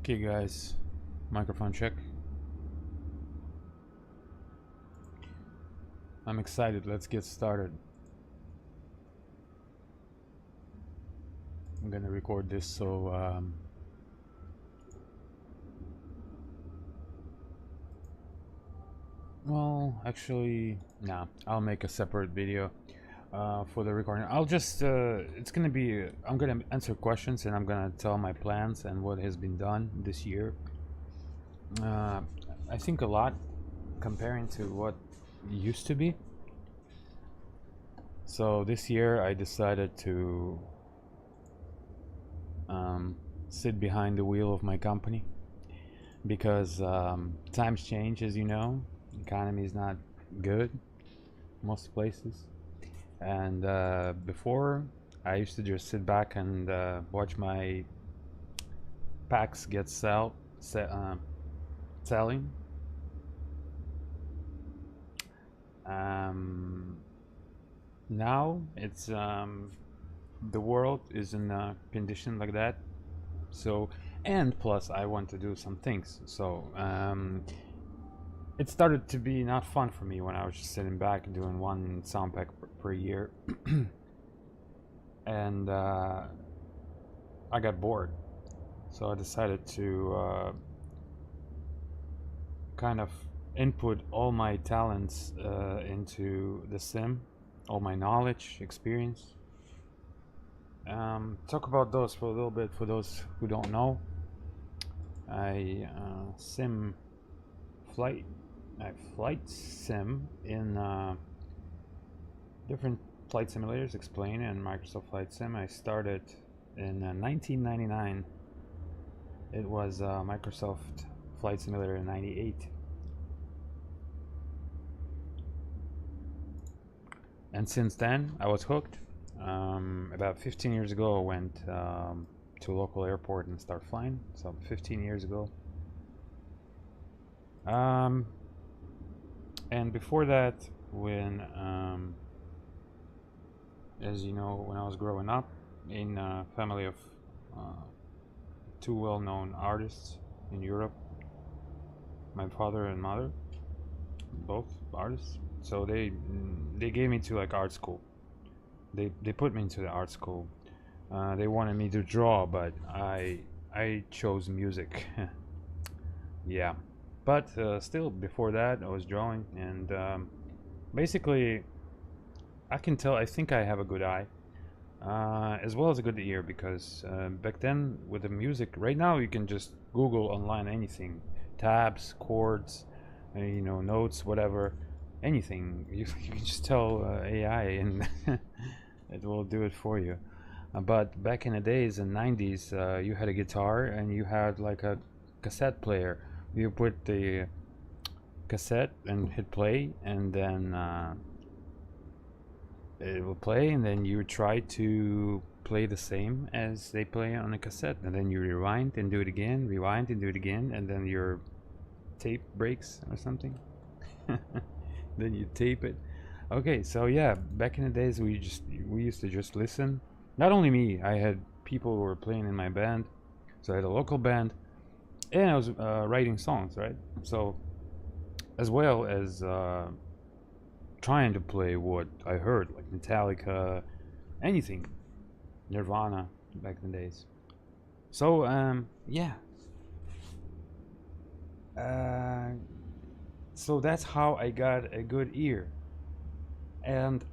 Okay guys, microphone check. I'm excited, let's get started. I'm gonna record this so well, actually, nah, I'll make a separate video for the recording. I'll just, it's gonna be, I'm gonna answer questions and I'm gonna tell my plans and what has been done this year. I think a lot comparing to what used to be. So this year I decided to sit behind the wheel of my company because times change, as you know. Economy is not good most places, and before I used to just sit back and watch my packs get selling. Now it's the world is in a condition like that, so, and plus I want to do some things, so it started to be not fun for me when I was just sitting back and doing one sound pack per year. And I got bored, so I decided to kind of input all my talents into the sim, all my knowledge, experience. Talk about those for a little bit for those who don't know. I flight sim in different flight simulators, Explain and Microsoft Flight Sim. I started in 1999. It was Microsoft Flight Simulator in '98. And since then, I was hooked. About 15 years ago, I went to a local airport and started flying. So 15 years ago. And before that, when, as you know, when I was growing up in a family of two well-known artists in Europe, my father and mother, both artists, so they gave me to like art school. They put me into the art school. They wanted me to draw, but I chose music. Yeah, but still before that I was drawing, and basically I can tell, I think I have a good eye as well as a good ear, because back then with the music, right now you can just Google online anything, tabs, chords, you know, notes, whatever, anything. You can just tell AI and it will do it for you. But back in the days in '90s, you had a guitar and you had like a cassette player. You put the cassette and hit play, and then it will play, and then you try to play the same as they play on a cassette, and then you rewind and do it again, rewind and do it again, and then your tape breaks or something. Then you tape it. Okay, so yeah, back in the days we used to just listen. Not only me, I had people who were playing in my band, so I had a local band, and I was writing songs, right? So as well as trying to play what I heard, like Metallica, anything, Nirvana, back in the days. So yeah, so that's how I got a good ear. And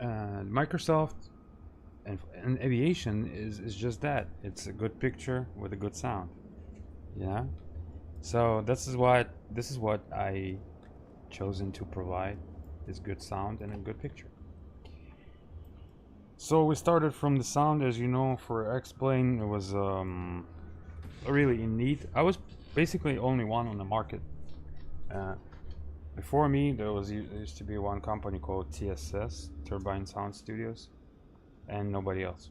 Microsoft and aviation is just that. It's a good picture with a good sound. Yeah. So this is what I chosen to provide, is good sound and a good picture. So we started from the sound, as you know. For X-Plane, it was really in need. I was basically only one on the market. Before me, there used to be one company called TSS, Turbine Sound Studios, and nobody else.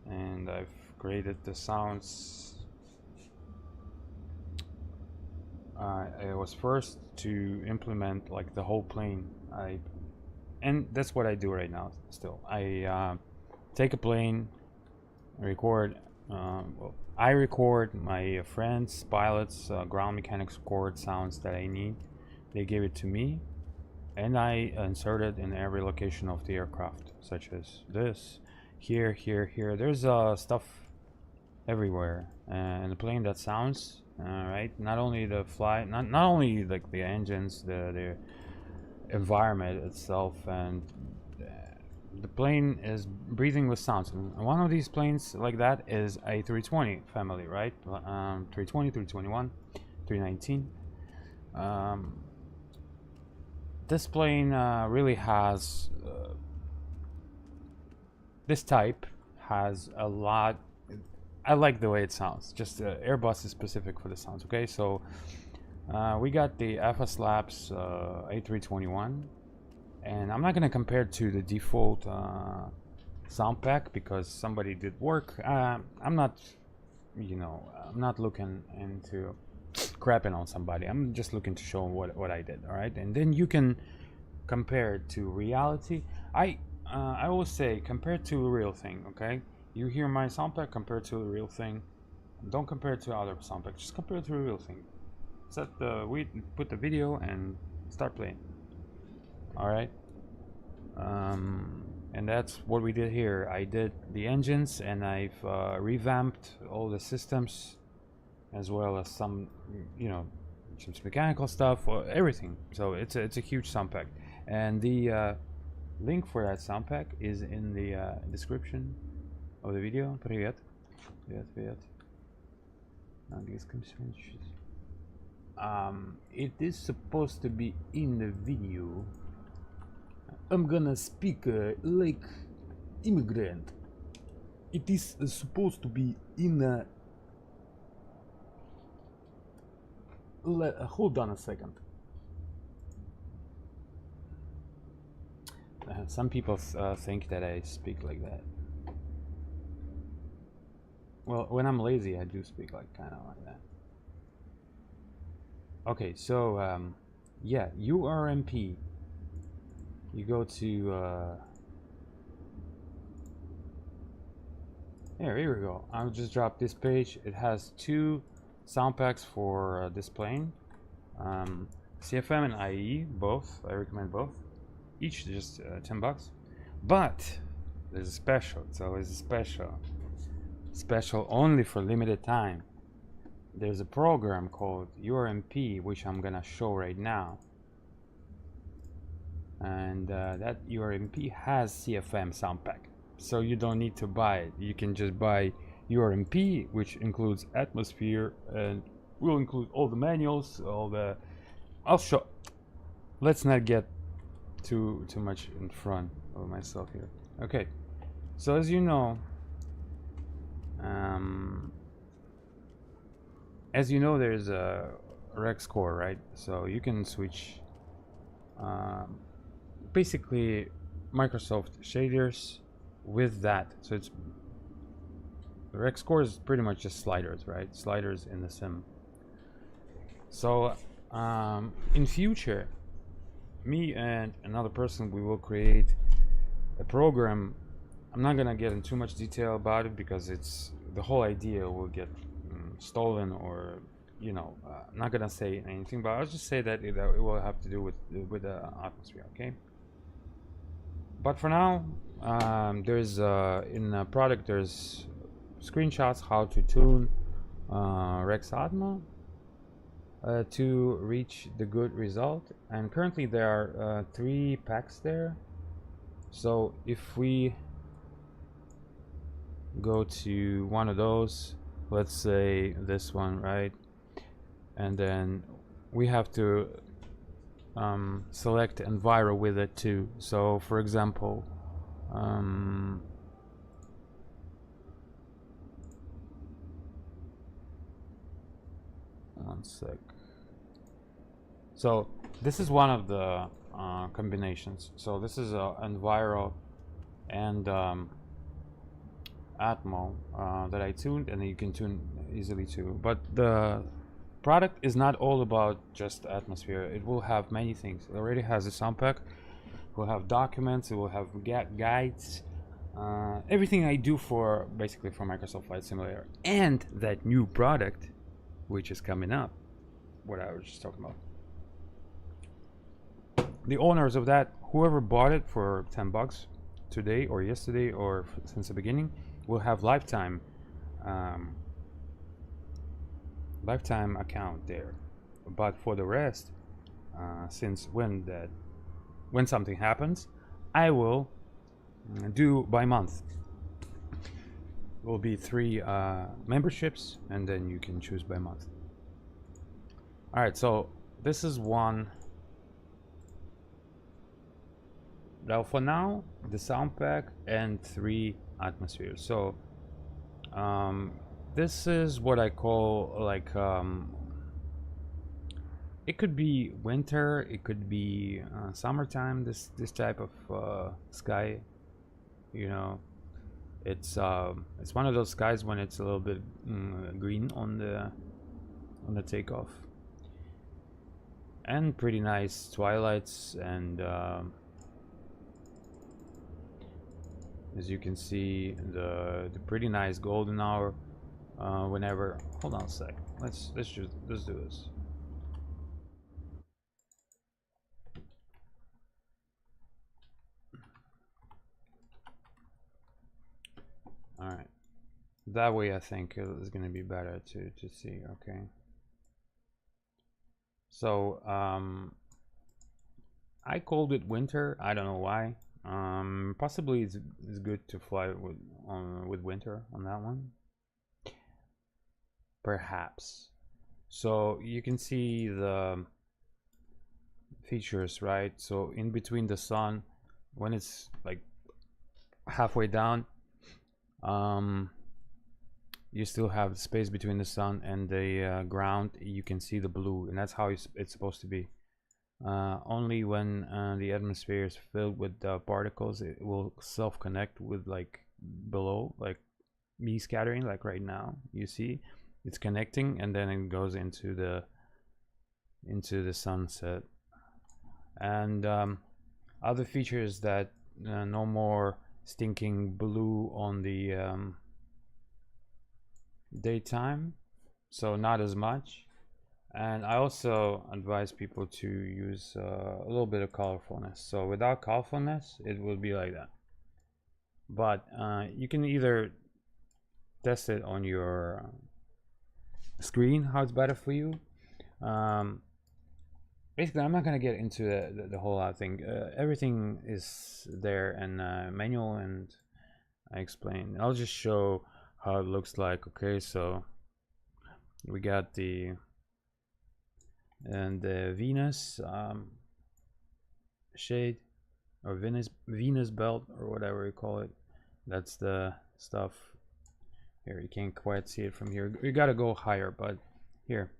And I've created the sounds. I was first to implement like the whole plane. And that's what I do right now. Still, I take a plane, record. Well, I record my friends, pilots, ground mechanics record sounds that I need. They give it to me, and I insert it in every location of the aircraft, such as this, here, here, here. There's stuff everywhere, and the plane that sounds right. Not only the flight, not only like the engines, the environment itself, and the plane is breathing with sounds. And one of these planes like that is a 320 family, right? 320, 321, 319. This plane really has this type has a lot. I like the way it sounds. Just Airbus is specific for the sounds. Okay, so we got the FSLABS A321, and I'm not gonna compare it to the default SOUNDPACK because somebody did work. I'm not, I'm not looking into crapping on somebody. I'm just looking to show what I did. All right, and then you can compare it to reality. I always say compare it to a real thing. Okay, you hear my SOUNDPACK, compare it to a real thing. Don't compare it to other SOUNDPACK. Just compare it to a real thing. We put the video and start playing. All right, and that's what we did here. I did the engines, and I've revamped all the systems, as well as some, some mechanical stuff, or everything. So it's a huge SOUNDPACK, and the link for that SOUNDPACK is in the description of the video. Привет. Привет. На английском сегодня. It is supposed to be in the video. I'm gonna speak like immigrant. It is supposed to be in a... hold on a second. Some people think that I speak like that. Well, when I'm lazy, I do speak like kind of like that. Okay, so yeah, URMP. You go to here we go. I'll just drop this page. It has 2 SOUNDPACKs for this plane, CFM and IE, both. I recommend both. Each just $10. But there's a special. It's always a special only for limited time. There's a program called URMP, which I'm gonna show right now, and that URMP has CFM SOUNDPACK, so you don't need to buy it. You can just buy URMP, which includes atmosphere, and will include all the manuals, all the... I'll show. Let's not get too much in front of myself here. Okay, so as you know, there's a rec score, right? So you can switch basically Microsoft shaders with that. So it's the rec score is pretty much just sliders, right? Sliders in the sim. So in future, me and another person, we will create a program. I'm not gonna get into too much detail about it because it's the whole idea will get stolen, or I'm not gonna say anything, but I'll just say that it will have to do with the atmosphere. Okay, but for now, there's in the product there's screenshots how to tune Rex Atmo to reach the good result, and currently there are 3 packs there. So if we go to one of those, let's say this one, right, and then we have to select enviro with it too. So for example, one sec. So this is one of the combinations. So this is enviro and atmo that I tuned, and you can tune easily too. But the product is not all about just atmosphere. It will have many things. It already has a SOUNDPACK. It will have documents. It will have guides. everything I do for basically for Microsoft Flight Simulator and that new product which is coming up, what I was just talking about. The owners of that, whoever bought it for 10 bucks today or yesterday or since the beginning, will have lifetime account there. But for the rest, since when something happens, I will do by month. It will be 3 memberships, and then you can choose by month. All right, so this is one. Now for now, the SOUNDPACK and 3 atmospheres. So this is what I call like it could be winter, it could be summertime. This type of sky, you know, it's one of those skies when it's a little bit green on the takeoff, and pretty nice twilights, and as you can see, the pretty nice golden hour. Whenever, hold on a sec. Let's do this. All right. That way, I think it's going to be better to see. Okay. So I called it winter. I don't know why. Possibly it's good to fly with winter on that one. Perhaps. So you can see the features, right? So in between the sun, when it's like halfway down, you still have space between the sun and the ground. You can see the blue, and that's how it's supposed to be. Only when the atmosphere is filled with particles, it will self-connect with like below, like me scattering, like right now. You see, it's connecting, and then it goes into the sunset. And other features that no more stinking blue on the daytime, so not as much. And I also advise people to use a little bit of colorfulness. So without colorfulness, it will be like that. But you can either test it on your screen, how it's better for you. Basically, I'm not gonna get into the whole lot thing. Everything is there in manual, and I explain. I'll just show how it looks like. Okay, so we got the Venus shade, or Venus belt, or whatever you call it. That's the stuff. Here, you can't quite see it from here. You gotta go higher, but here.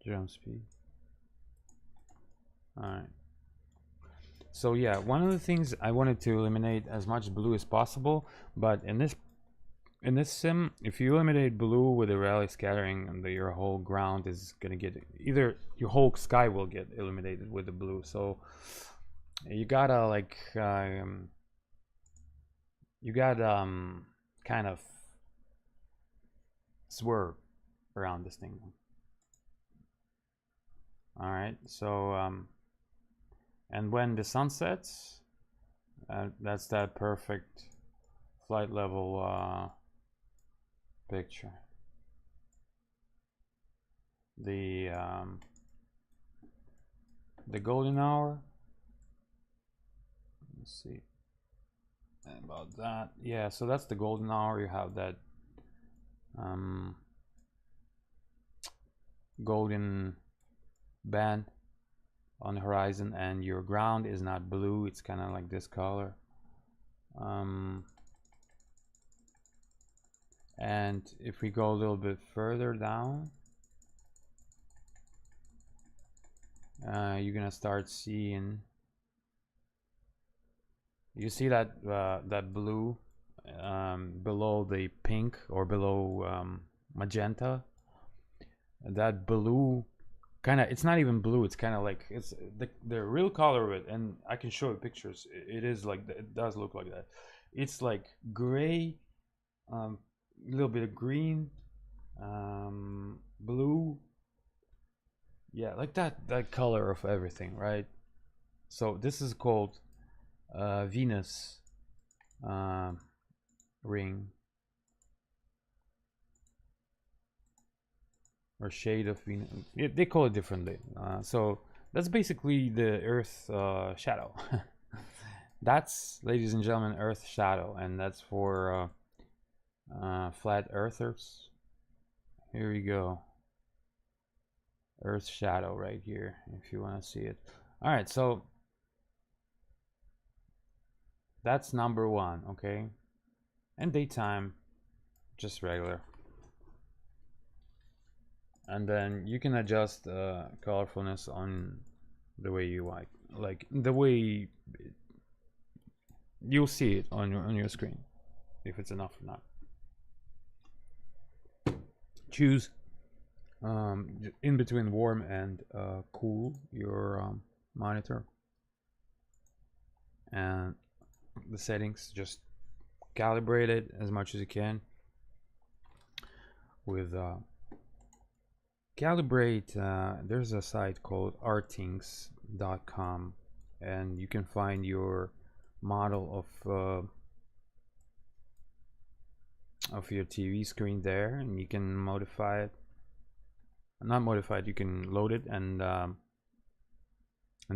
Jump speed. Alright. So yeah, one of the things I wanted to eliminate as much blue as possible, but in this sim, if you eliminate blue with the rally scattering, and your whole ground is gonna get, either your whole sky will get eliminated with the blue. So you gotta like kind of swerve around this thing. All right, so and when the sun sets, that's that perfect flight level picture. The golden hour. Let's see about that. Yeah, so that's the golden hour. You have that golden band on the horizon, and your ground is not blue, it's kind of like this color. And if we go a little bit further down, you're gonna start seeing, you see that that blue below the pink, or below magenta. that blue kind of, it's not even blue, it's kind of like, it's the real color of it, and I can show you pictures. It is like, it does look like that. It's like gray, a little bit of green, blue, yeah, like that color of everything, right? So this is called Venus ring, or shade of Venus. They call it differently. So that's basically the Earth shadow. That's, ladies and gentlemen, Earth shadow, and that's for flat earthers. Here we go. Earth shadow right here, if you want to see it. All right, so that's number one, okay? And daytime, just regular. And then you can adjust colorfulness on the way you like the way you'll see it on your screen, if it's enough or not. Choose in between warm and cool your monitor, and the settings, just calibrate it as much as you can with calibrate. There's a site called artings.com, and you can find your model of your TV screen there, and you can modify it. Not modify it, you can load it and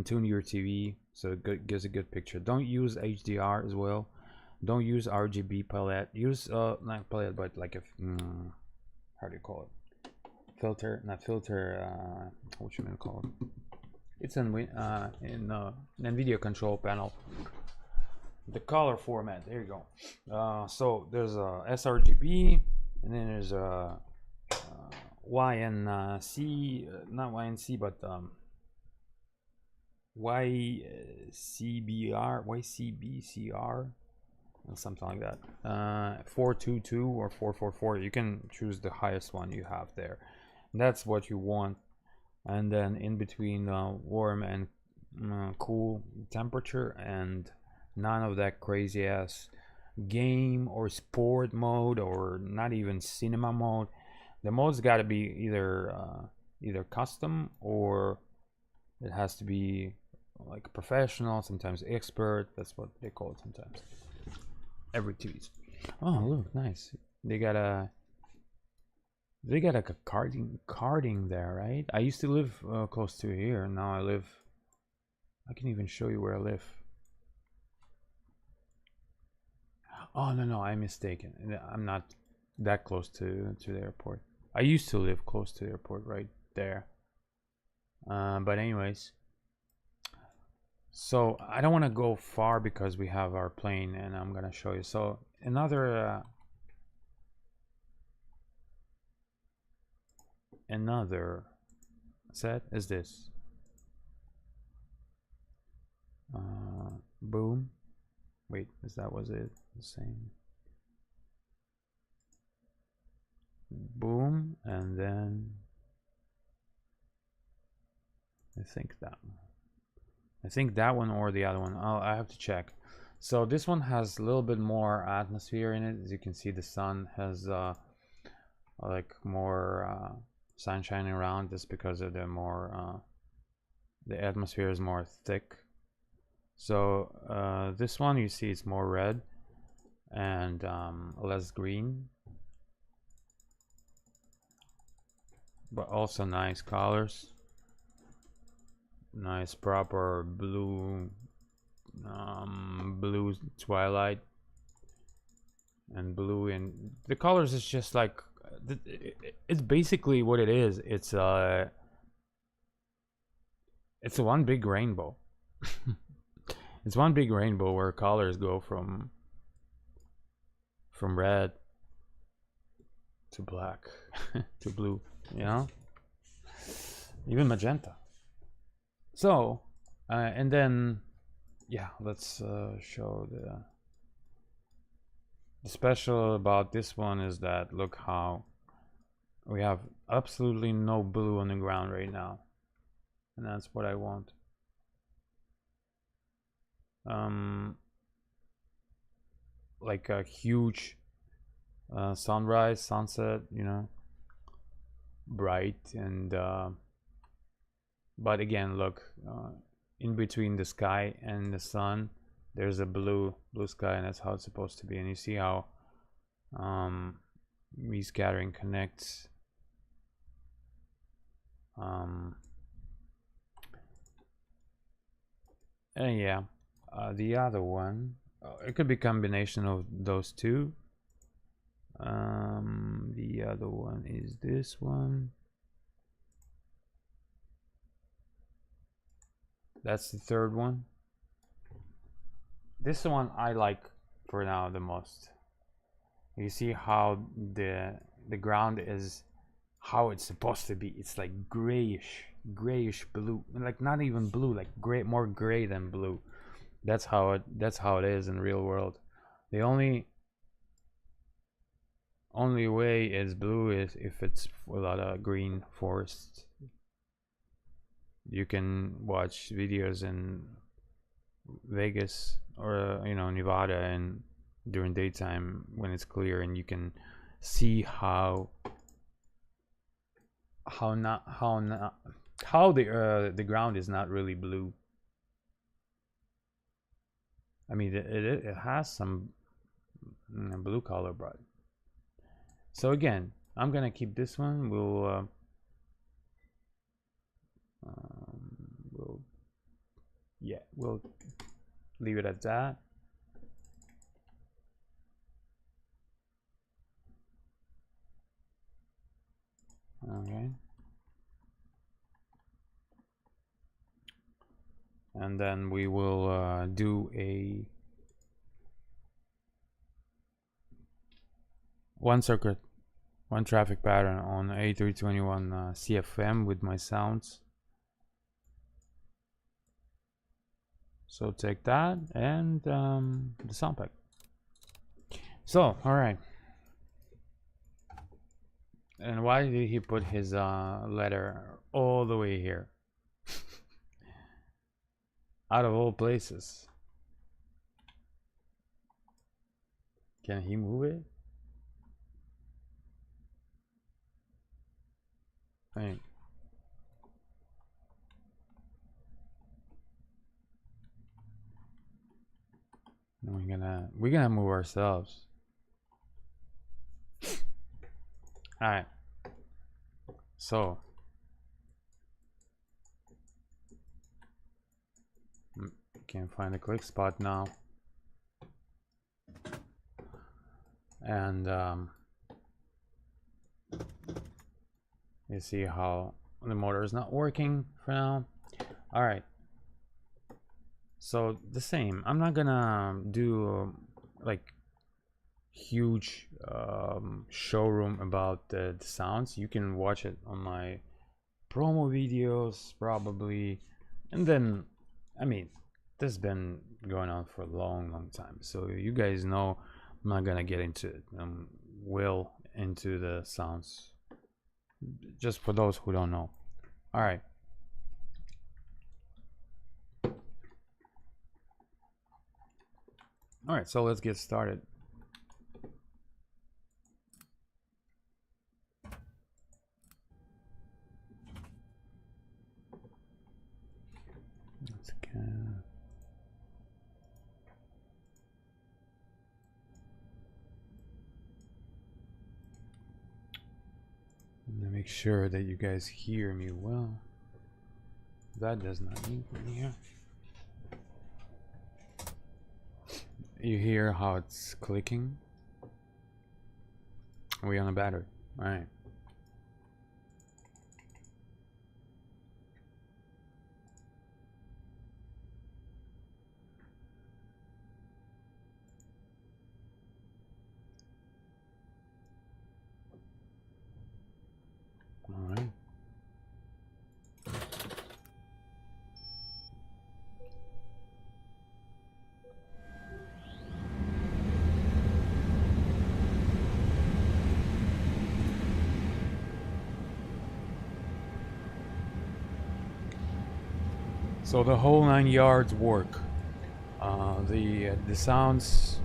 tune your TV so it gives a good picture. Don't use HDR as well. Don't use RGB palette. Use not palette, but like a how do you call it? Filter, not filter. What you gonna call it? It's in NVIDIA control panel. The color format. There you go. So there's a sRGB, and then there's a YNC, not YNC, but YCBCR, something like that. 422 or 444. You can choose the highest one you have there. That's what you want. And then in between warm and cool temperature, and none of that crazy ass game or sport mode, or not even cinema mode. The mode's got to be either custom, or it has to be like professional, sometimes expert. That's what they call it sometimes. Every TVs. Oh, look, nice. They got like a karting there, right? I used to live close to here. Now I can even show you where I live. Oh, no, I'm mistaken. I'm not that close to the airport. I used to live close to the airport, right there. But anyways, so I don't want to go far because we have our plane, and I'm gonna show you. So another set is this. Boom. Wait, was it the same? Boom, and then I think that one or the other one. I have to check. So this one has a little bit more atmosphere in it. As you can see, the sun has like more sun shining around, just because of the more the atmosphere is more thick. So this one, you see, it's more red and less green, but also nice colors. Nice proper blue, blue twilight, and blue, and the colors is just like, it's basically what it is. It's one big rainbow. It's one big rainbow where colors go from red to black to blue, you know, even magenta. So and then yeah, let's show the special about this one is that look how We have absolutely no blue on the ground right now, and that's what I want. Like a huge sunrise, sunset, you know, bright and but again, look, in between the sky and the sun there's a blue sky, and that's how it's supposed to be. And you see how rescattering connects and yeah, the other one, it could be combination of those two. The other one is this one. That's the third one. This one I like for now the most. You see how the ground is how it's supposed to be. It's like grayish blue, like not even blue, like gray, more gray than blue. That's how it is in the real world. The only way it's blue is if it's a lot of green forests. You can watch videos in Vegas or you know, Nevada, and during daytime when it's clear, and you can see how the ground is not really blue. I mean, it has some blue color, but so again, I'm gonna keep this one. We'll leave it at that. Okay. And then we will do a one circuit, one traffic pattern on A321 CFM with my sounds. So take that and the sound pack. So, all right. And why did he put his letter all the way here? Out of all places. Can he move it? Right. We're gonna move ourselves. All right. So can't find a click spot now, and you see how the motor is not working for now. All right. So the same. I'm not gonna do like huge showroom about the sounds. You can watch it on my promo videos probably, and then I mean, this has been going on for a long time, so you guys know I'm not gonna get into it. Will into the sounds, just for those who don't know. All right. All right, so let's get started. Make sure that you guys hear me well. That does not need me here. You hear how it's clicking? Are we on a battery? All right. All right. So the whole 9 yards work. The sounds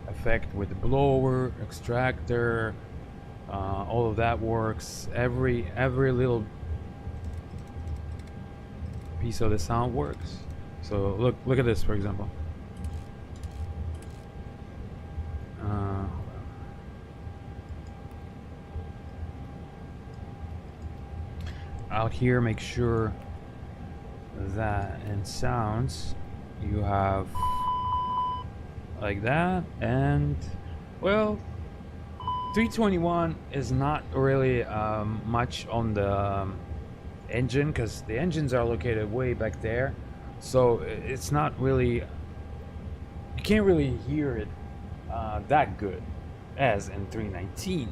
effect with the blower, extractor, all of that works. Every little piece of the sound works. So look at this, for example. Out here, make sure that in sounds you have like that, and well, 321 is not really much on the engine, because the engines are located way back there, so it's not really, you can't really hear it that good as in 319,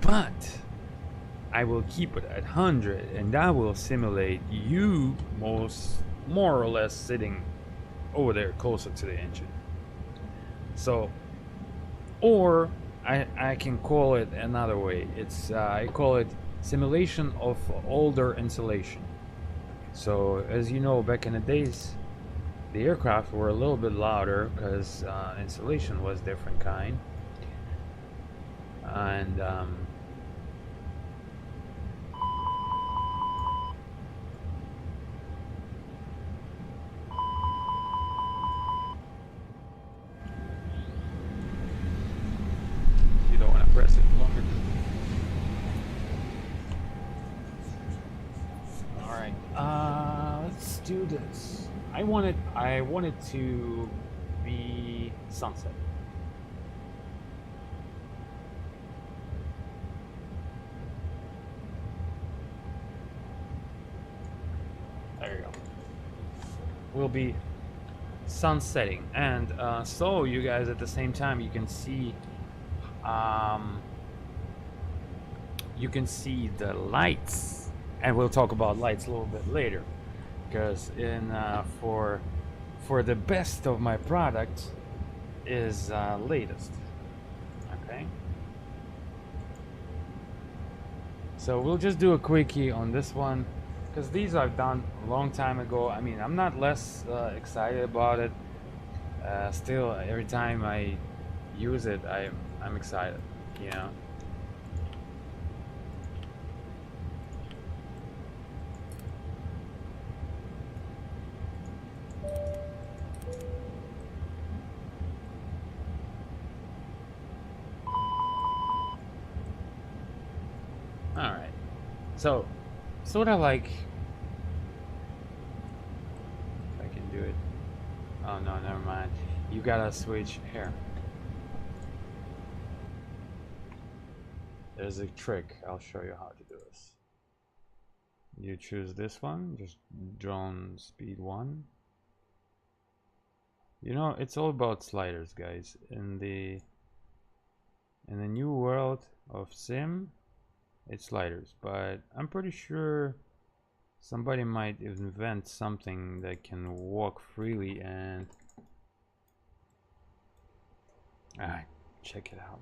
but I will keep it at 100, and that will simulate you more or less sitting over there closer to the engine. So, or I can call it another way. It's I call it simulation of older insulation. So as you know, back in the days, the aircraft were a little bit louder because insulation was different kind, and you don't want to press it longer. All right, let's do this. I wanted to be sunset. There you go. Will be sun setting, and so you guys at the same time you can see the lights, and we'll talk about lights a little bit later, because in for the best of my product is latest. Okay, so we'll just do a quickie on this one, because these I've done a long time ago. I mean, I'm not less excited about it. Still, every time I use it, I'm excited, you know. All right, so sort of like, if I can do it. Oh no, never mind. You gotta switch here. There's a trick. I'll show you how to do this. You choose this one, just drone speed 1. You know, it's all about sliders, guys. In the new world of sim, it's sliders, but I'm pretty sure somebody might invent something that can walk freely and check it out.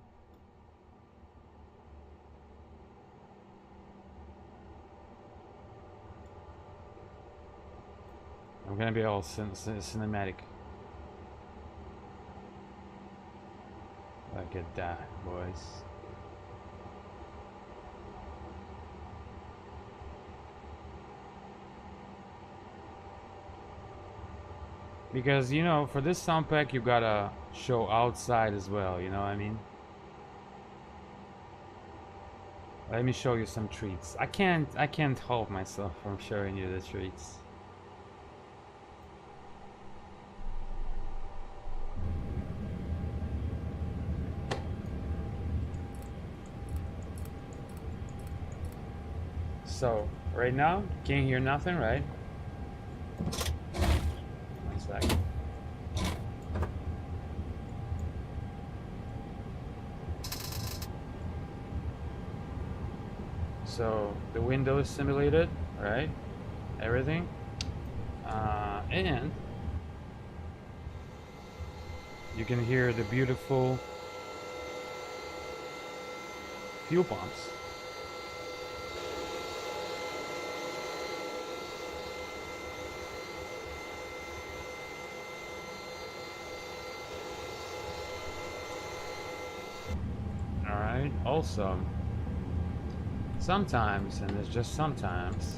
I'm gonna be all cinematic. Look at that, boys. Because, you know, for this sound pack, you gotta show outside as well, you know what I mean? Let me show you some treats. I can't help myself from showing you the treats. So, right now, can't hear nothing, right? 1 second. So, the window is simulated, right? Everything. And you can hear the beautiful fuel pumps. right? Also, sometimes, and it's just sometimes,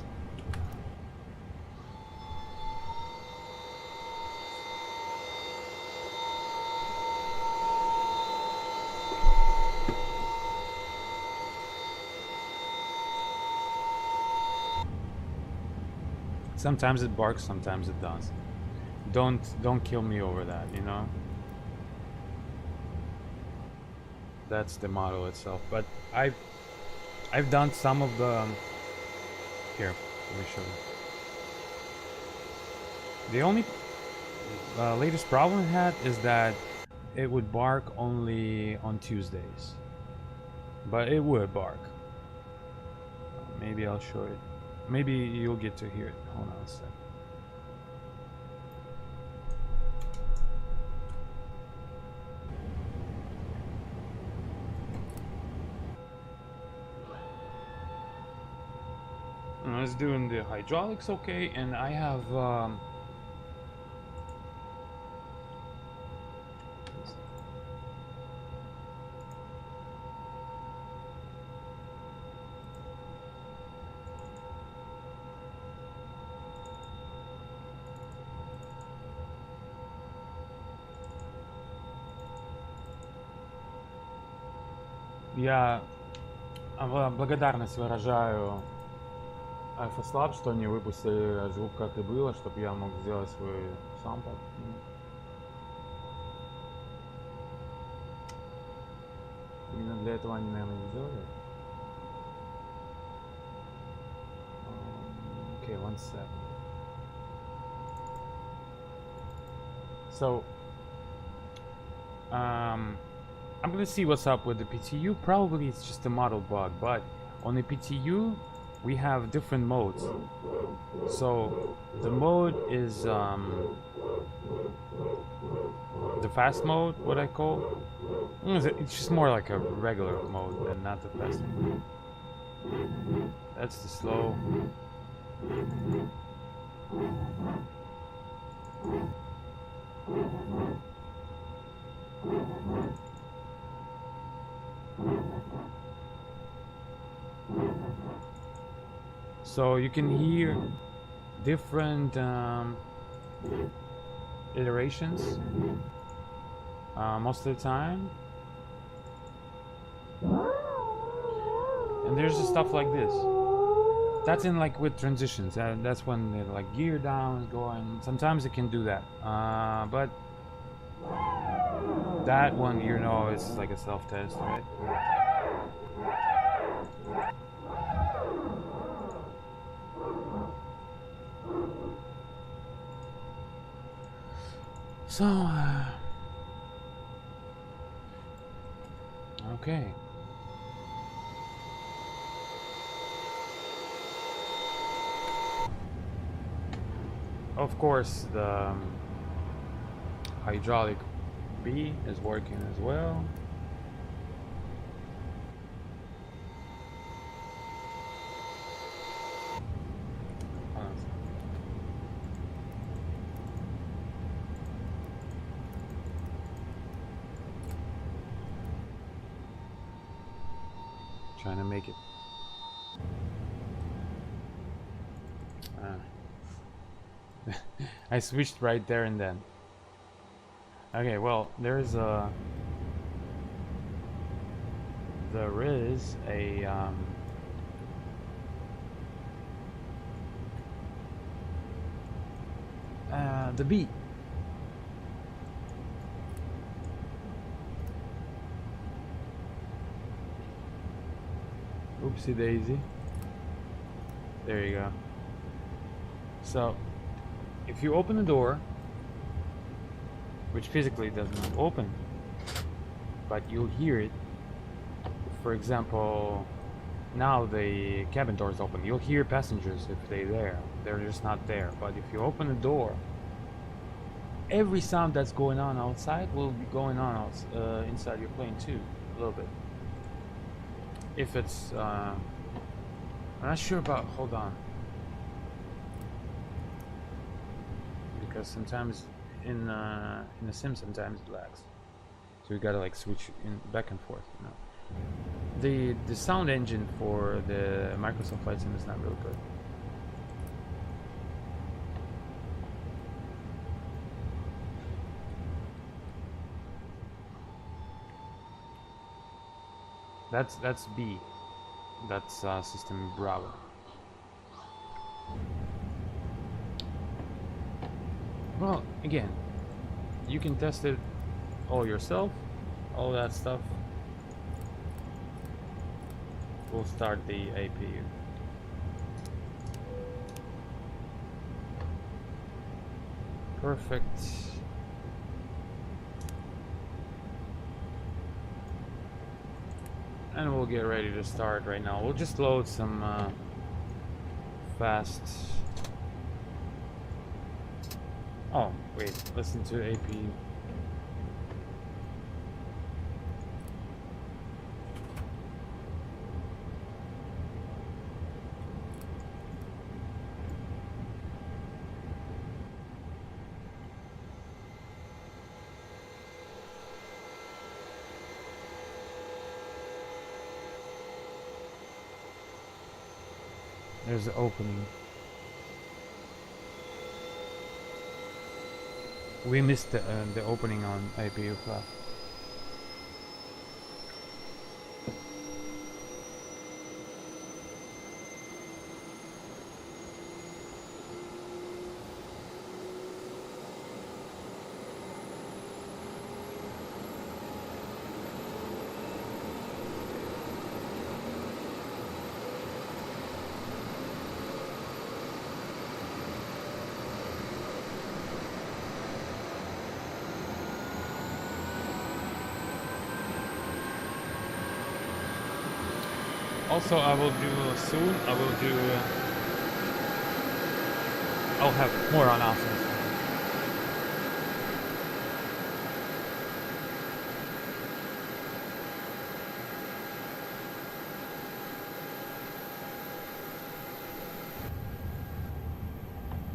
sometimes it barks, sometimes it does. Don't kill me over that, you know? That's the model itself. But I've done some of the here, let me show you. The only latest problem it had is that it would bark only on Tuesdays. But it would bark. Maybe I'll show it. Maybe you'll get to hear it. Hold on a sec. It's doing the hydraulics okay, and I have я благодарность выражаю FSLABS, что они выпустили звук как и было, чтобы я мог сделать свой SOUNDPACK. Именно для этого они, наверное, и сделали. Okay, one sec. So, I'm gonna see what's up with the PTU. Probably it's just a model bug, but on the PTU we have different modes. So the mode is the fast mode, what I call. It's just more like a regular mode and not the fast mode. That's the slow. So you can hear different iterations most of the time, and there's stuff like this. That's in like with transitions. That's when the like gear down is going. Sometimes it can do that, but that one, you know, it's like a self-test, right? So, okay. Of course, the hydraulic B is working as well. Trying to make it. I switched right there and then. Okay, well, there is a the beat. Oopsie daisy. There you go. So, if you open the door, which physically doesn't open, but you'll hear it. For example, now the cabin door is open. You'll hear passengers if they're there. They're just not there. But if you open the door, every sound that's going on outside will be going on inside your plane too, a little bit. If it's, I'm not sure about, hold on. Because sometimes in the sim sometimes it lags. So you gotta like switch in back and forth, you know. the sound engine for the Microsoft Flight Sim is not real good. That's B. That's system Bravo. Well, again, you can test it all yourself. All that stuff. We'll start the APU. Perfect. And we'll get ready to start right now. We'll just load some fast. Oh, wait, listen to APU. There's the opening. We missed the opening on APU flap. Also, I will do soon. I'll have more announcements.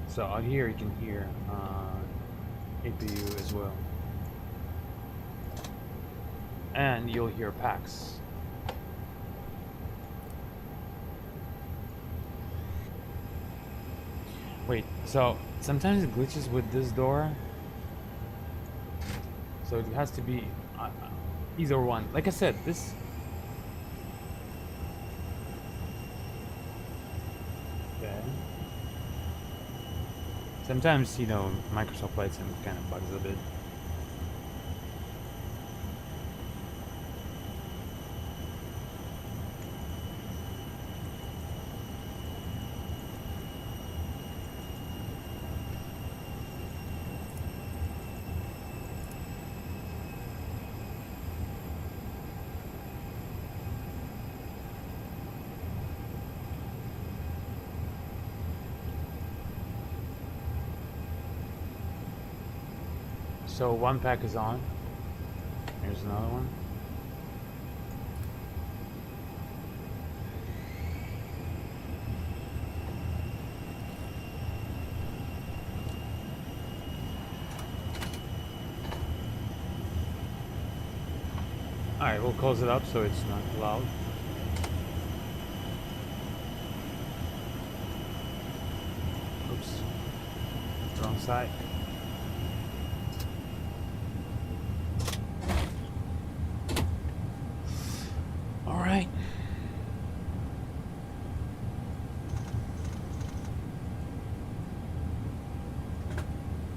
So out here you can hear APU as well, and you'll hear packs. Wait, so sometimes it glitches with this door, so it has to be either one. Like I said, this. Okay. Sometimes, you know, Microsoft Flight Sim kind of bugs a bit. So one pack is on. Here's another one. Alright, we'll close it up so it's not loud. Oops. Wrong side. Alright.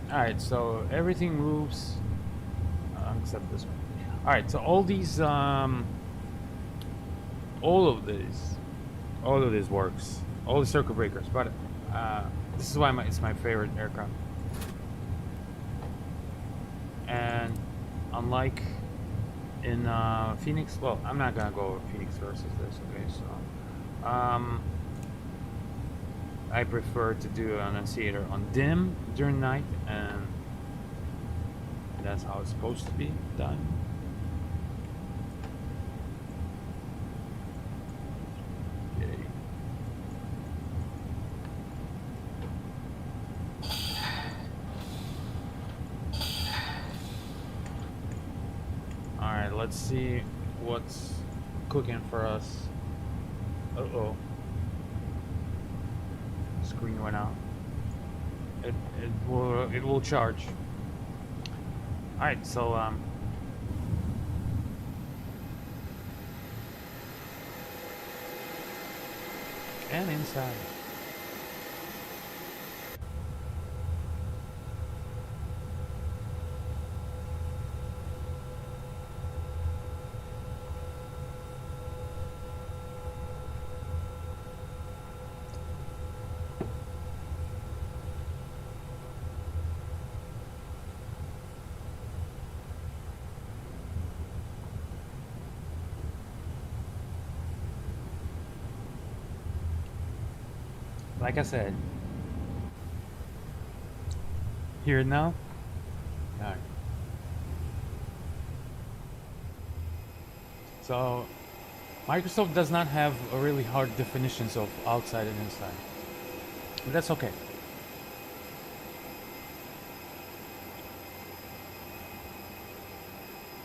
Alright, so everything moves except this one. Alright, so all these all of this works. All the circuit breakers, but this is why it's my favorite aircraft. And unlike in Phoenix, well, I'm not gonna go over Phoenix versus this, okay, so I prefer to do an annunciator on dim during night, and that's how it's supposed to be done. Okay. Alright, let's see what's cooking for us. Uh-oh. Screen went out. It will charge. Alright, so and inside. Like I said, hear it now? Alright. So, Microsoft does not have a really hard definitions of outside and inside. But that's okay.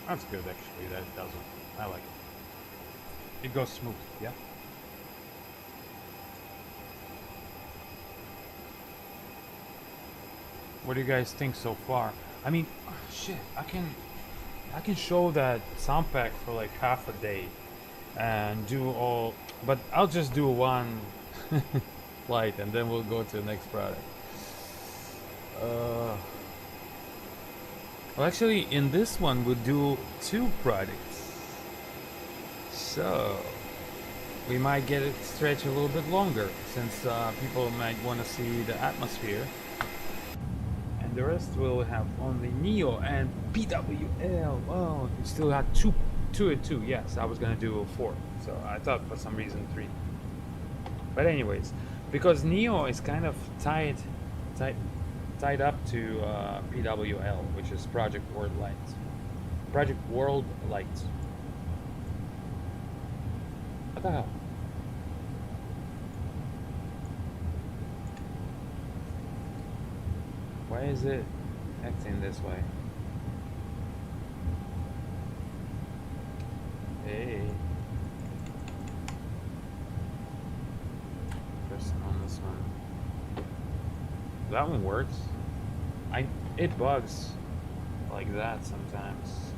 That's good actually, that it doesn't. I like it. It goes smooth, yeah? What do you guys think so far? I mean, shit, I can show that SOUNDPACK for like half a day and do all, but I'll just do one flight and then we'll go to the next product. Well, actually, in this one we'll do 2 products, so we might get it stretch a little bit longer since people might want to see the atmosphere. The rest will have only Neo and PWL. Oh, you still had two and two. Yes, I was gonna do 4, so I thought for some reason 3. But anyways, because Neo is kind of tied up to PWL, which is Project World Lights. Project World Lights. What the hell? Why is it acting this way? Hey. Press on this one. That one works. It bugs like that sometimes.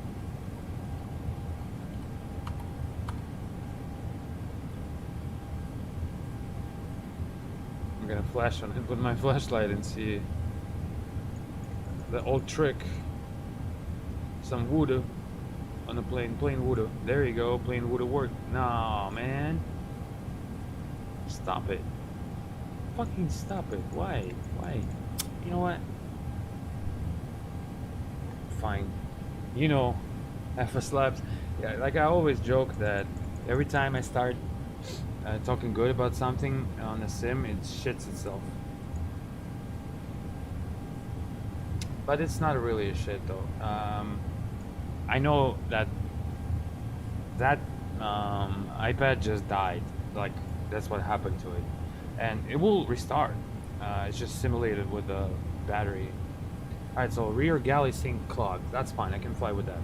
I'm gonna flash on it with my flashlight and see. The old trick. Some voodoo on the plain voodoo. There you go, plain voodoo work. Nah, man. Stop it. Fucking stop it. Why? You know what? Fine. You know, FSLABS. Yeah, like I always joke that every time I start talking good about something on a sim, it shits itself. But it's not really a shit though. I know that iPad just died. Like that's what happened to it, and it will restart. It's just simulated with the battery. All right, so rear galley sync clogged. That's fine. I can fly with that.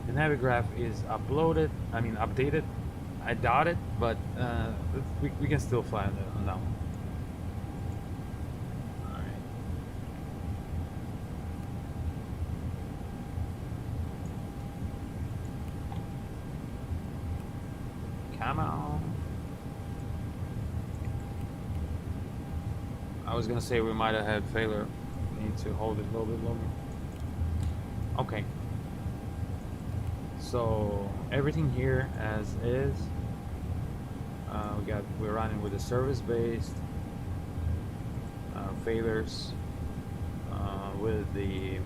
The Navigraph is updated. I doubt it, but we can still fly on that one. Come on. I was gonna say we might have had failure. Need to hold it a little bit longer. Okay. So everything here as is. We're running with a service-based failures with the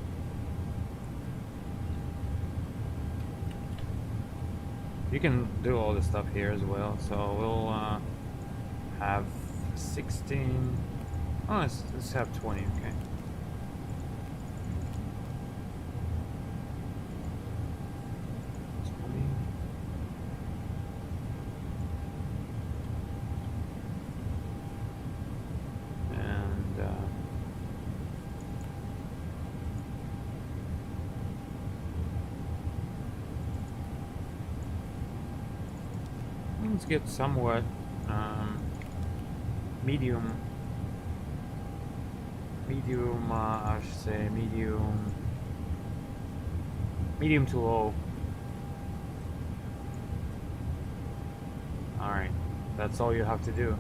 you can do all this stuff here as well. So we'll have 16. Oh, let's have 20. Okay. sounds get somewhat medium. I should say medium to low. All right, that's all you have to do.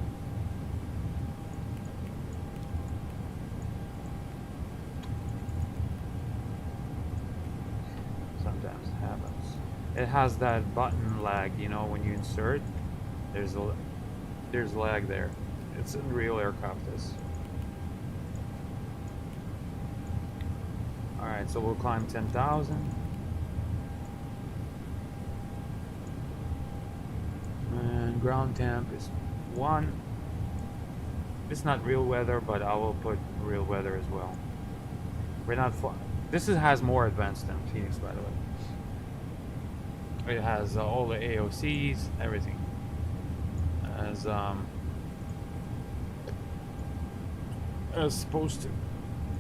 Sometimes it happens. It has that button lag, you know, when you insert. There's lag there. It's in real aircraft. This. All right, so we'll climb 10,000. And ground temp is 1. It's not real weather, but I will put real weather as well. We're not far. This has more advanced than Phoenix, by the way. It has all the AOCs, everything. As supposed to.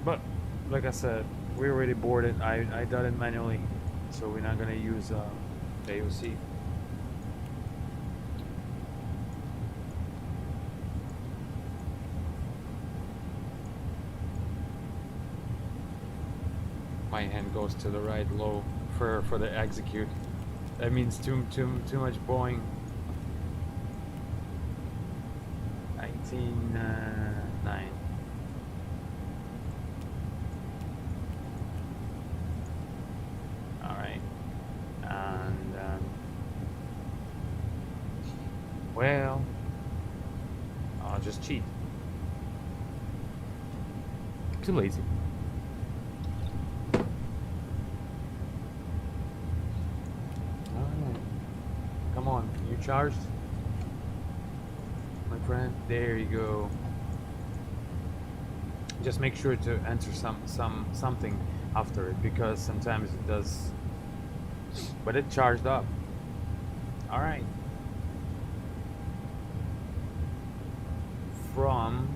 But like I said, we already boarded. I done it manually, so we're not gonna use the AOC. My hand goes to the right low for the execute. That means too much Boeing. 19.9. All right, and well, I'll just cheat. Too lazy. Come on, you charged? My friend, there you go. Just make sure to enter something after it, because sometimes it does. But it charged up. All right. From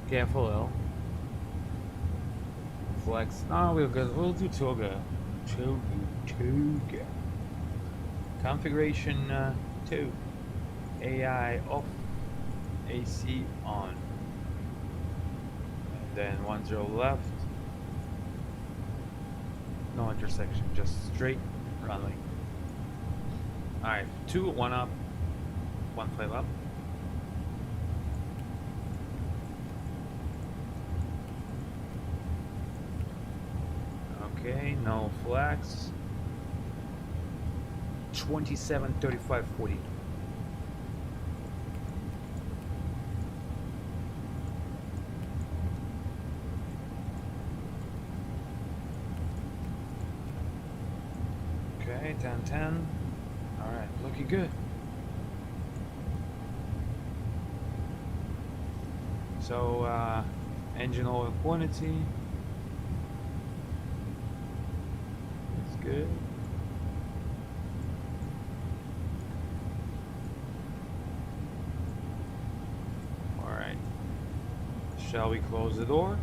KFLL. Flex. No, we'll do Toga. Toga. Configuration 2. AI off. AC on. And then 10 left. No intersection, just straight runway. Alright, 2, 1 up, 1 flip up. Okay, no flags. 27, 35, 40. Okay, 10, 10. Alright, looking good. So, engine oil quantity. That's good. Alright. Shall we close the door?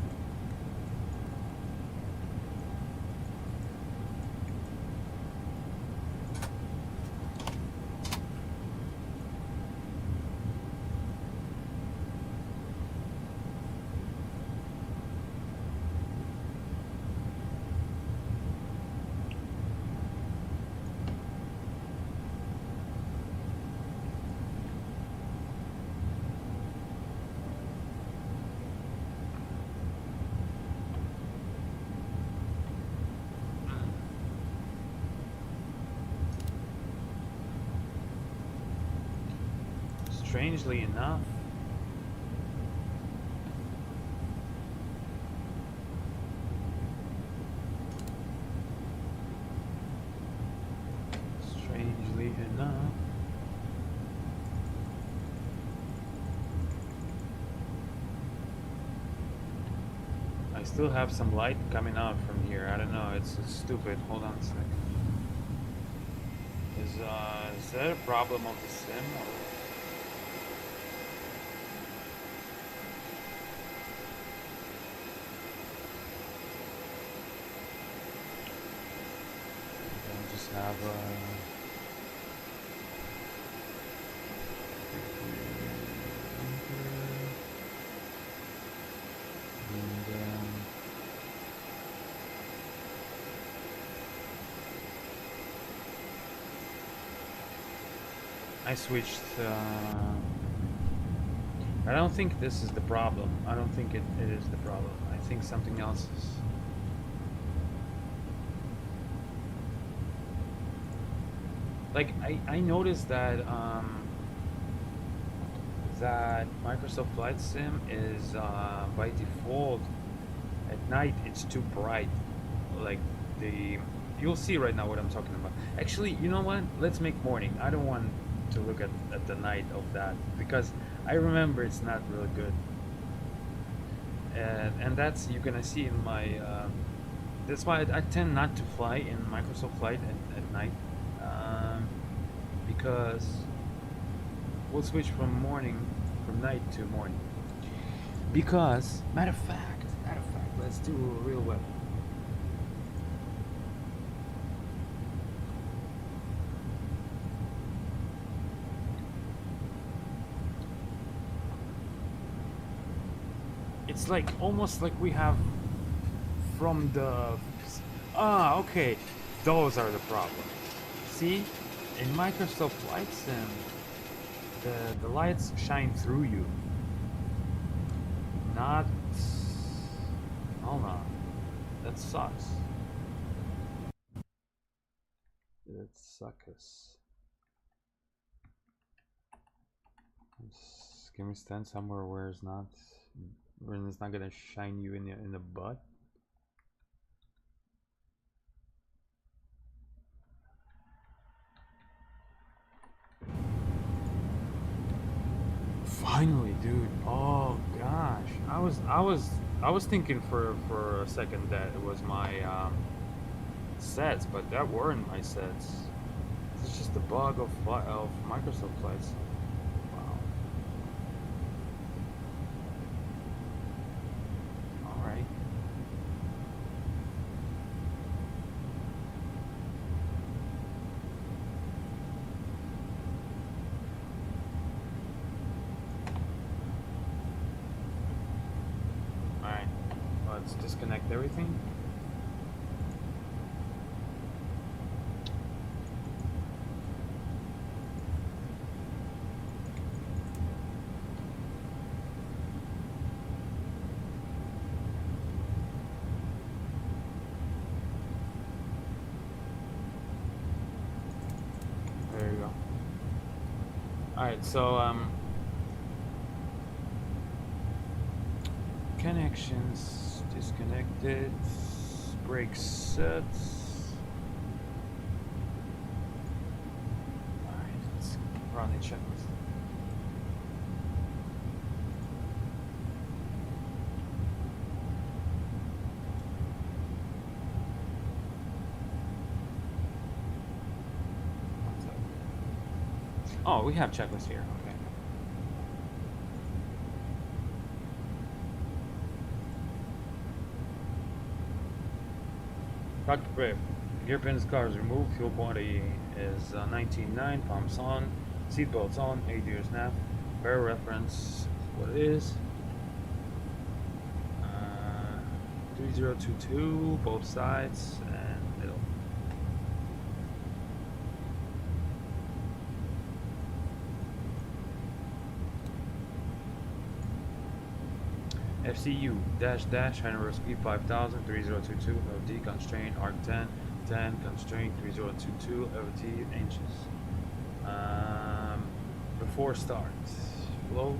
Strangely enough, I still have some light coming out from here. I don't know, it's stupid. Hold on a sec. Is that a problem of the sim? Or? Just have I switched. I don't think this is the problem. I don't think it is the problem. I think something else is. Like I noticed that that Microsoft Flight Sim is by default at night it's too bright. Like the you'll see right now what I'm talking about. Actually, you know what? Let's make morning. I don't want to look at the night of that because I remember it's not really good. And that's you're gonna see in my. That's why I tend not to fly in Microsoft Flight at night because we'll switch from night to morning. Because matter of fact, let's do a real web. It's like almost like we have from the okay, those are the problems. See, in Microsoft Flight Sim, the lights shine through you. Not. Hold on, that sucks. That sucks. Can we stand somewhere where it's not gonna shine you in the butt? Finally, dude. Oh gosh, I was thinking for a second that it was my sets, but that weren't my sets. It's just the bug of Microsoft flights. Wow. All right. All right. Let's disconnect everything. There you go. All right, so connections disconnected. Brake sets. All right, let's run the checklist. Oh, we have checklist here. Okay. Dr. Brave. Gear pins, cars removed. Fuel quantity is 19.9. Pumps on. Seatbelts on. 8 years nav. Barrel reference. What it is. 3022. Both sides and middle. FCU Hanover speed 5000 3022 LD constraint arc 10 constraint 3022 LT inches. Before start, flow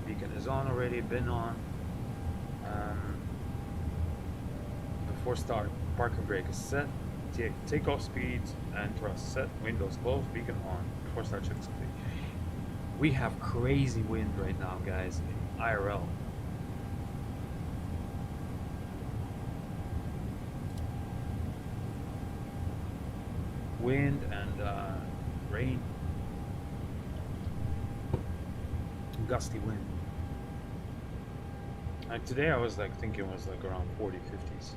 beacon is on already, been on. Before start, parking brake is set, takeoff speed and thrust set, windows closed, beacon on. Before start check is complete. We have crazy wind right now, guys. IRL. Wind and rain. Gusty wind. Like today I was like thinking it was like around 40, 50s.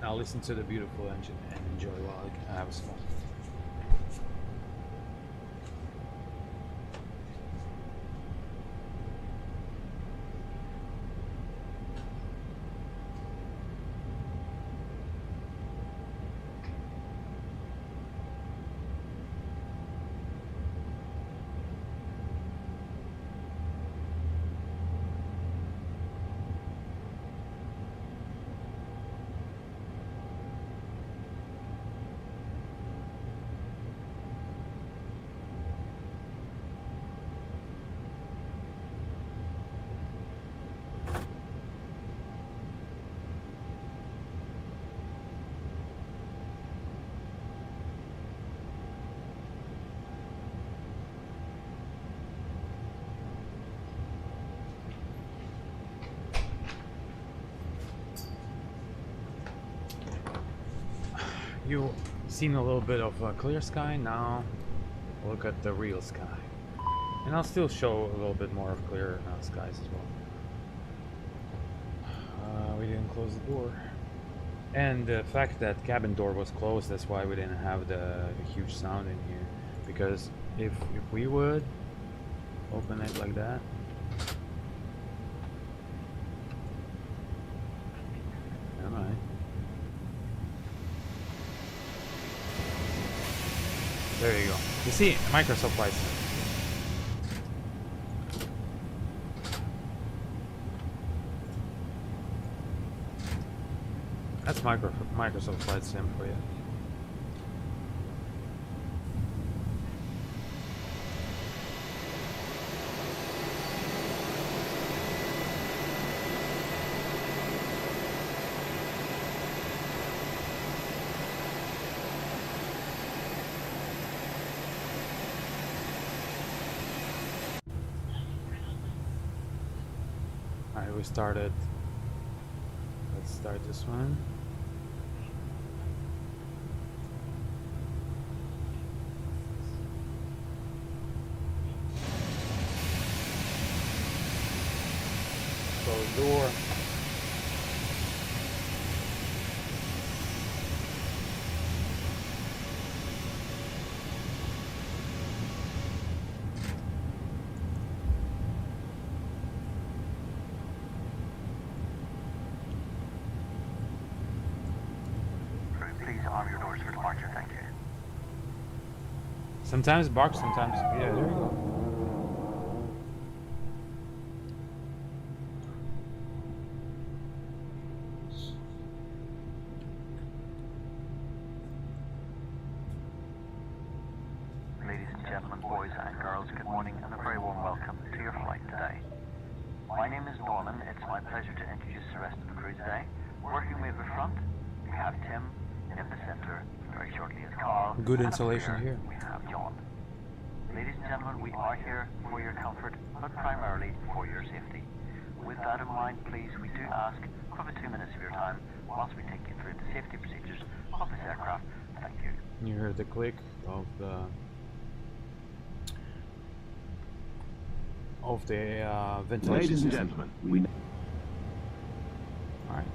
Now listen to the beautiful engine and enjoy while I have a smoke. You've seen a little bit of clear sky. Now look at the real sky, and I'll still show a little bit more of clear skies as well. We didn't close the door, and the fact that cabin door was closed, that's why we didn't have the huge sound in here. Because if we would open it like that, never mind. There you go. You see, Microsoft Flight Sim. That's Microsoft Flight Sim for you. Alright, we started. Let's start this one. Close door. Please arm your doors for departure, thank you. Sometimes bark, sometimes. Yeah, there you go. Ladies and gentlemen, boys and girls, good morning and a very warm welcome to your flight today. My name is Norman. It's my pleasure to introduce the rest of the crew today. Working with the front, we have Tim. In the center, very shortly is Carl. Good insulation here. We have John. Ladies and gentlemen, we are here for your comfort, but primarily for your safety. With that in mind, please, we do ask for the 2 minutes of your time whilst we take you through the safety procedures of this aircraft. Thank you. You heard the click of the ventilation. Ladies and gentlemen, Alright.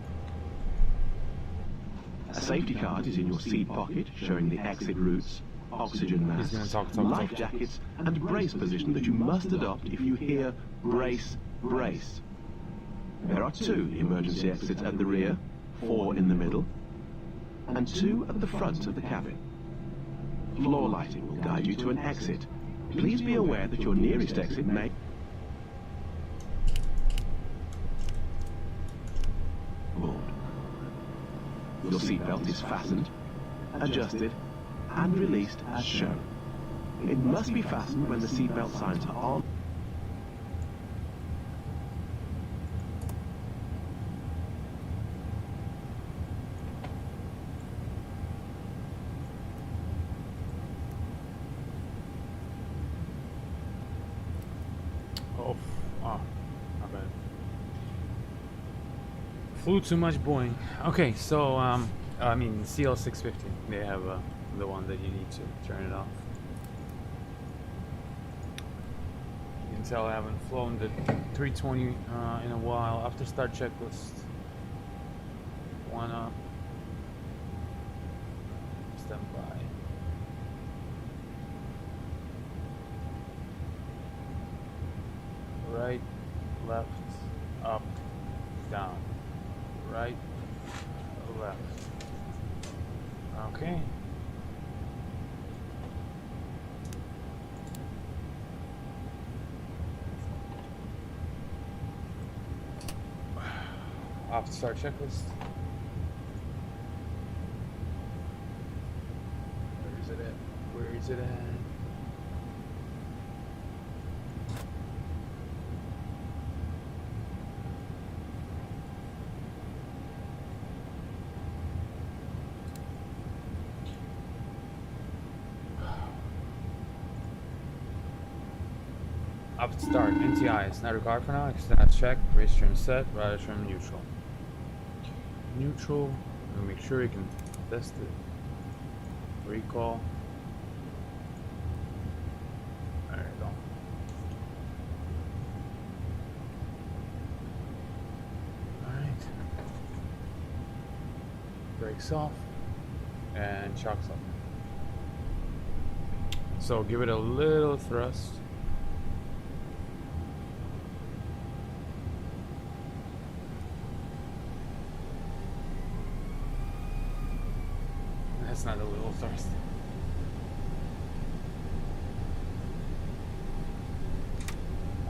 a safety card is in your seat pocket showing the exit routes, oxygen He's gonna masks, talk. life jackets, and brace position that you must adopt if you hear brace, brace. There are 2 emergency exits at the rear, 4 in the middle, and 2 at the front of the cabin. Floor lighting will guide you to an exit. Please be aware that your nearest exit may... Your seatbelt is fastened, adjusted, and released as shown. It must be fastened when the seatbelt signs are on. Okay. Flew too much Boeing. Okay, so I mean CL650. They have the one that you need to turn it off. You can tell I haven't flown the 320 in a while. After start checklist. 1 up. Stand by. Right, left, up, down, right, left. Okay. Off the start checklist. Where is it at? Where is it at? Up to start. NTI is not required for now. Extend check. Race trim set. Rudder trim neutral. Neutral. And make sure you can test it. Recall. There you go. Alright. Brakes off and shocks off. So give it a little thrust. That's not a little thrust.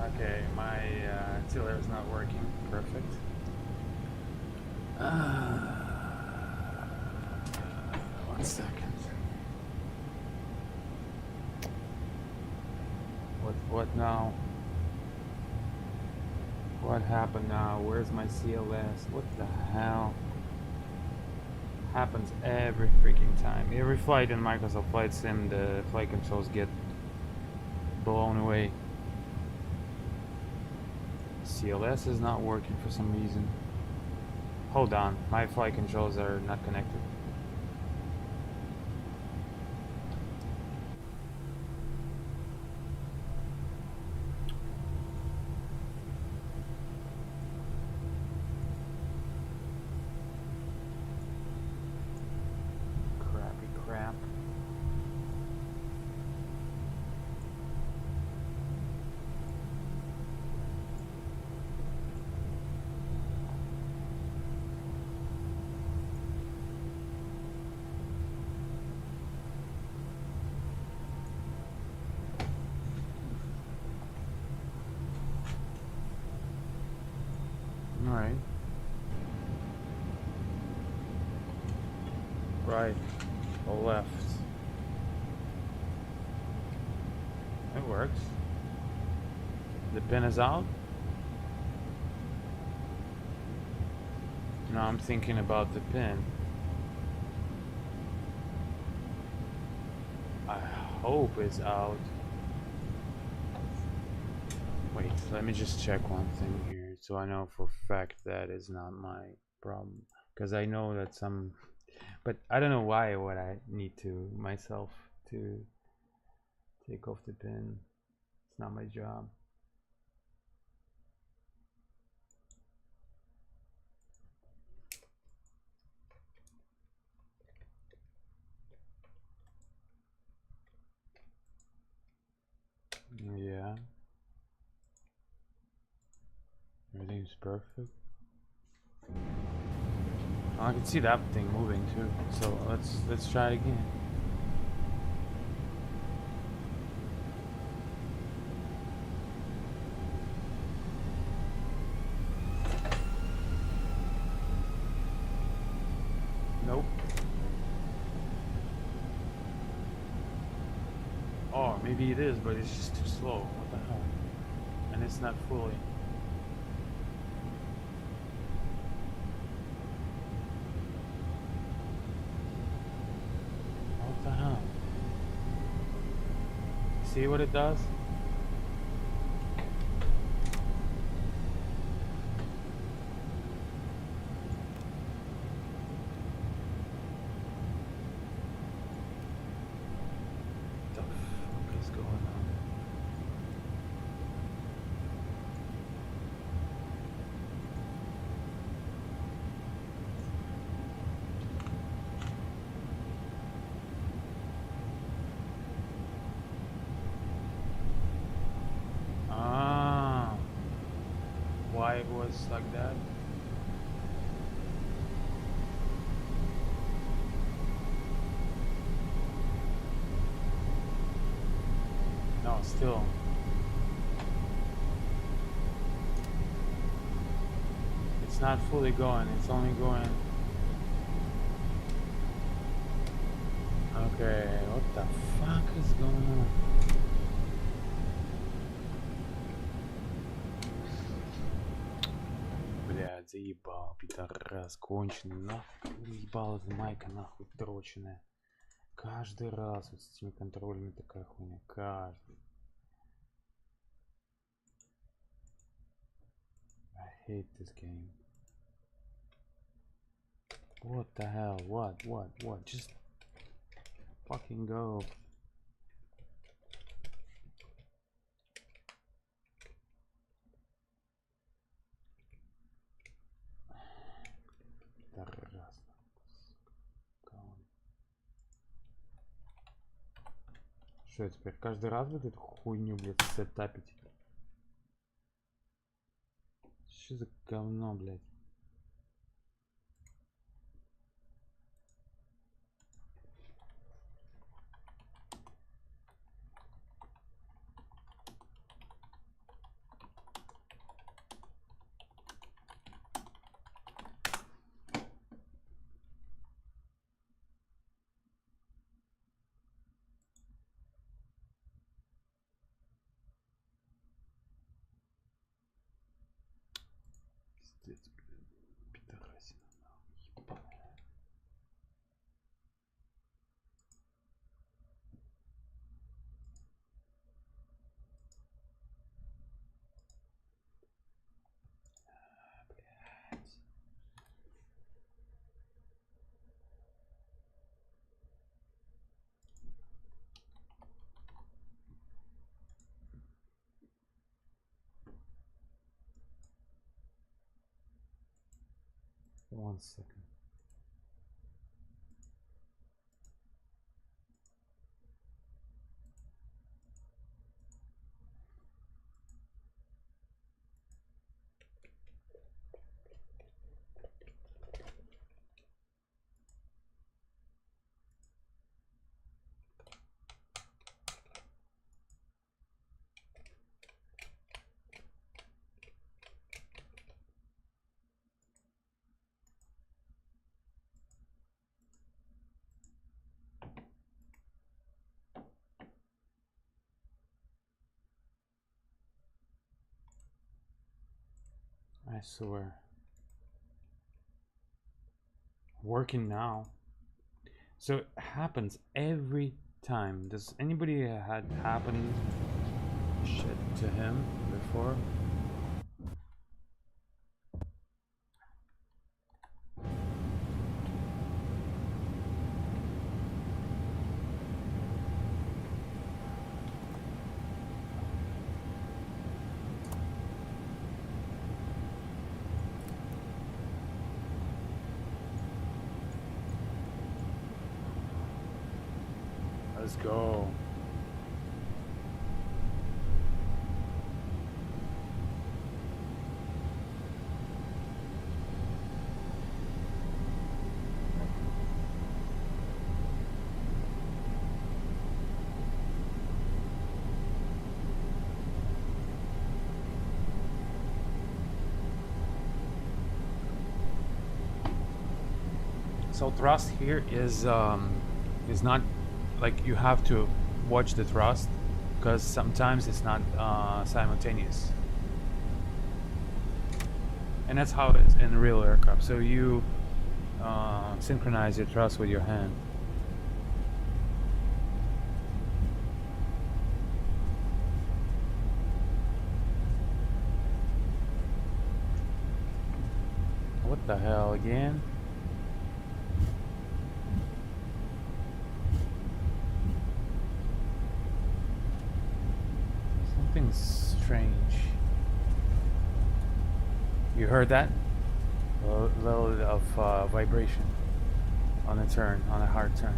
Okay, my tiller is not working. Perfect. One second. What now? What happened now? Where's my CLS? What the hell? Happens every freaking time. Every flight in Microsoft Flight Sim, the flight controls get blown away. CLS is not working for some reason. Hold on, my flight controls are not connected. Crappy crap. Alright. Right. Or left. It works. The pin is out. Now I'm thinking about the pin. I hope it's out. Wait, let me just check one thing here so I know for a fact that is not my problem. Because I know that some, but I don't know why would I need to myself to take off the pin. It's not my job. Yeah. Everything's perfect. I can see that thing moving too. So let's try it again. Nope. Oh, maybe it is, but it's just too slow. What the hell? And it's not fully. What the hell? See what it does? What the fuck is going on? Why it was like that? No, still. It's not fully going, it's only going. Okay, what the fuck is going on? Блядь, заебал, пидорас, конченый, нахуй, заебал эта майка, нахуй, дроченая. Каждый раз вот с этими контролями такая хуйня, каждый. I hate this game. What the hell, what, just... fucking go. Что я теперь каждый раз вот эту хуйню, блядь, сетапить? Что за говно, блядь? Пиздец, блядь. Пидорасина, нахуй. One second. I swear. Working now. So it happens every time. Does anybody had happened shit to him before? Let's go. So thrust here is not like you have to watch the thrust because sometimes it's not simultaneous, and that's how it is in real aircraft. So you synchronize your thrust with your hand. What the hell again? Strange. You heard that? A little of vibration on a turn, on a hard turn.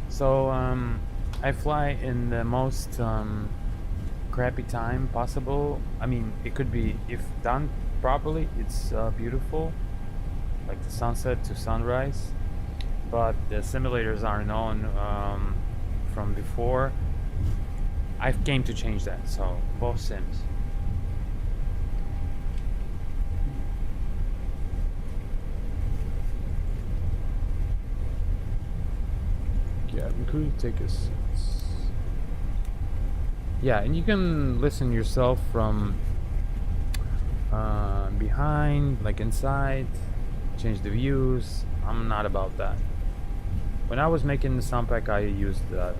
So I fly in the most crappy time possible. I mean, it could be, if done properly, it's beautiful, like the sunset to sunrise. But the simulators are known from before. I came to change that, so both sims. Yeah, we could take a sense. Yeah, and you can listen yourself from behind, like inside, change the views. I'm not about that. When I was making the SOUNDPACK, I used the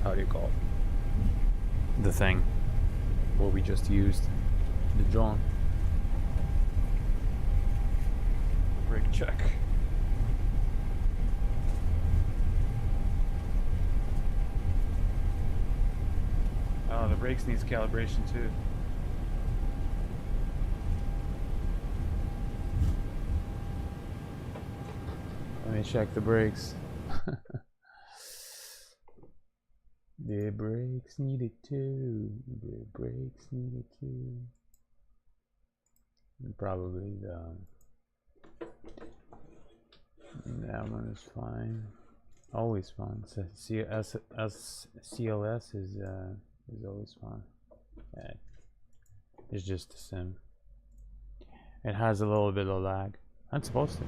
how do you call it? The thing what we just used, the drone. Brake check. Oh, the brakes needs calibration too. Let me check the brakes. The brakes needed too. The brakes needed too. And probably that one is fine. Always fine. So CLS is always fine. Yeah. It's just a sim. It has a little bit of lag. Not supposed to.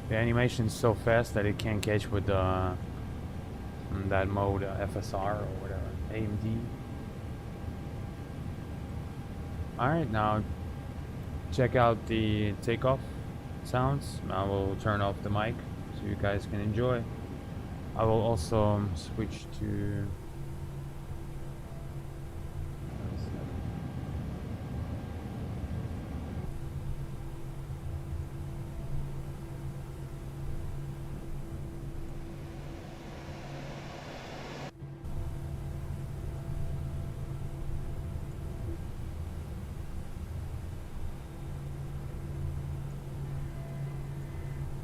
The animation is so fast that it can't catch with that mode, FSR or whatever, AMD. Alright, now check out the takeoff sounds. I will turn off the mic so you guys can enjoy. I will also switch to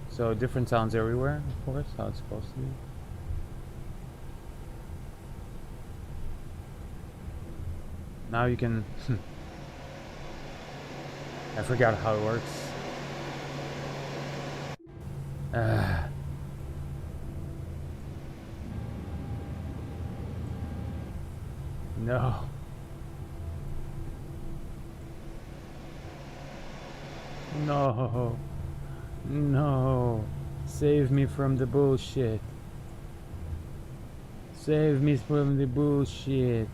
so different sounds everywhere, of course, how it's supposed to be. Now you can I forgot how it works. No. No. No. Save me from the bullshit. Save me from the bullshit.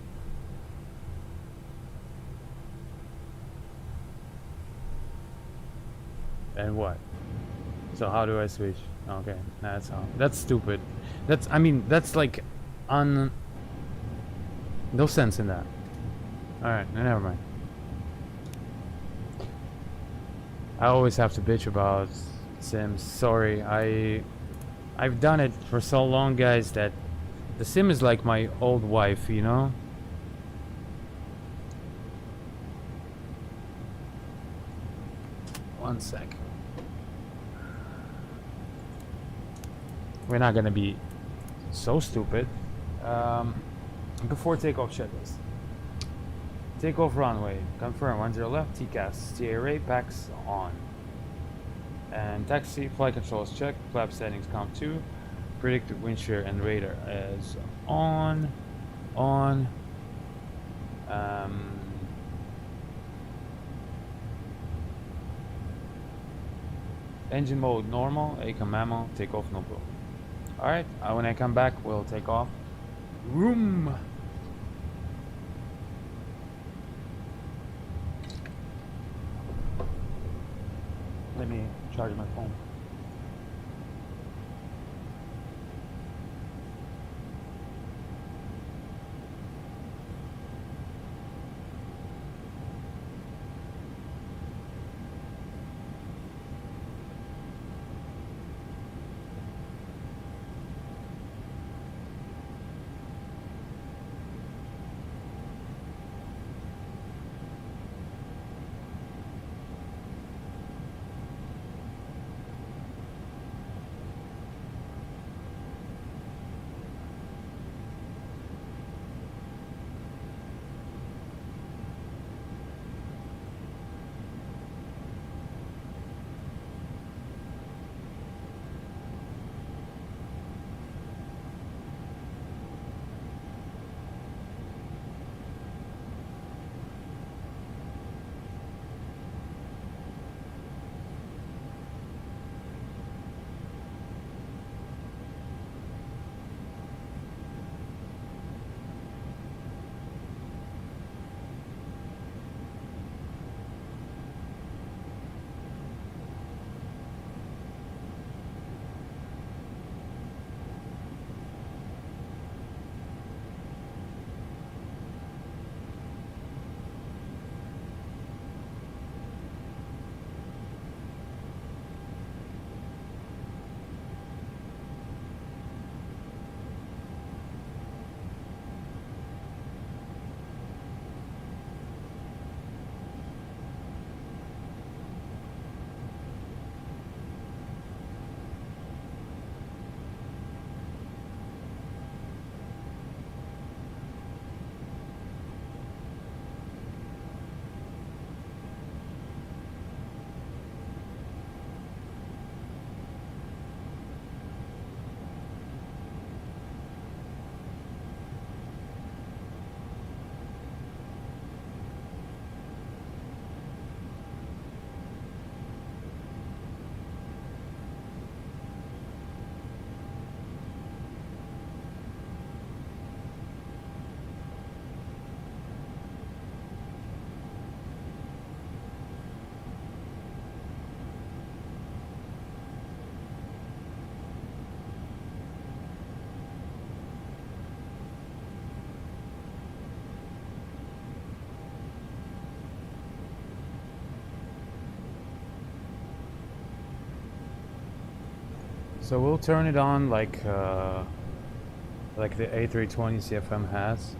And what? So how do I switch? Okay, that's how. That's stupid. That's, I mean, that's like no sense in that. Alright, never mind. I always have to bitch about Sims. Sorry, I've done it for so long, guys, that the Sim is like my old wife, you know? One sec. We're not gonna be so stupid. Before takeoff checklist. Takeoff runway. Confirm 10 left. TCAS. TRA packs on. And taxi. Flight controls check. Flap settings count 2. Predicted wind shear and radar is on. On. Engine mode normal. ACOM mammal. Takeoff no problem. Alright, when I come back, we'll take off. Room! Let me charge my phone. So we'll turn it on like the A320 CFM has,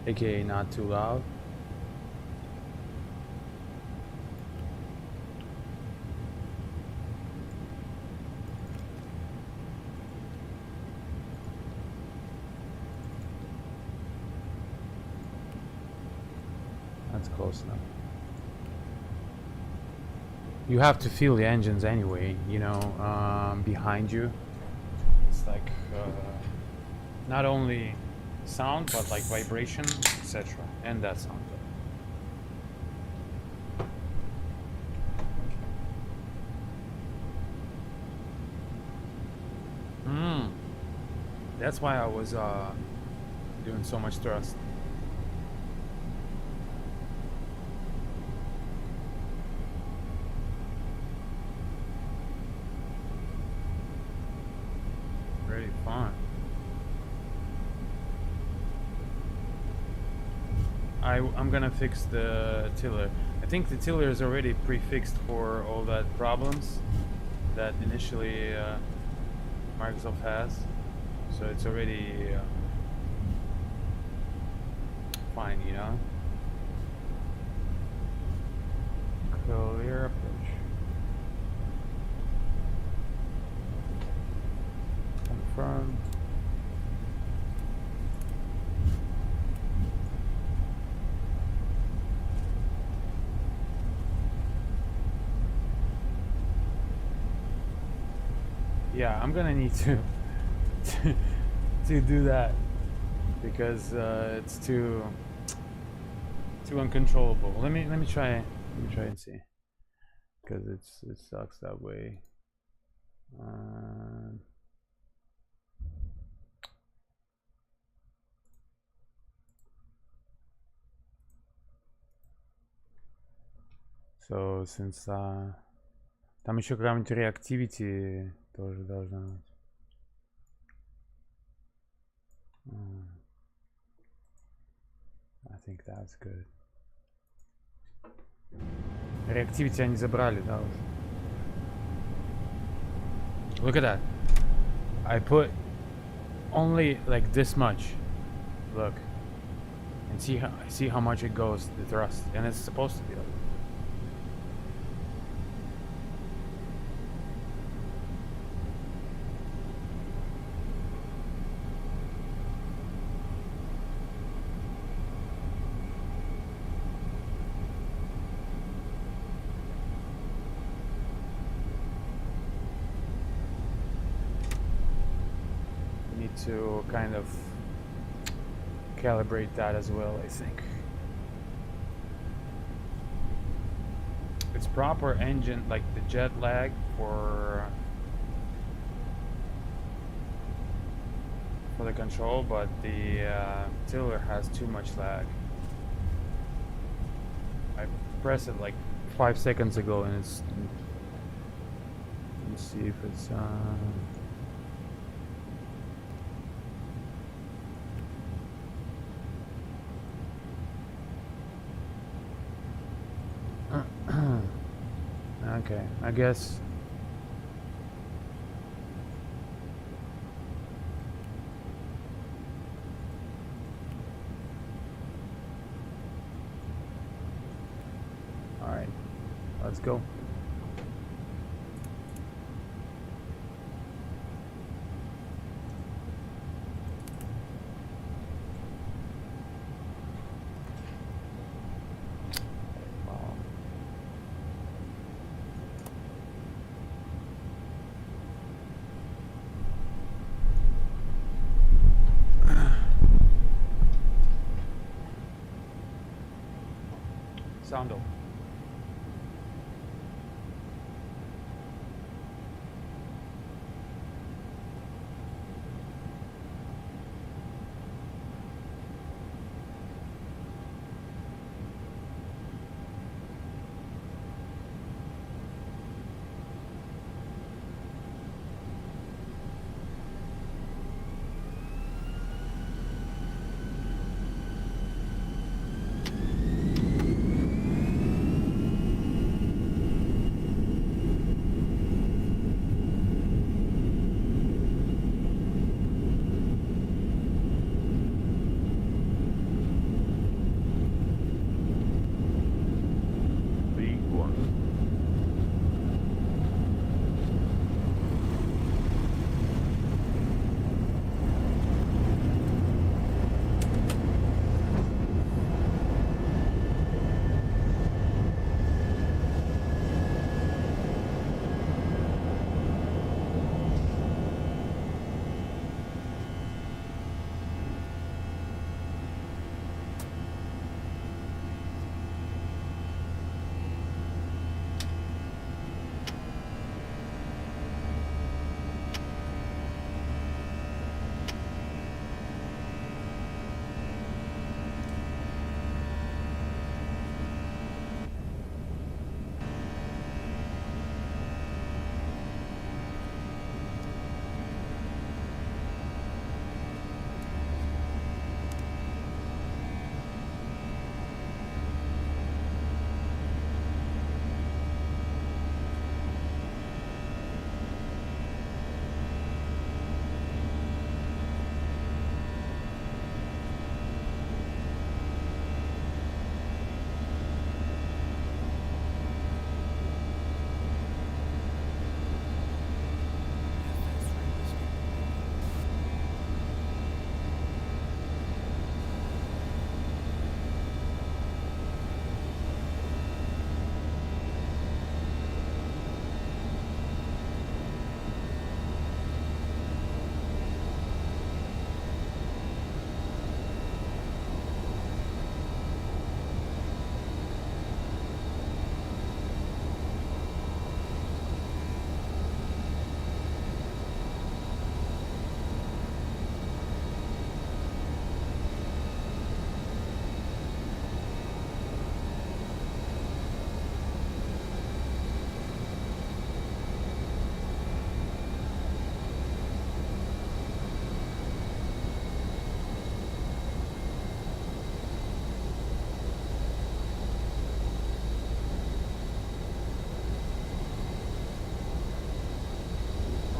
aka not too loud. That's close enough. You have to feel the engines anyway, you know, behind you. It's like not only sound, but like vibration, etc. And that sound. That's why I was doing so much thrust. Very fun. I'm gonna fix the tiller. I think the tiller is already prefixed for all that problems that initially Microsoft has, so it's already fine, you know. Clear approach. Confirm. Yeah, I'm gonna need to do that because it's too uncontrollable. Let me try and see, because it sucks that way. So since там еще какая-нибудь reactivity тоже должна быть. I think that's good. Reactivity они забрали, да, уже. Look at that. I put only like this much. Look. And see how much it goes, the thrust. And it's supposed to be like. To kind of calibrate that as well, I think. It's proper engine, like the jet lag for the control, but the tiller has too much lag. I pressed it like 5 seconds ago and it's, let's see if it's okay, I guess. All right, let's go. Sound off.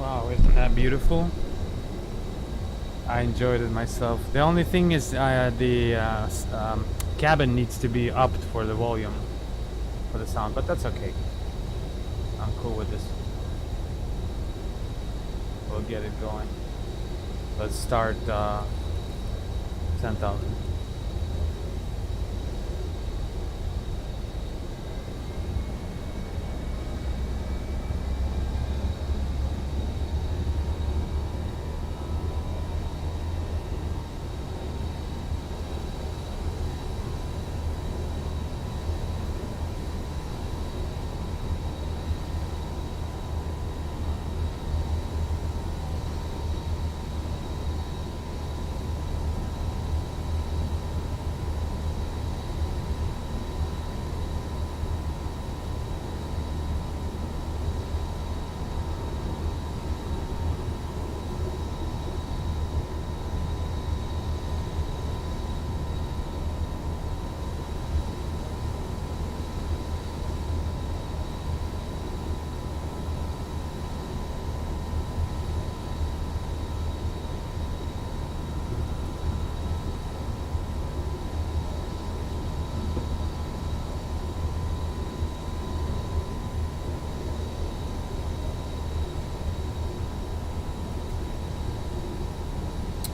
Wow, isn't that beautiful? I enjoyed it myself. The only thing is the cabin needs to be upped for the volume for the sound, but that's okay. I'm cool with this. We'll get it going. Let's start 10,000.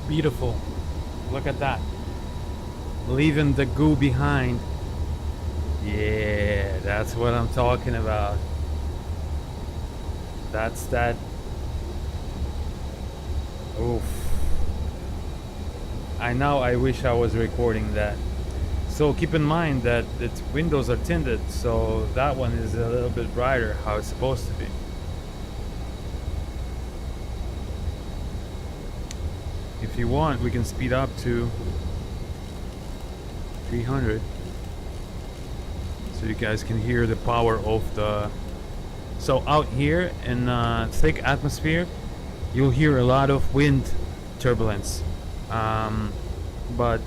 Beautiful. Look at that. Leaving the goo behind. Yeah, that's what I'm talking about. That's that. Oof. I wish I was recording that. So keep in mind that its windows are tinted, so that one is a little bit brighter, how it's supposed to be. If you want, we can speed up to 300 so you guys can hear the power of the... So out here in thick atmosphere, you'll hear a lot of wind turbulence, but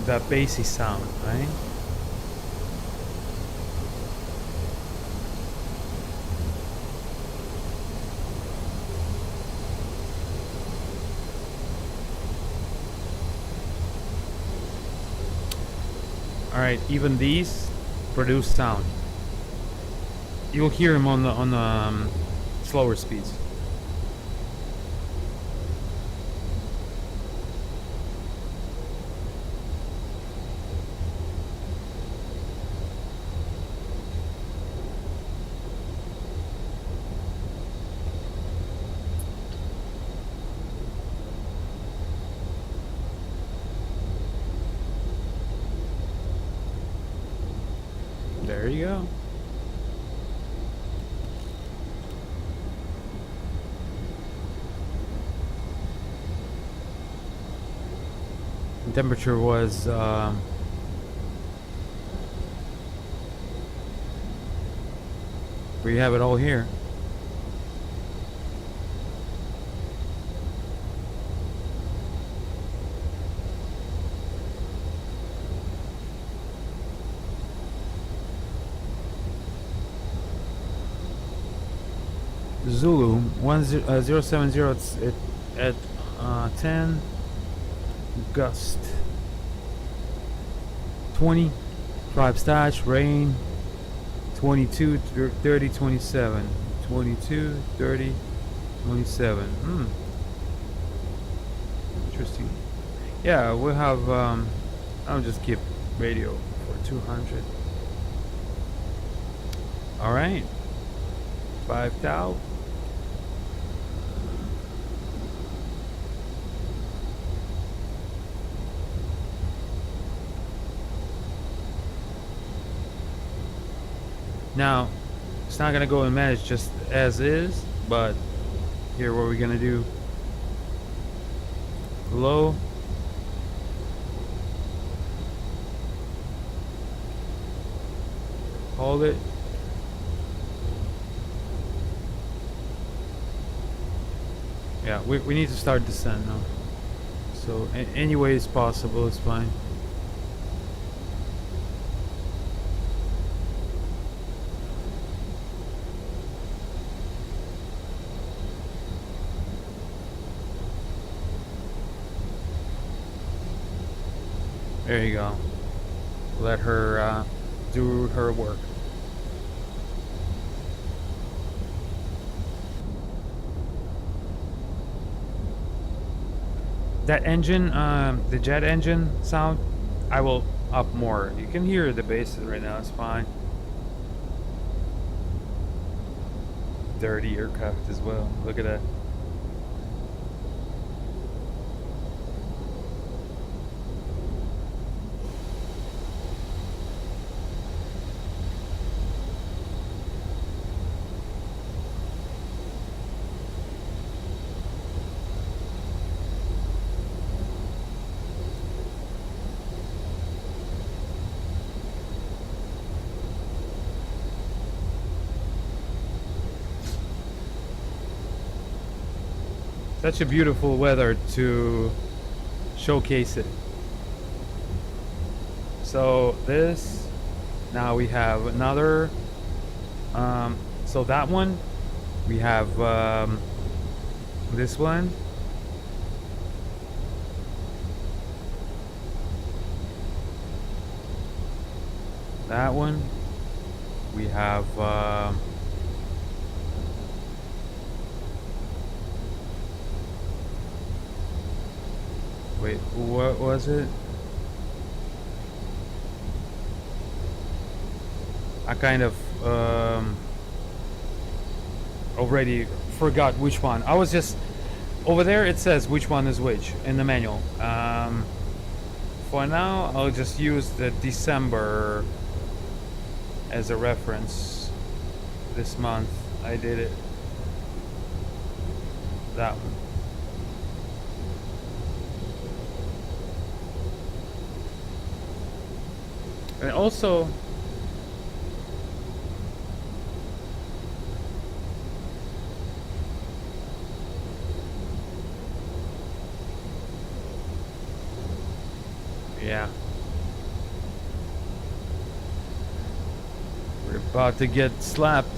that bassy sound, right? All right, even these produce sound. You'll hear them on the slower speeds. There you go. The temperature was we have it all here. Zulu 070 at 10 gust 20 5 stash rain 22 30 27 22 30 27. Interesting. Yeah, we'll have I'll just keep radio for 200. All right, 5 tau. Now, it's not gonna go in manage just as is, but here what we're gonna do, low, hold it, yeah, we need to start descent now, so any way it's possible, it's fine. There you go. Let her do her work. That engine, the jet engine sound, I will up more. You can hear the bass right now, it's fine. Dirty aircraft as well. Look at that. Such a beautiful weather to showcase it. So this, now we have another, so that one, we have this one. That one, we have wait, what was it? I kind of already forgot which one. I was just over there, it says which one is which in the manual. For now, I'll just use the December as a reference. This month I did it. That one. And also, yeah, we're about to get slapped.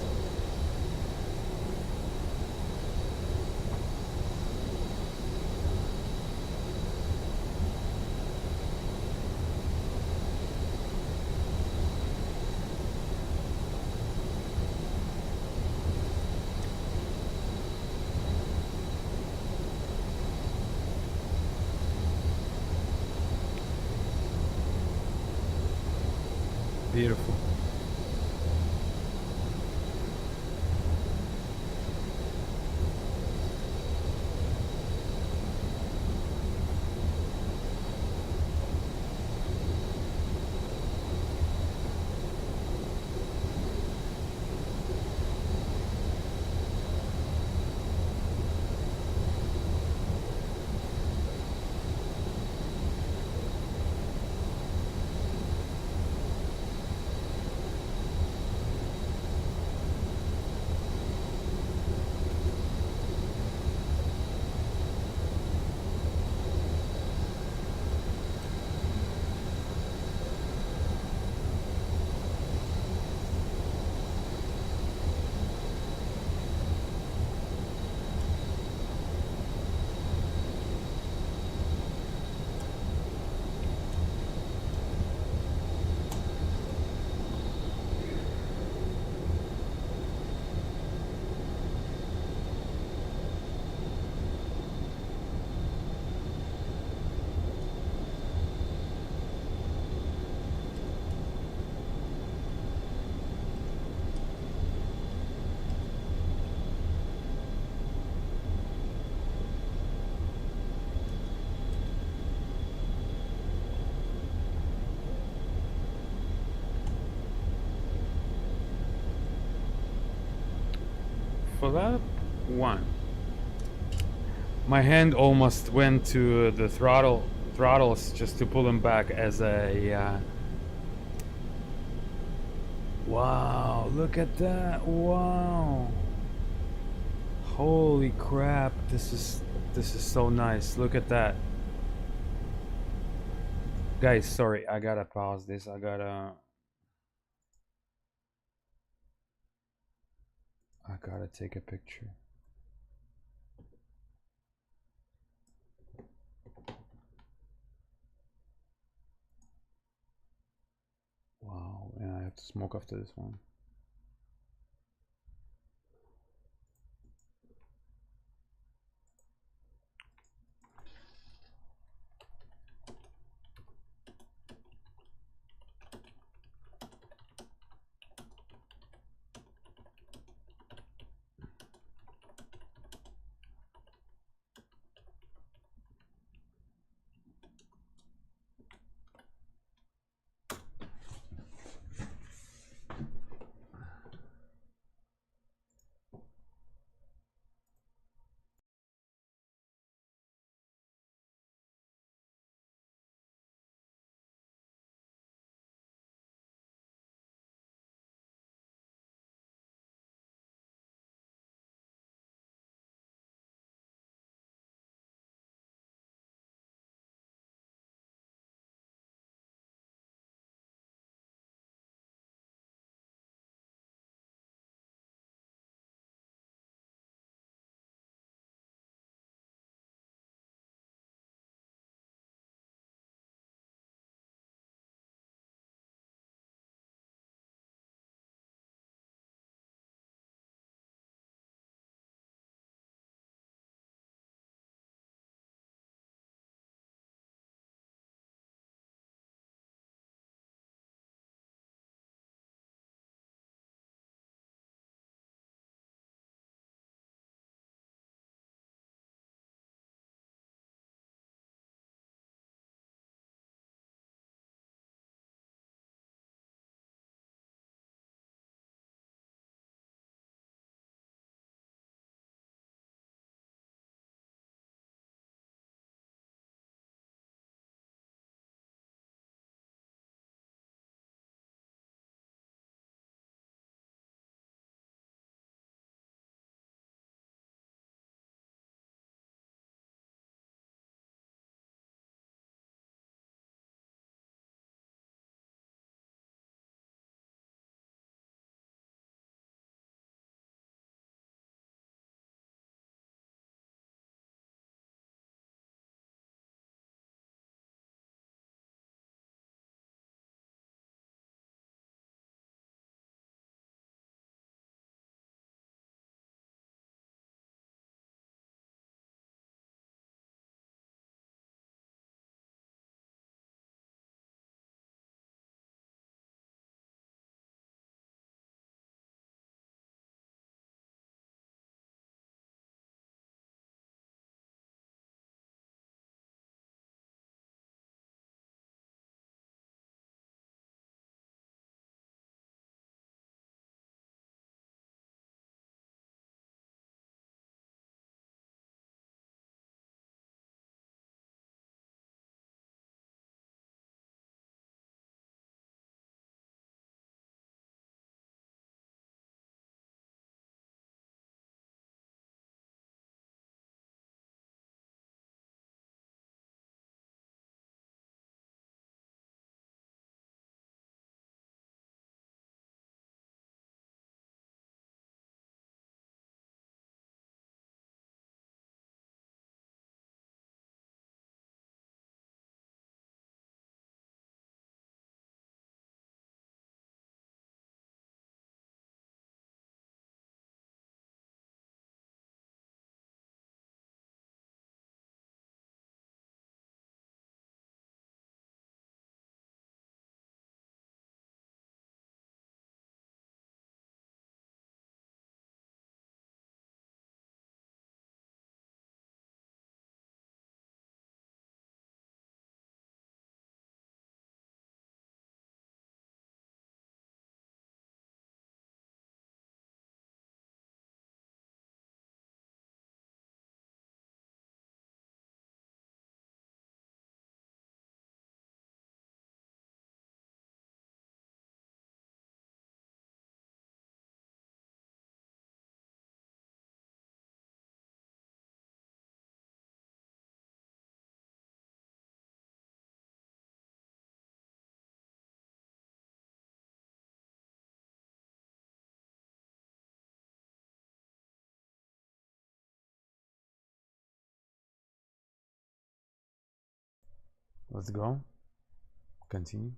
Beautiful. FSLAB 1. My hand almost went to the throttles just to pull them back as a wow, look at that. Wow, holy crap, this is so nice. Look at that, guys. Sorry, I gotta pause this. I gotta take a picture. Wow, and I have to smoke after this one. Let's go. Continue.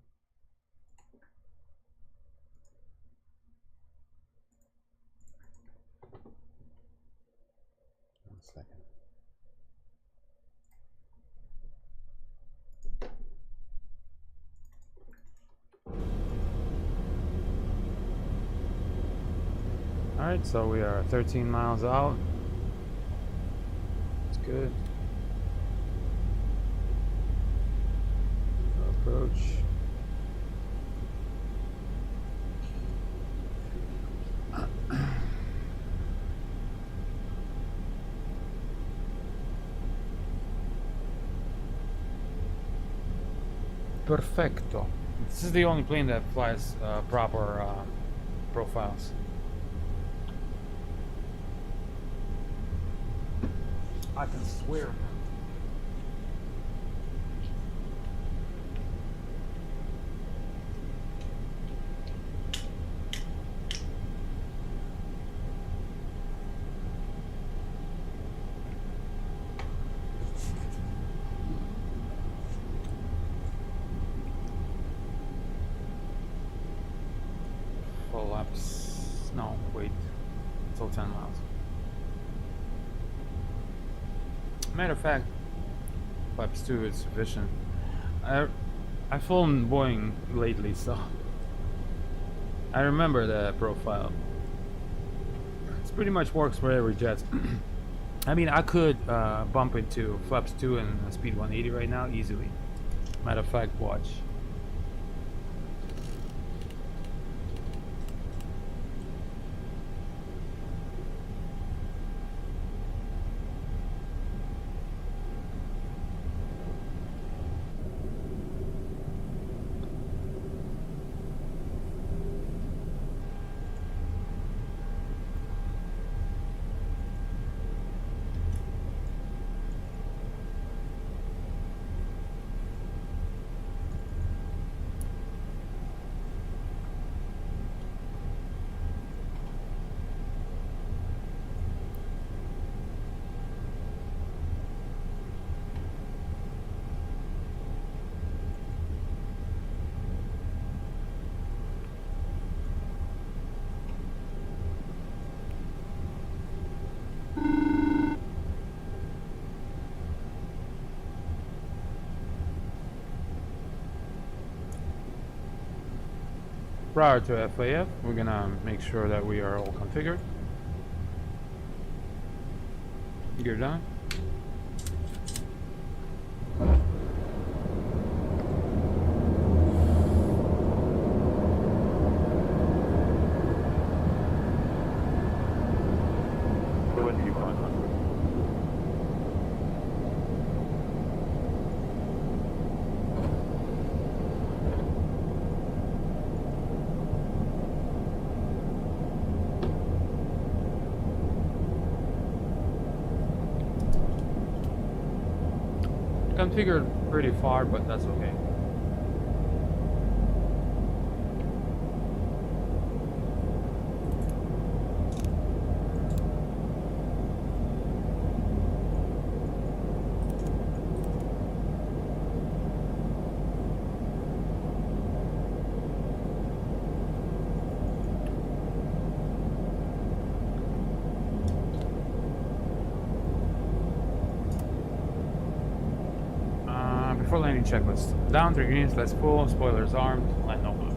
One second. Alright, so we are 13 miles out. It's good. Approach. Perfecto. This is the only plane that flies proper profiles. I can swear. FSLABS. No, wait. It's all 10 miles. Matter of fact, FLAPS 2 is sufficient. I've flown Boeing lately, so I remember the profile. It pretty much works for every jet. I mean, I could bump into FLAPS 2 and speed 180 right now easily. Matter of fact, watch. Prior to FAF, we're gonna make sure that we are all configured. Gear down. Configured pretty far, but that's okay. Before landing checklist. Down 3 greens, let's pull, spoilers armed, land no blue.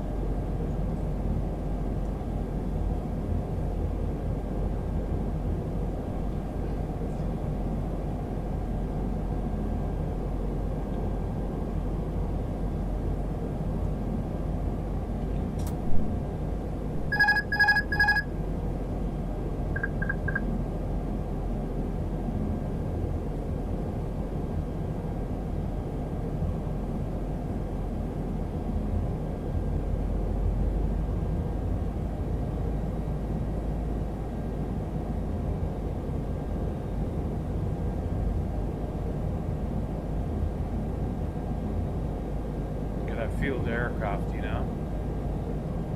Field aircraft, you know,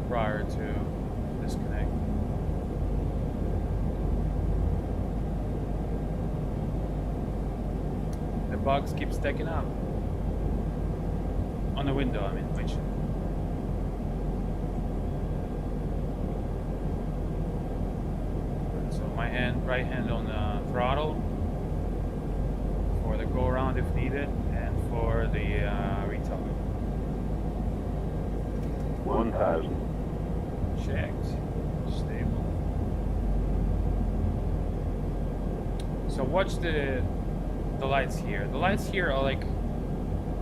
prior to disconnect. The bugs keep stacking up. On the window, I mean, which. So my right hand on the throttle for the go around if needed, and for the retard. 1000. Checked. Stable. So watch the lights here. The lights here are like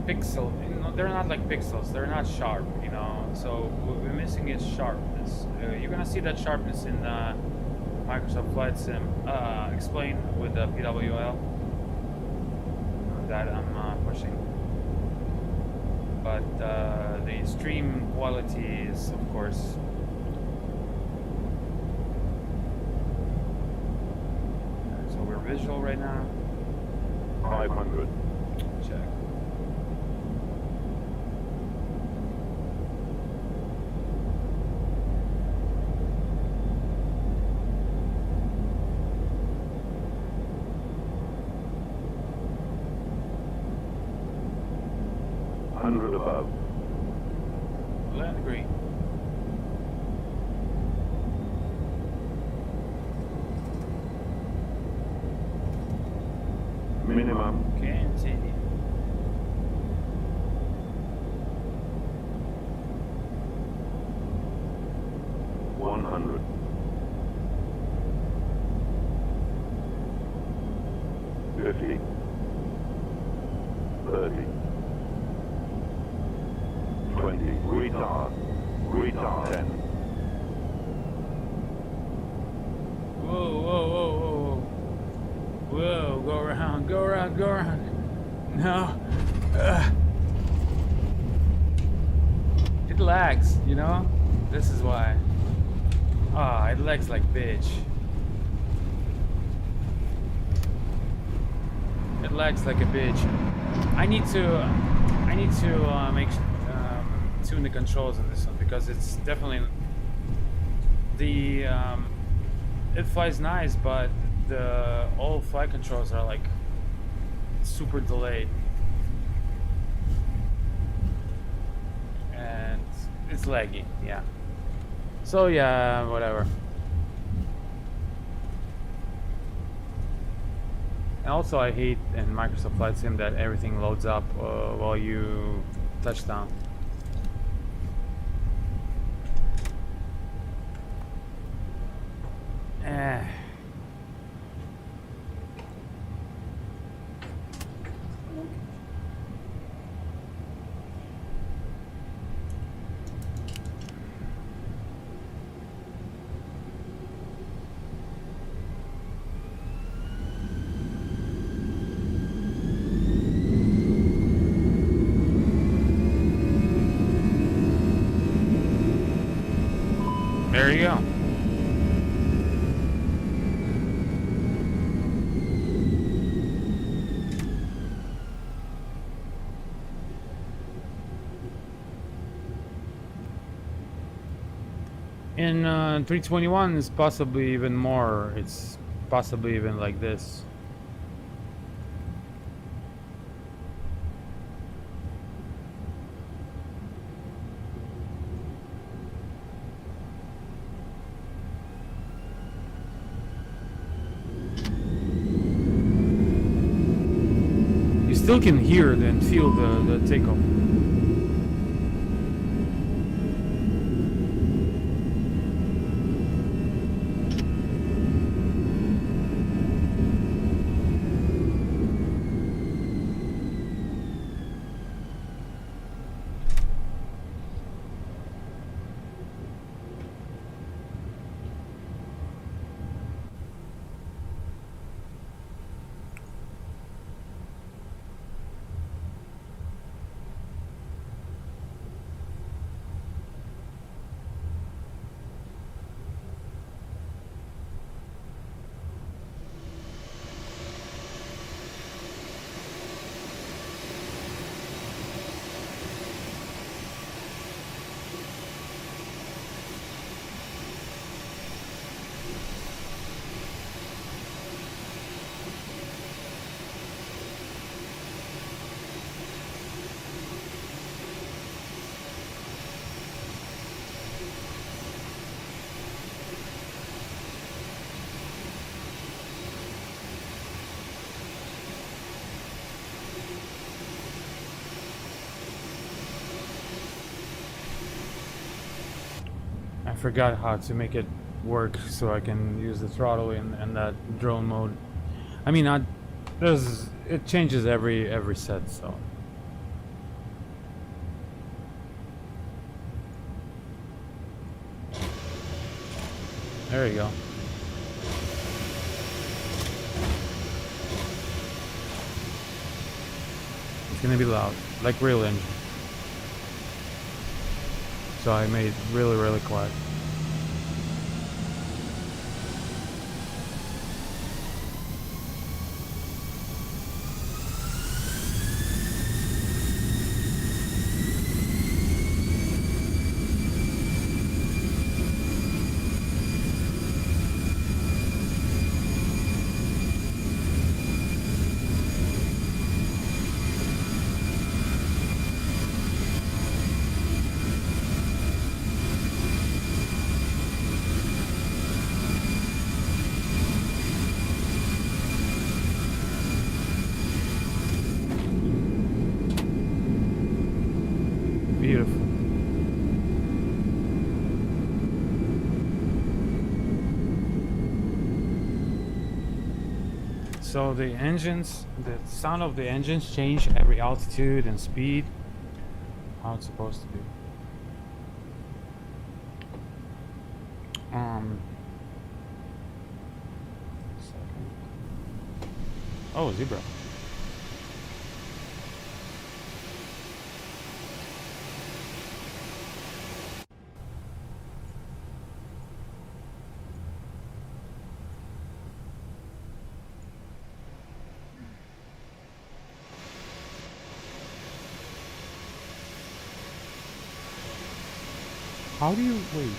pixel. You know, they're not like pixels. They're not sharp. You know. So what we're missing is sharpness. You're gonna see that sharpness in Microsoft Flight Sim. Explain with the PWL that I'm pushing. But the stream quality is, of course. So we're visual right now. 500. Check. Above. Land green. Minimum. Continue. $100. 50. 30. 20. Retard. Retard. 10. Whoa, whoa, whoa, whoa. Whoa, go around, go around, go around. No. It lags, you know? This is why. Ah, it lags like bitch. It lags like a bitch. I need to tune the controls on this one because it's definitely the it flies nice, but the all flight controls are like super delayed, and it's laggy. Yeah. So yeah, whatever. And also, I hate in Microsoft Flight Sim that everything loads up while you touch down. There you go. In 321 is possibly even more. It's possibly even like this. You still can hear and feel the takeoff. I forgot how to make it work so I can use the throttle in that drone mode. I mean, it changes every set, so. There you go. It's gonna be loud, like real engine. So I made it really quiet. Beautiful. So the sound of the engines change every altitude and speed. How it's supposed to be. Second. Oh, zebra. How do you wait?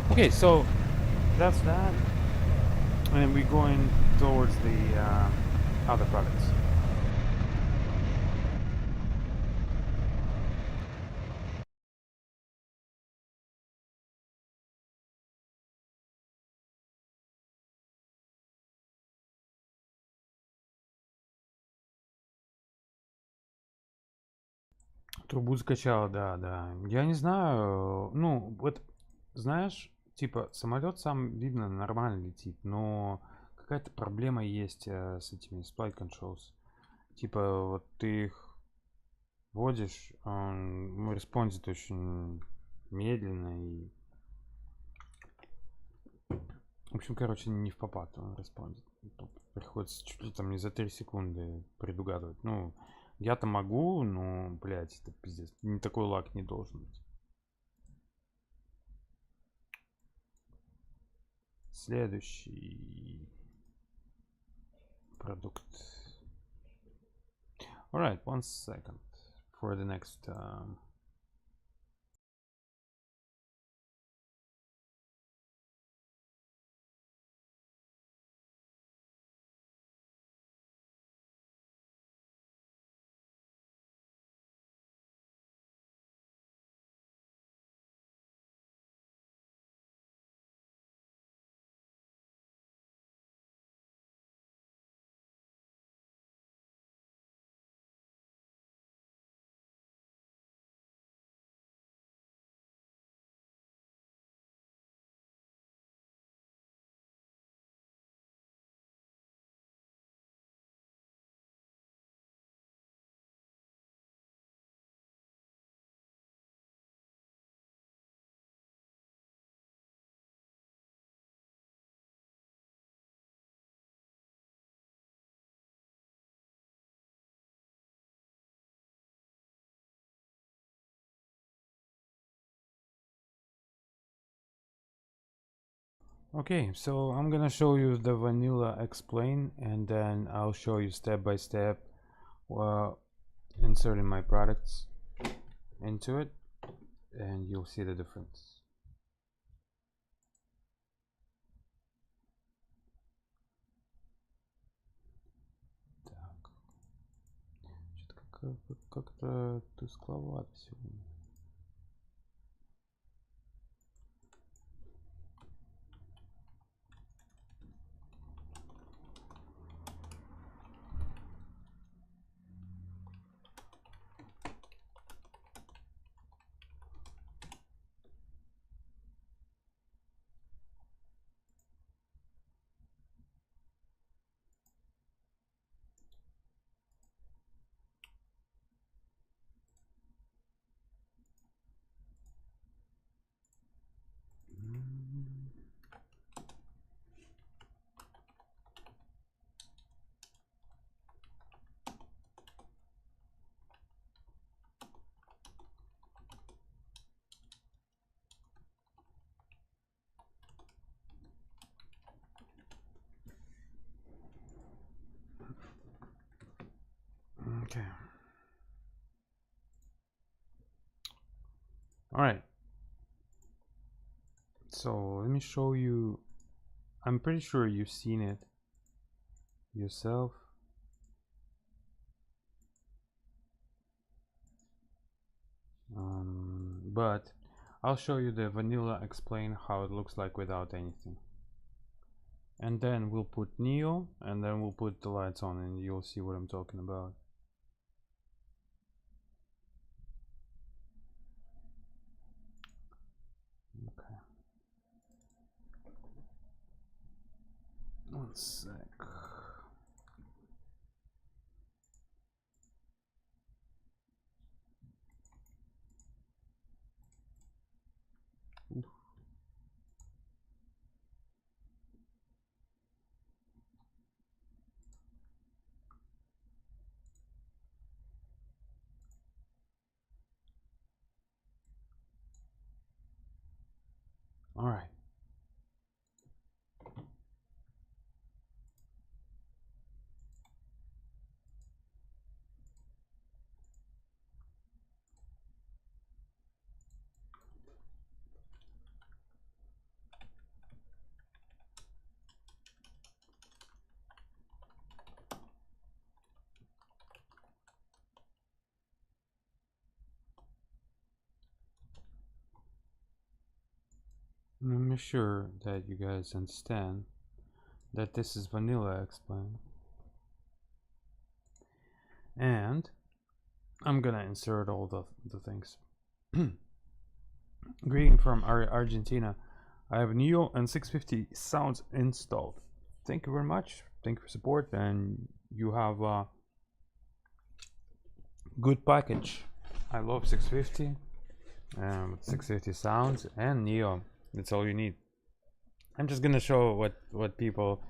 Okay, so that's that, and we're going towards the other products. Трубу закачала, да. Я не знаю, ну, вот, знаешь, типа, самолет сам, видно, нормально летит, но какая-то проблема есть с этими flight controls. Типа, вот ты их вводишь, он респондит очень медленно и... В общем, короче, не в попад он респондит. Приходится чуть ли там не за 3 секунды предугадывать. Ну, я-то могу, но, блядь, это пиздец. Не такой лаг не должен быть. Следующий продукт. Alright, 1 second for the next Okay, so I'm gonna show you the vanilla explain, and then I'll show you step by step inserting my products into it, and you'll see the difference. Как-то тускловато сегодня. Okay. All right. So let me show you. I'm pretty sure you've seen it yourself. But I'll show you the vanilla explain how it looks like without anything. And then we'll put Neo, and then we'll put the lights on, and you'll see what I'm talking about. Okay. One sec. Oof. All right. I'm sure that you guys understand that this is vanilla explain, and I'm gonna insert all the things. Greeting from Argentina. I have Neo and 650 sounds installed. Thank you very much. Thank you for support, and you have a good package. I love 650, 650 sounds and Neo. That's all you need. I'm just gonna show what people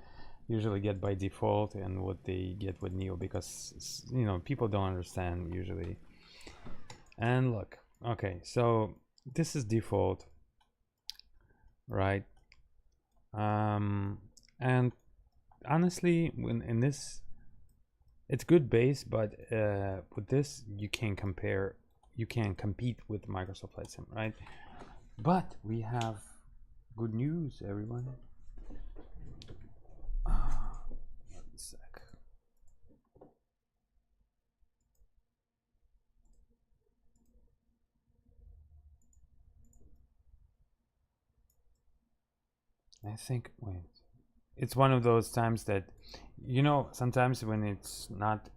usually get by default and what they get with Neo, because you know people don't understand usually. And look, okay, so this is default, right? And honestly, when in this, it's good bass, but with this you can't compare, you can't compete with Microsoft Flight Sim, right? But we have good news, everyone. One sec. I think, wait, it's one of those times that, you know, sometimes when it's not,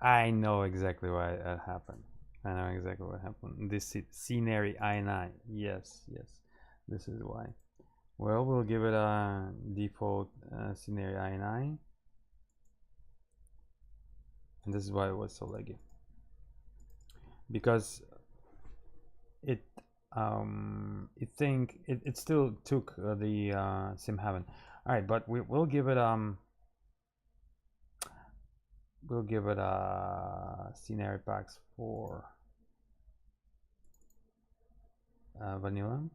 I know exactly why that happened. I know exactly what happened. This scenery I9. Yes, yes, this is why. Well, we'll give it a default scenery I9. And this is why it was so laggy. Because it it still took the sim heaven. All right, but we'll give it scenario packs for vanilla.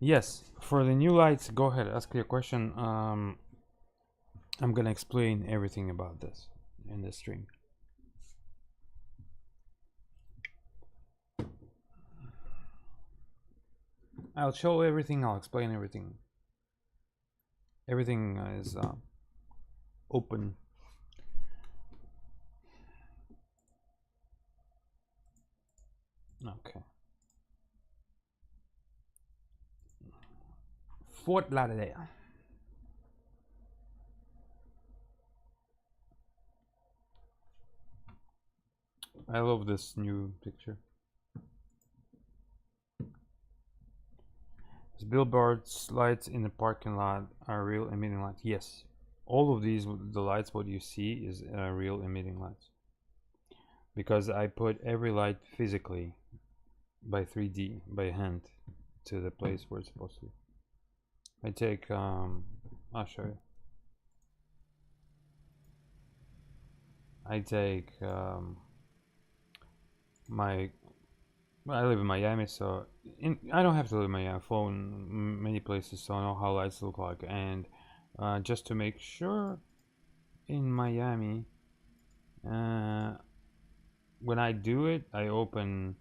Yes, for the new lights, go ahead, ask your question. I'm gonna explain everything about this in the stream. I'll show everything, I'll explain everything. Everything is open. Okay. Fort Lauderdale. I love this new picture. These billboards lights in the parking lot are real emitting lights. Yes, all of these, the lights what you see is real emitting lights, because I put every light physically by 3D by hand to the place where it's supposed to be. I take I'll show you. I take I live in Miami, so I don't have to live in Miami. I've flown many places, so I know how lights look like. And just to make sure, in Miami, when I do it, I open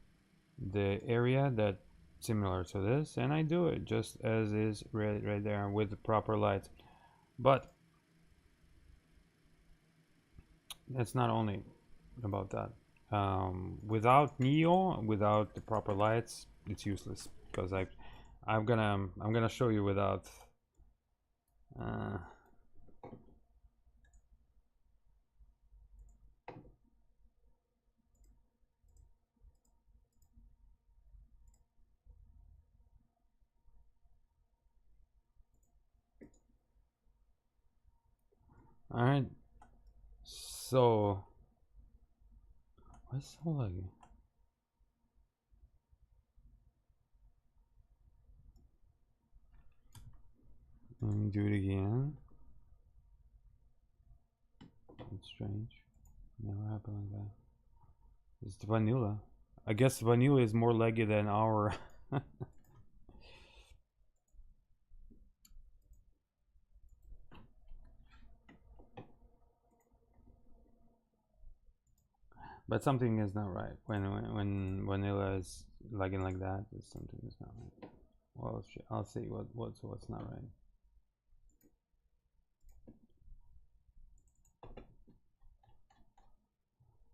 the area that's similar to this, and I do it just as is right there with the proper lights. But it's not only about that. Without Neo, without the proper lights, it's useless, because I'm gonna show you without all right, so what's so laggy? Let me do it again. It's strange. Never happened like that. It's vanilla. I guess vanilla is more laggy than our but something is not right when vanilla is lagging like that. Something is not right. Well, I'll see what's not right.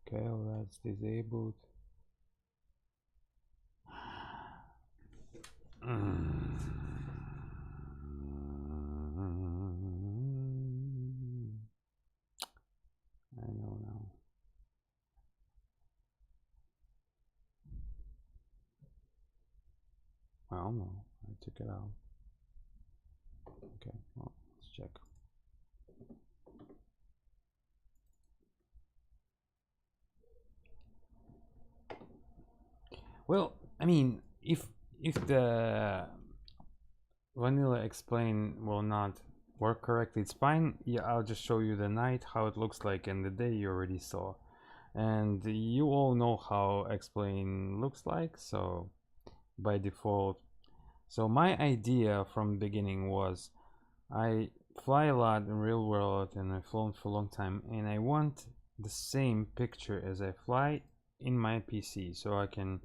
Okay, well, that's disabled. I know now. Well, no, I took it out. Okay, well, let's check. Well, I mean, if the vanilla explain will not work correctly, it's fine. Yeah, I'll just show you the night how it looks like, and the day you already saw, and you all know how explain looks like, so by default. So my idea from the beginning was, I fly a lot in real world and I've flown for a long time, and I want the same picture as I fly in my PC, so I can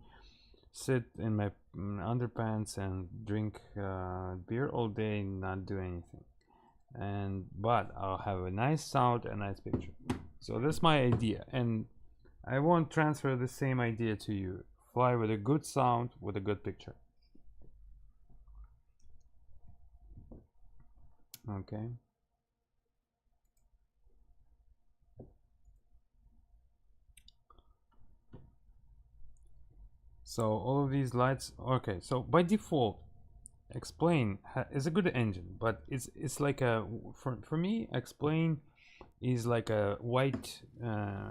sit in my underpants and drink beer all day and not do anything, but I'll have a nice sound and nice picture. So that's my idea, and I won't transfer the same idea to you. Fly with a good sound with a good picture. Okay. So all of these lights, okay, so by default explain is a good engine, but it's like a, for me, explain is like a white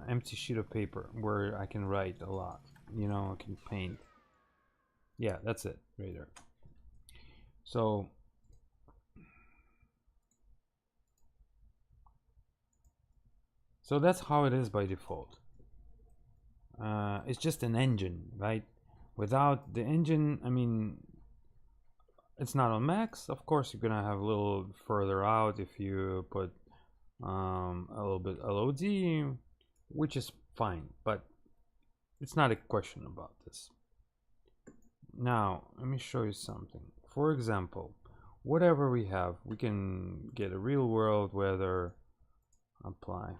empty sheet of paper where I can write a lot, you know, I can paint. Yeah, that's it right there. So that's how it is by default. It's just an engine, right? Without the engine, I mean, it's not on max. Of course, you're gonna have a little further out if you put a little bit LOD, which is fine, but it's not a question about this. Now, let me show you something. For example, whatever we have, we can get a real world weather, apply.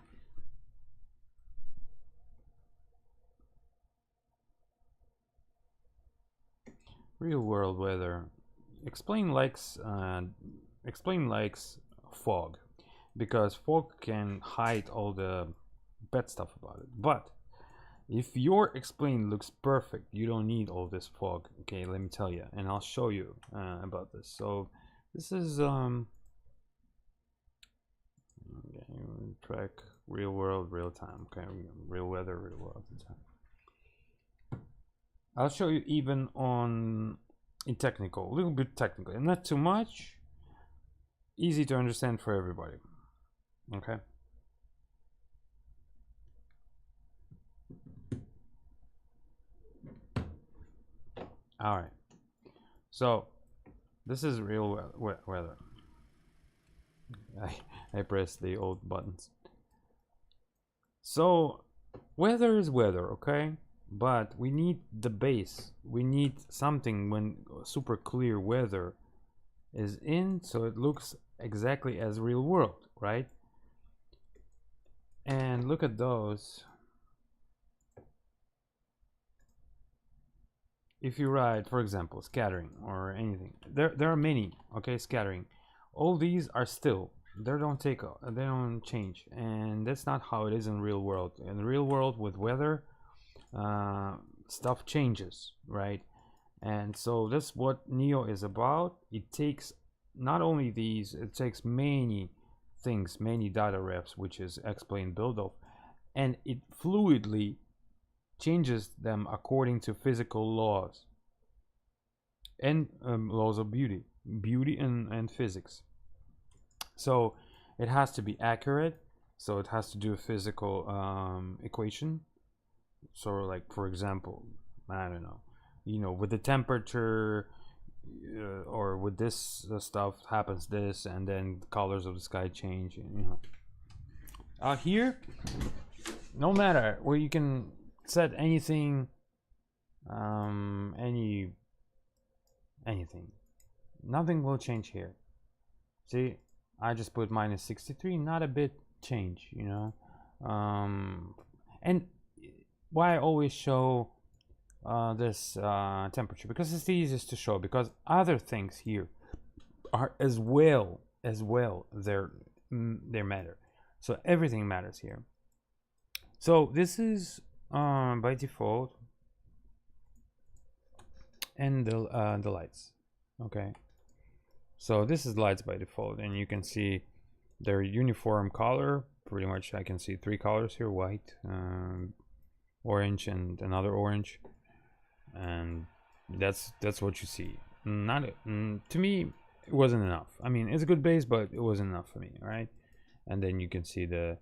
Real world weather. Explain likes fog, because fog can hide all the bad stuff about it. But if your explain looks perfect, you don't need all this fog. Okay, let me tell you, and I'll show you about this. So this is okay, track real world, real time. Okay, real weather, real world time. I'll show you even in technical, a little bit technical, and not too much. Easy to understand for everybody. Okay. All right. So this is real weather. I press the old buttons. So weather is weather, okay? But we need the base. We need something when super clear weather is in, so it looks exactly as real world, right? And look at those. If you write, for example, scattering or anything, there are many, okay, scattering. All these are still, they don't change, and that's not how it is in real world. In the real world with weather, stuff changes, right? And so that's what Neo is about. It takes not only these, it takes many things, many data refs, which is explain build of, and it fluidly changes them according to physical laws and laws of beauty and physics. So it has to be accurate, so it has to do a physical equation. So like, for example, I don't know, you know, with the temperature or with this stuff happens this, and then the colors of the sky change, you know. Out here, no matter where, you can set anything, anything, nothing will change here. See, I just put minus 63, not a bit change, you know. And why I always show this temperature, because it's the easiest to show, because other things here are as well they matter. So everything matters here. So this is by default, and the lights. Okay, so this is lights by default, and you can see their uniform color. Pretty much I can see three colors here: white, orange, and another orange, and that's what you see. Not to me, it wasn't enough. I mean, it's a good base, but it wasn't enough for me, right? And then you can see the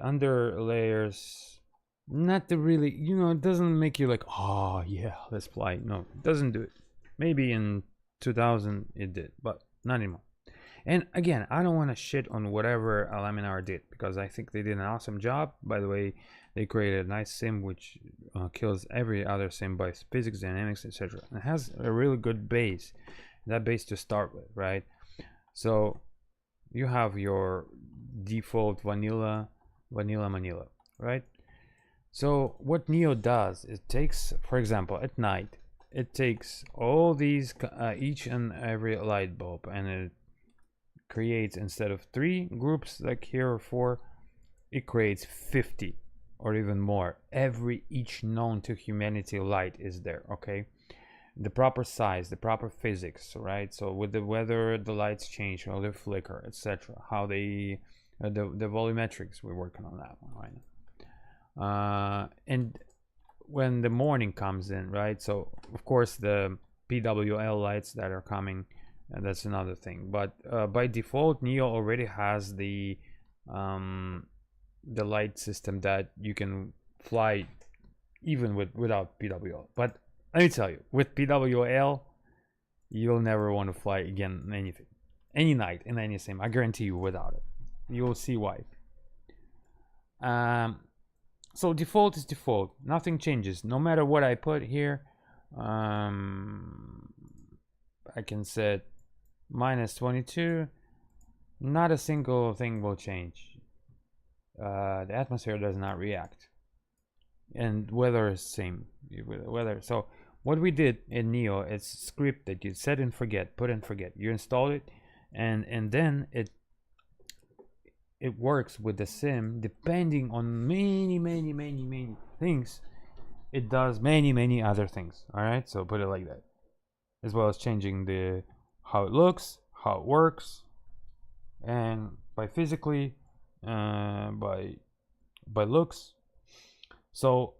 under layers. Not the really, you know, it doesn't make you like, oh yeah, let's fly. No, it doesn't do it. Maybe in 2000 it did, but not anymore. And again, I don't want to shit on whatever Laminar did, because I think they did an awesome job. By the way, they created a nice sim which kills every other sim by physics, dynamics, etc. It has a really good base, that base to start with, right? So you have your default vanilla, right? So what Neo does, it takes, for example, at night, it takes all these, each and every light bulb, and it creates, instead of 3 groups like here or 4, it creates 50 or even more. Each known to humanity light is there, okay? The proper size, the proper physics, right? So with the weather, the lights change, how they flicker, etc. How they, the volumetrics, we're working on that one right now. And when the morning comes in, right? So of course the PWL lights that are coming, and that's another thing. But by default, Neo already has the light system that you can fly even without PWL. But let me tell you, with PWL, you'll never want to fly again in anything, any night in any sim. I guarantee you. Without it, you'll see why. So default is default. Nothing changes. No matter what I put here, I can set -22. Not a single thing will change. The atmosphere does not react, and weather is same. Weather. So what we did in Neo, it's a script that you set and forget, put and forget. You install it, and then it works with the sim depending on many things. It does many other things. All right, so put it like that, as well as changing the how it looks, how it works, and by physically, by looks. So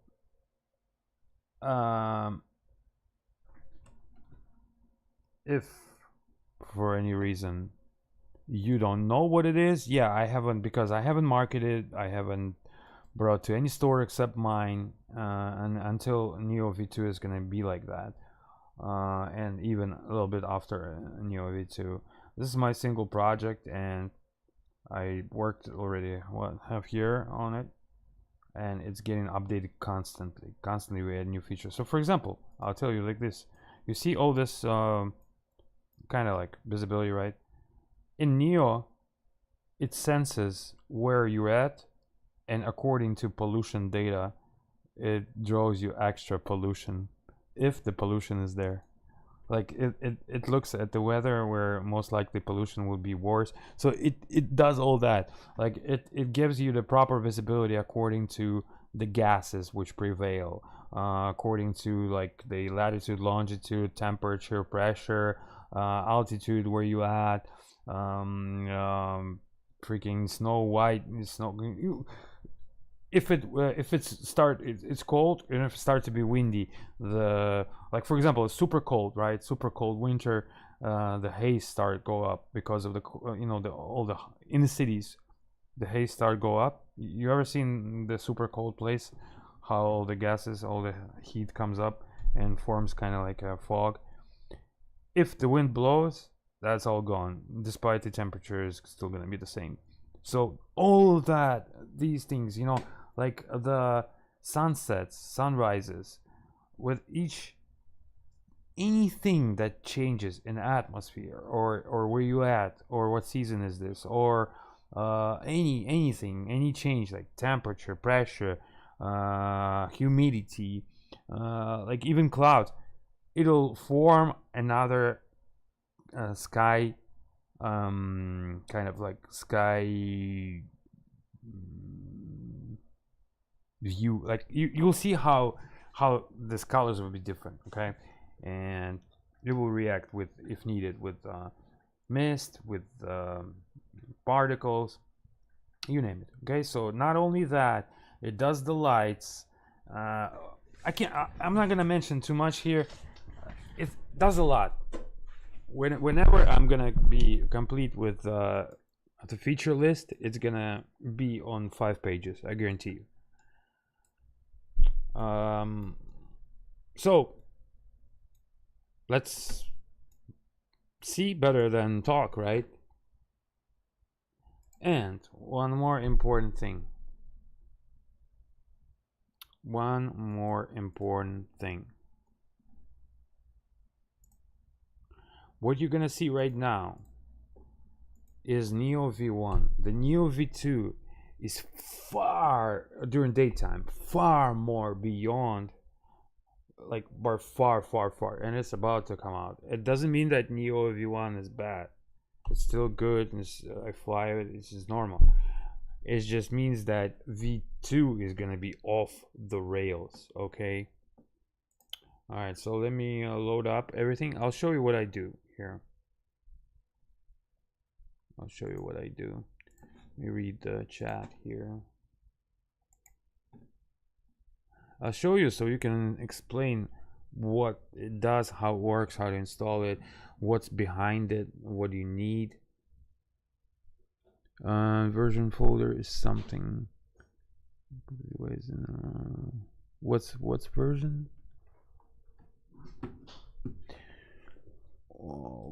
if for any reason you don't know what it is, yeah, I haven't, because I haven't marketed, I haven't brought to any store except mine, and until Neo V2 is gonna be like that, and even a little bit after Neo V2. This is my single project, and I worked already half year on it, and it's getting updated constantly. We add new features. So for example, I'll tell you like this. You see all this kind of like visibility, right? In Neo, it senses where you're at, and according to pollution data, it draws you extra pollution if the pollution is there. Like it looks at the weather where most likely pollution will be worse. So it does all that. Like it gives you the proper visibility according to the gases which prevail, according to like the latitude, longitude, temperature, pressure, altitude where you at, freaking snow white, if it's cold, and if it starts to be windy, like for example, it's super cold, right? Super cold winter, the haze go up because of the in the cities, the haze go up. You ever seen the super cold place, how all the gases, all the heat comes up and forms kind of like a fog? If the wind blows, that's all gone, despite the temperature is still gonna be the same. So all of that, these things, like the sunsets, sunrises, with anything that changes in the atmosphere, or where you at, or what season is this, or anything, any change, like temperature, pressure, humidity, like even clouds, it'll form another sky, kind of like sky view. Like you'll see how the colors will be different, okay? And it will react with, if needed, with mist, with particles, you name it, okay? So not only that, it does the lights. I'm not gonna mention too much here. It does a lot. Whenever I'm gonna be complete with the feature list, it's gonna be on 5 pages, I guarantee you. So let's see better than talk, right? And one more important thing. What you're gonna see right now is Neo V1. The Neo V2 is far, during daytime, far more beyond, like far, and it's about to come out. It doesn't mean that Neo V1 is bad. It's still good, and I fly it. It's just normal. It just means that V2 is gonna be off the rails, okay? All right, so let me load up everything. I'll show you what I do here. I'll show you what I do. Let me read the chat here. I'll show you so you can explain what it does, how it works, how to install it, what's behind it, what you need. Version folder is something. What's version?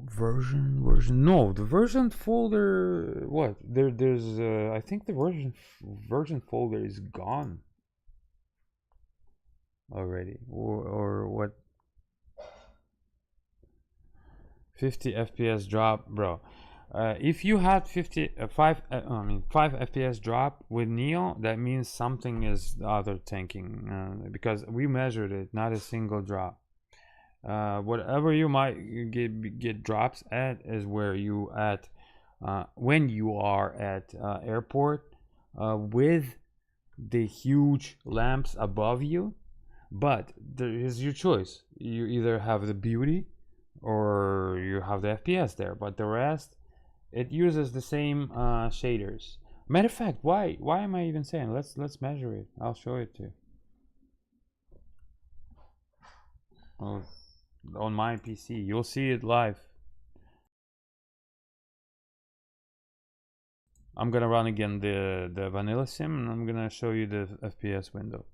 version, no, the version folder, what there's I think the version folder is gone already, or what. 50 FPS drop, bro. If you had 5 FPS drop with Neo, that means something is other tanking, because we measured it, not a single drop. Whatever you might get drops at is where you at when you are at airport with the huge lamps above you. But there is your choice. You either have the beauty or you have the FPS there, but the rest, it uses the same shaders. Matter of fact, why am I even saying? Let's measure it. I'll show it to you. Oh, on my PC, you'll see it live. I'm gonna run again the vanilla sim, and I'm gonna show you the FPS window.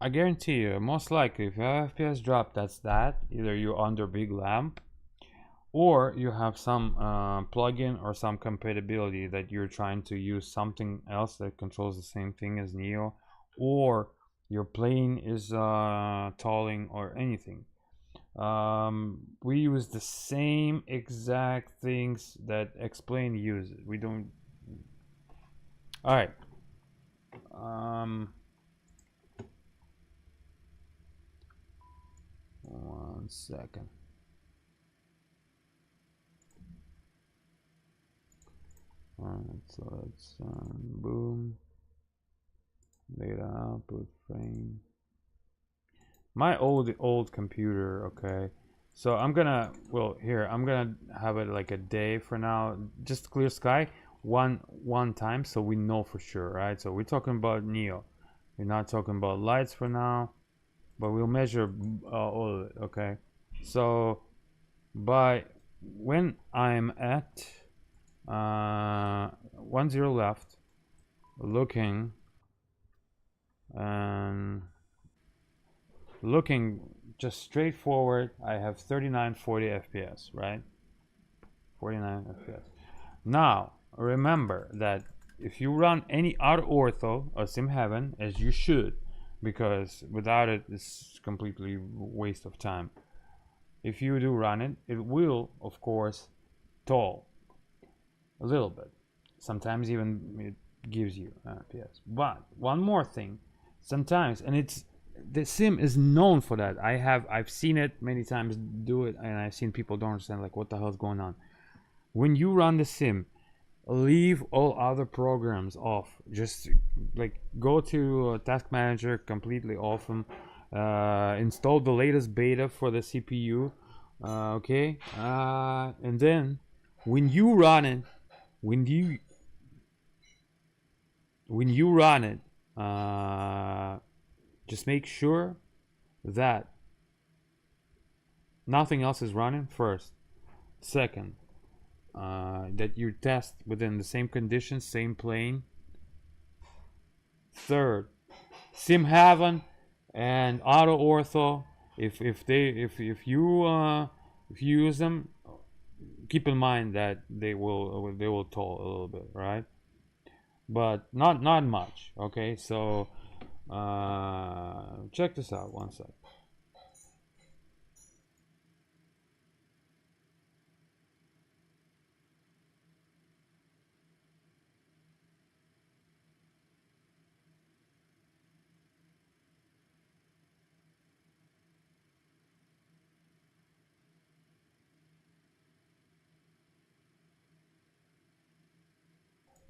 I guarantee you, most likely, if you have FPS drop, that's that. Either you're under big lamp, or you have some plugin or some compatibility that you're trying to use something else that controls the same thing as Neo, or your plane is tolling or anything. We use the same exact things that Explain uses. We don't. All right. One second. Alright, so let's boom, data output frame. My old computer, okay. So I'm gonna, well, here I'm gonna have it like a day for now, just clear sky one time, so we know for sure, right? So we're talking about Neo. We're not talking about lights for now, but we'll measure all of it, okay? So by when I'm at 10 left, looking and looking just straight forward, I have 3940 FPS, right? 49 FPS. Now remember that if you run any auto ortho or sim heaven, as you should, because without it it's completely waste of time. If you do run it, it will of course toll a little bit. Sometimes even it gives you FPS. But one more thing, sometimes, and it's the sim is known for that. I've seen it many times do it, and I've seen people don't understand like what the hell is going on. When you run the sim, leave all other programs off. Just like go to Task Manager, completely off them. Install the latest beta for the CPU. Okay, and then when you run it, when you run it, just make sure that nothing else is running first. Second, that you test within the same conditions, same plane. Third, sim heaven and auto ortho, if you use them, keep in mind that they will toll a little bit, right? But not much. Okay, so check this out. One sec.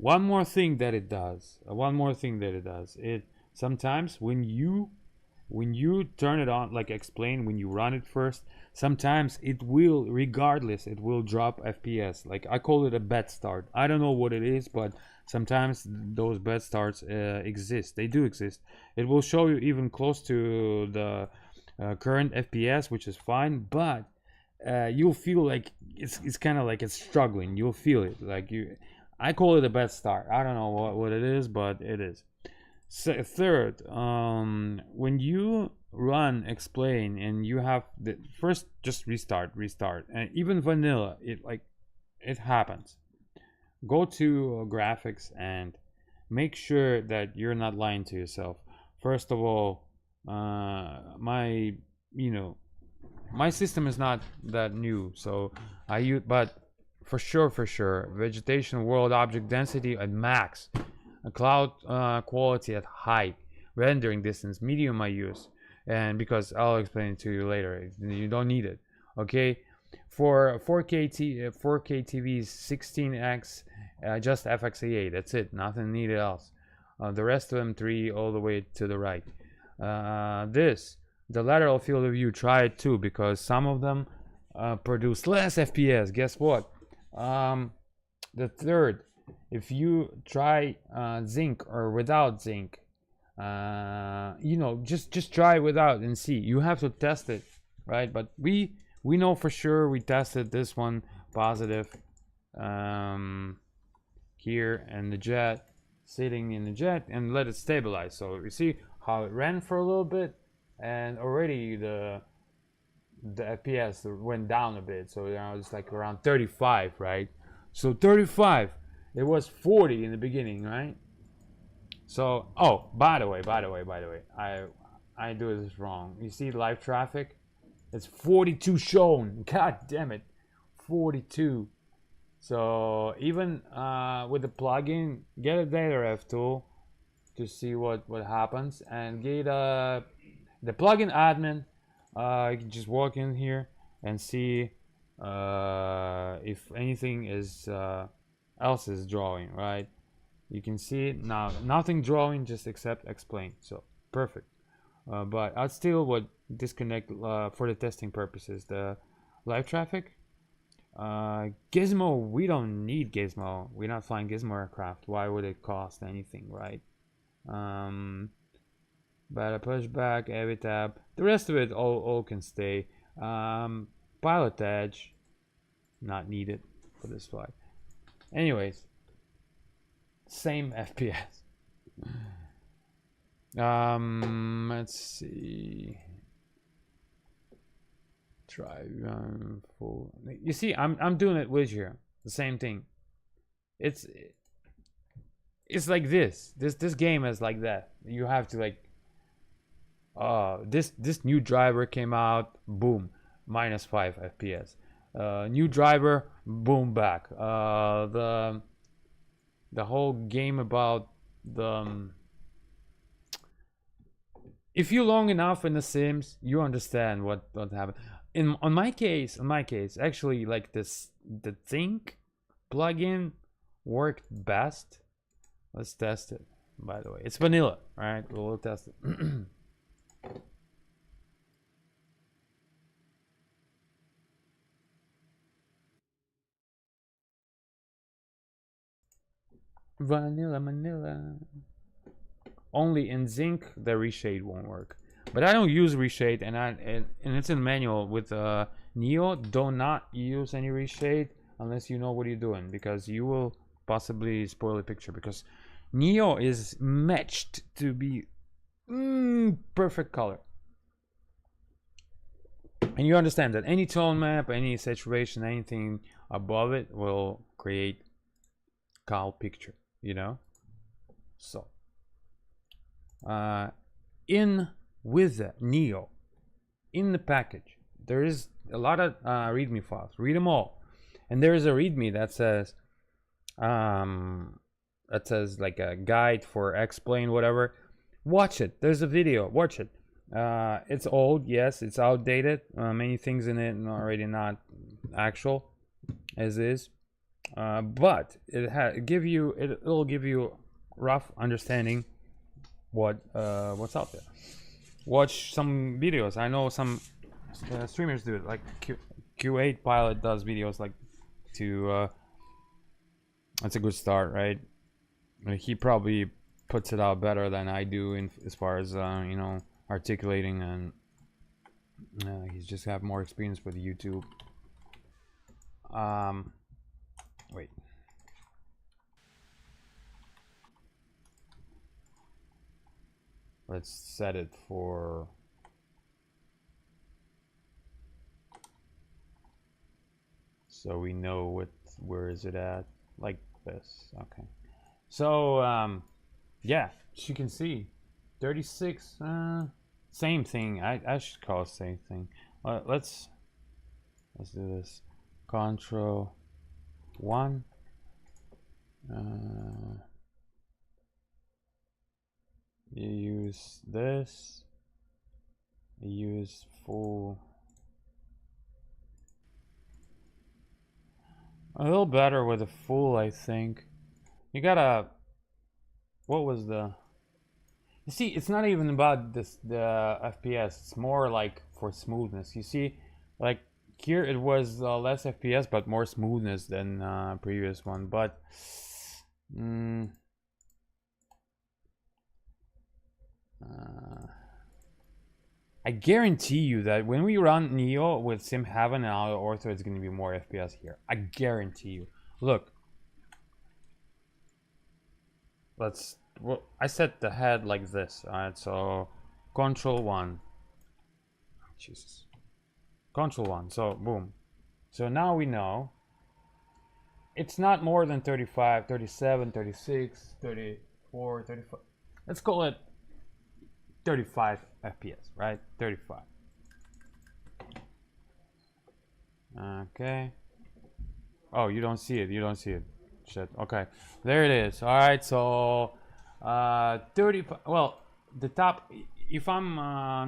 One more thing that it does. It sometimes when you when you turn it on, like explain, when you run it first, sometimes it will, regardless, it will drop FPS. Like I call it a bad start. I don't know what it is, but sometimes those bad starts exist. They do exist. It will show you even close to the current FPS, which is fine, but you'll feel like it's kind of like it's struggling. You'll feel it like you. I call it a bad start. I don't know what it is, but it is. So, third, when you run explain and you have the first, just restart, and even vanilla, it happens. Go to graphics and make sure that you're not lying to yourself. First of all, my system is not that new, so I use, but for sure, vegetation, world, object density at max. A cloud quality at high, rendering distance medium I use, and because I'll explain it to you later, you don't need it. Okay, for 4K TVs 16x, just FXAA, that's it, nothing needed else. The rest of them 3 all the way to the right. The lateral field of view, try it too, because some of them produce less FPS. Guess what? The third, if you try zinc or without zinc, just try without and see. You have to test it, right? But we know for sure we tested this one positive here, and the jet, sitting in the jet, and let it stabilize. So you see how it ran for a little bit, and already the FPS went down a bit. So now it's like around 35, right? So 35. It was 40 in the beginning, right? So, oh, by the way, I do this wrong. You see live traffic? It's 42 shown. God damn it, 42. So even with the plugin, get a data ref tool to see what happens, and get the plugin admin. You can just walk in here and see if anything is else is drawing, right? You can see it now, nothing drawing, just except explain. So perfect. But I still would disconnect for the testing purposes the live traffic. Gizmo, we don't need Gizmo. We're not flying Gizmo aircraft. Why would it cost anything, right? But a pushback, heavy tab, the rest of it all can stay. Pilot edge, not needed for this flight. Anyways, same FPS. Let's see. Try full. You see, I'm doing it with you. The same thing. It's like this. This game is like that. You have to like. This new driver came out. Boom, -5 FPS. New driver, boom, back. The whole game about the if you long enough in the Sims, you understand what happened. On my case, actually, like the Think plugin worked best. Let's test it. By the way, it's vanilla, right? We'll test it. Vanilla. Only in Zinc the reshade won't work, but I don't use reshade, and it's in manual with Neo. Do not use any reshade unless you know what you're doing, because you will possibly spoil the picture, because Neo is matched to be perfect color, and you understand that any tone map, any saturation, anything above it will create cow picture, you know. So in with the Neo, in the package, there is a lot of readme files. Read them all, and there is a readme that says like a guide for explain whatever. Watch it. There's a video. Watch it. It's old, yes, it's outdated. Many things in it are already not actual as is, but it'll give you rough understanding what's out there. watch some videos. I know some streamers do it, like Q8 Pilot does videos like to that's a good start, right? He probably puts it out better than I do in as far as you know, articulating, and he's just have more experience with YouTube. Wait. Let's set it for so we know where is it at, like this. Okay. So yeah, as you can see, 36. Same thing. I should call it same thing. Let's do this. Control 1. You use this. You use full. A little better with a full, I think. You gotta. What was the? You see, it's not even about the FPS. It's more like for smoothness. You see, like here it was less FPS but more smoothness than previous one. But I guarantee you that when we run Neo with Sim Heaven and Auto Ortho, it's going to be more FPS here. I guarantee you. Look. Let's. Well, I set the head like this. Alright, so Control 1. Jesus. Control 1. So, boom. So now we know it's not more than 35, 37, 36, 34, 35. Let's call it 35 FPS, right? 35. Okay. Oh, you don't see it. You don't see it. Shit. Okay. There it is. All right. So, 30. Well, the top. If I'm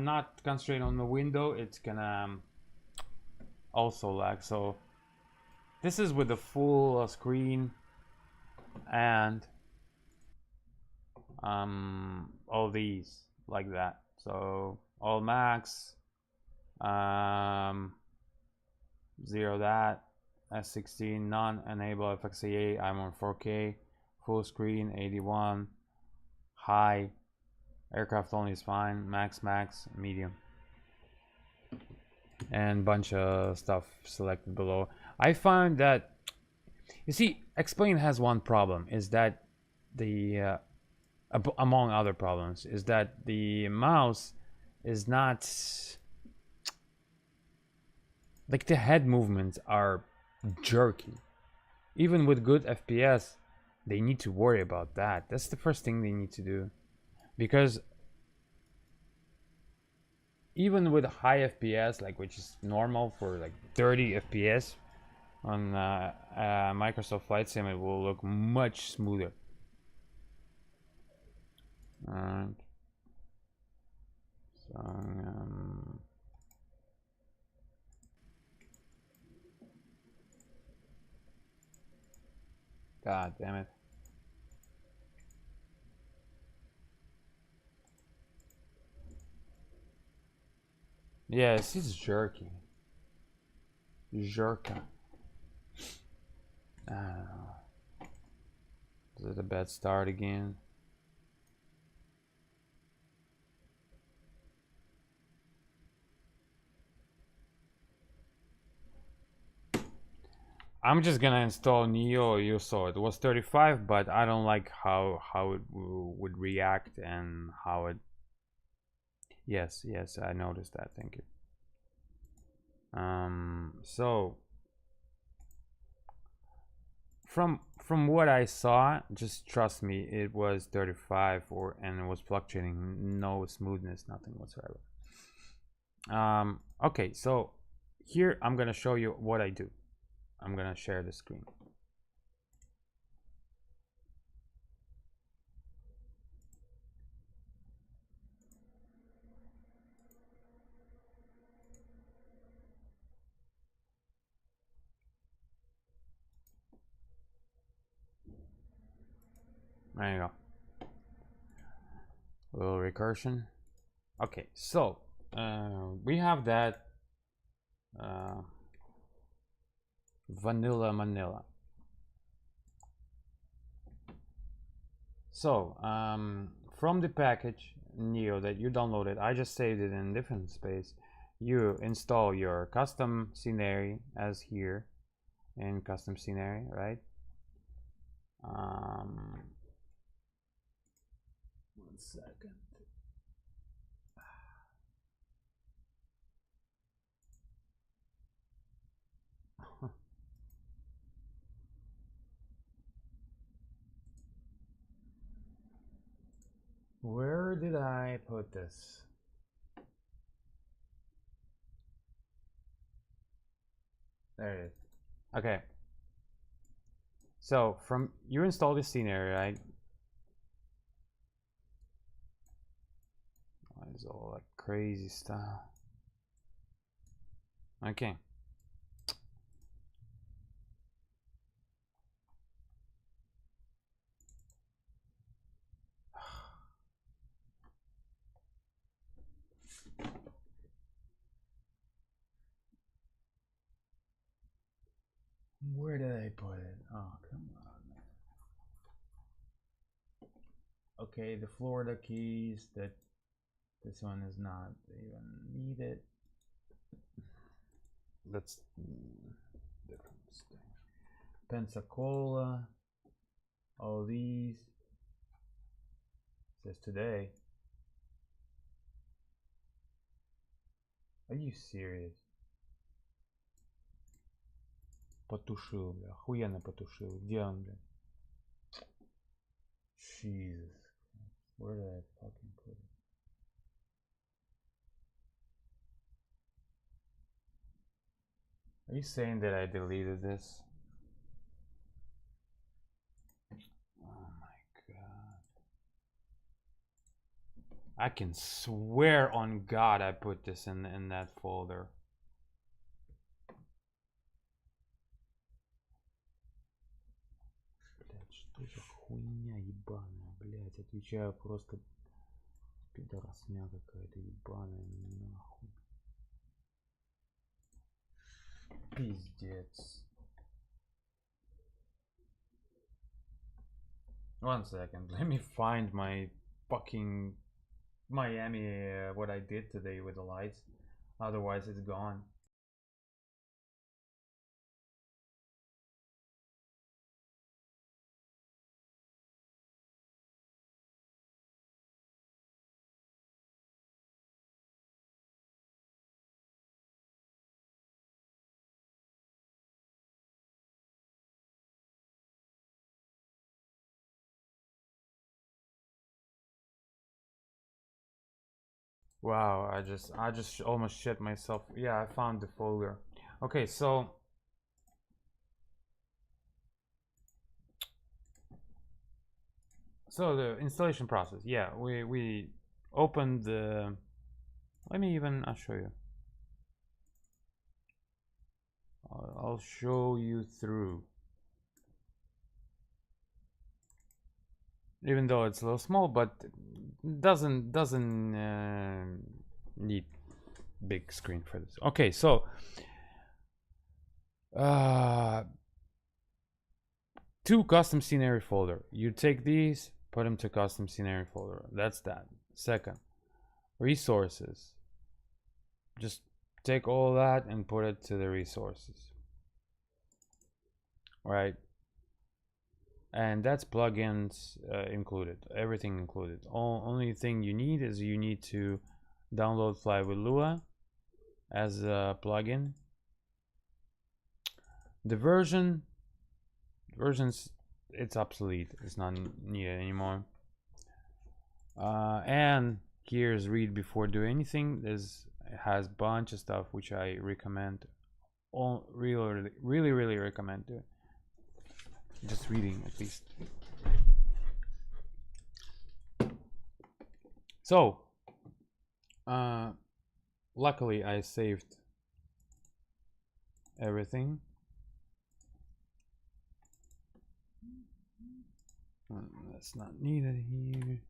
not concentrating on the window, it's gonna also lag. So, this is with the full screen and all these like that. So all max, 0 that, S16 none, enable FXAA. I'm on 4K, full screen 81, high, aircraft only is fine, max, medium, and bunch of stuff selected below. I found that, you see, X-Plane has one problem, is that the among other problems, is that the mouse is not, like, the head movements are jerky. Even with good FPS, they need to worry about that. That's the first thing they need to do, because even with high FPS, like, which is normal for like 30 FPS on Microsoft Flight Sim, it will look much smoother. Alright. So, God damn it. Yes, it's jerky. Jerka. I don't know. Is it a bad start again? I'm just gonna install Neo. You saw it was 35, but I don't like how it would react and how it. Yes, I noticed that. Thank you. So from what I saw, just trust me, it was 35 and it was fluctuating, no smoothness, nothing whatsoever. Okay, so here I'm gonna show you what I do. I'm gonna share the screen. There you go. A little recursion. Okay, so we have that vanilla manila. So from the package Neo that you downloaded, I just saved it in different space. You install your custom scenery as here in custom scenery, right? 1 second. Where did I put this? There it is. Okay. So from you install the scenery, right? It's all that crazy stuff. Okay. Where did I put it? Oh, come on, man. Okay, the Florida keys, that this one is not even needed. That's different thing. Pensacola, all these. It says today. Are you serious? Потушил, бля, охуенно потушил. Где он, бля? Jesus. Where did I fucking put it? Are you saying that I deleted this? Oh my god. I can swear on God I put this in that folder. Блядь, что за хуйня ебаная, блядь, отвечаю просто пидорасня какая-то ебаная, нахуй. Пиздец. 1 second, let me find my fucking Miami, what I did today with the lights. Otherwise it's gone. Wow, I just almost shit myself. Yeah, I found the folder. Okay, so the installation process. Yeah, we opened the. Let me even. I'll show you. I'll show you through. Even though it's a little small, but doesn't need big screen for this. Okay, so to custom scenery folder. You take these, put them to custom scenery folder. That's that. Second, resources. Just take all that and put it to the resources. Right? And that's plugins included, everything included. Only thing you need is you need to download Fly with Lua as a plugin. The versions, it's obsolete, it's not needed anymore. And here's read before do anything. This has a bunch of stuff which I recommend. Really recommend doing. Just reading at least. So luckily I saved everything. That's not needed here.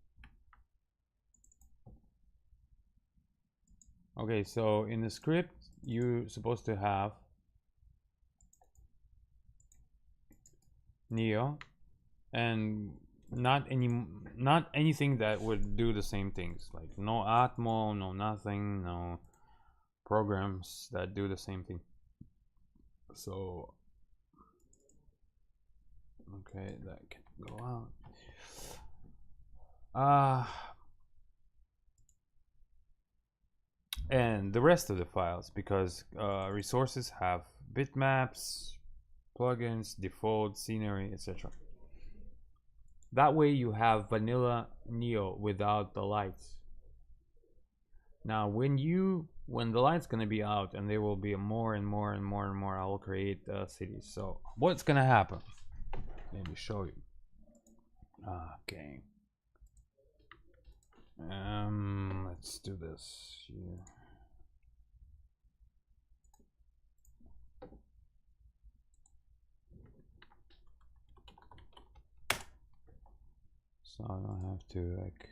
Okay, so in the script you're supposed to have Neo and not anything that would do the same things, like no atmo, no nothing, no programs that do the same thing. So okay, that can go out. And the rest of the files, because resources have bitmaps, plugins, default, scenery, etc. That way you have vanilla Neo without the lights. Now when the light's gonna be out and there will be more and more and more and more, I will create cities. So what's gonna happen? Let me show you. Okay. Let's do this here. So I don't have to like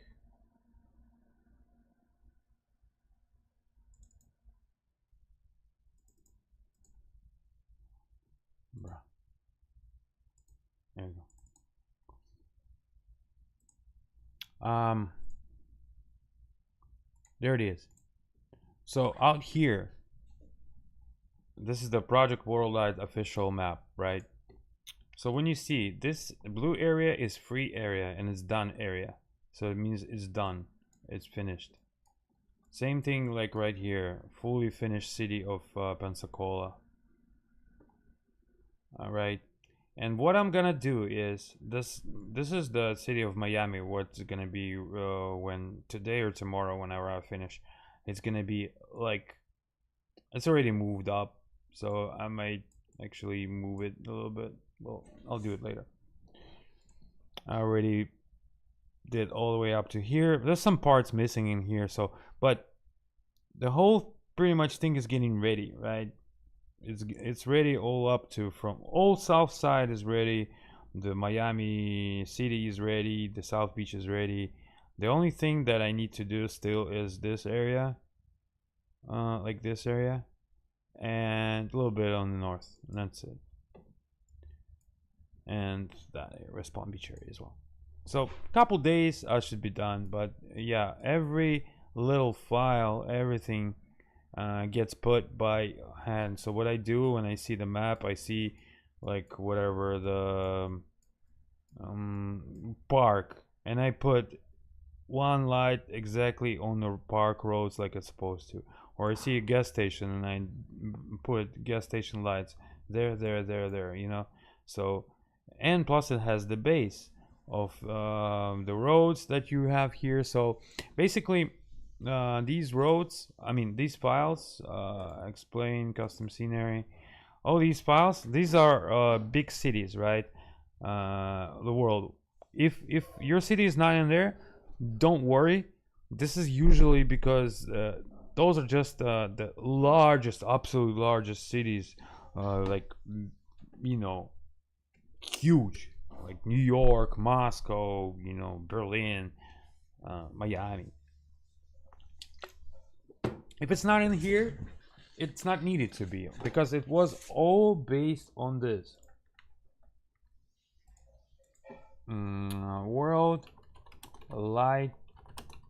bruh. There you go. There it is. So out here, this is the Project Worldwide official map, right? So when you see this blue area is free area and it's done area, so it means it's done, it's finished. Same thing like right here, fully finished city of Pensacola. All right, and what I'm gonna do is this is the city of Miami. What's gonna be when today or tomorrow, whenever I finish, it's gonna be like it's already moved up, so I might actually move it a little bit. Well, I'll do it later. I already did all the way up to here. There's some parts missing in here, so but the whole pretty much thing is getting ready, right? It's ready all up to from all south side is ready, the Miami city is ready, the South Beach is ready. The only thing that I need to do still is this area, like this area, and a little bit on the north, and that's it. And that West Palm Beach area as well. So a couple days I should be done, but yeah, every little file, everything gets put by hand. So what I do when I see the map, I see like whatever the park, and I put one light exactly on the park roads like it's supposed to. Or I see a gas station and I put gas station lights there, you know. So, and plus it has the base of the roads that you have here. So basically these roads, I mean these files, explain custom scenery, all these files, these are big cities, right? The world, if your city is not in there, don't worry. This is usually because those are just the largest, absolute largest cities, like, you know, huge, like New York, Moscow, you know, Berlin, Miami. If it's not in here, it's not needed to be, because it was all based on this. World light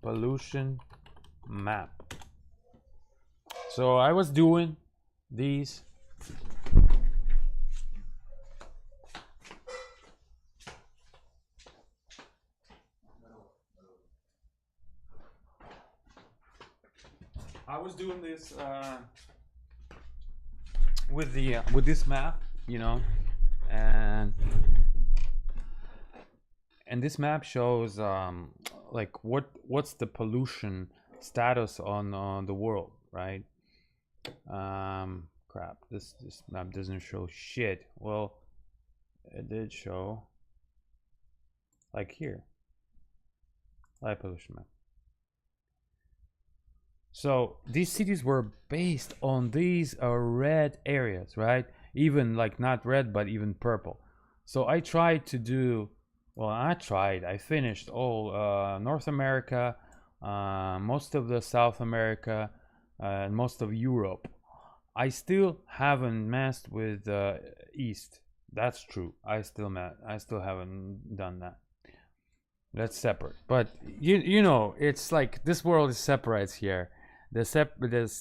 pollution map. So I was doing these. I was doing this with this map, you know, and this map shows like what's the pollution status on the world, right? Crap, this map doesn't show shit. Well, it did show, like here, light pollution map. So these cities were based on these red areas, right? Even like not red, but even purple. So I tried to do, well, I finished all North America, most of the South America, and most of Europe. I still haven't messed with East. That's true. I still haven't done that. That's separate. But you know, it's like this world is separate here. The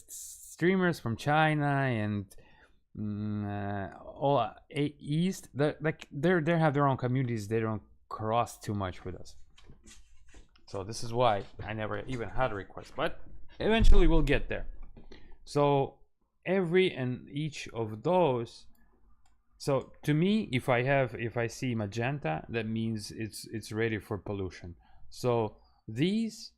streamers from China and all East, like they have their own communities. They don't cross too much with us. So this is why I never even had a request. But eventually we'll get there. So every and each of those. So to me, if I see magenta, that means it's ready for pollution. So these,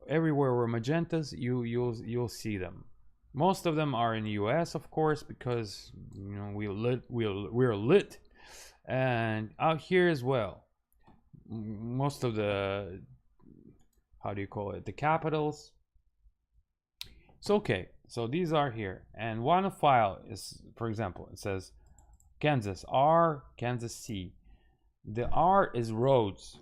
everywhere where magentas, you'll see them. Most of them are in the US, of course, because you know we're lit, and out here as well. Most of the, how do you call it, the capitals. It's okay. So these are here, and one file is, for example, it says Kansas R, Kansas C. The R is roads,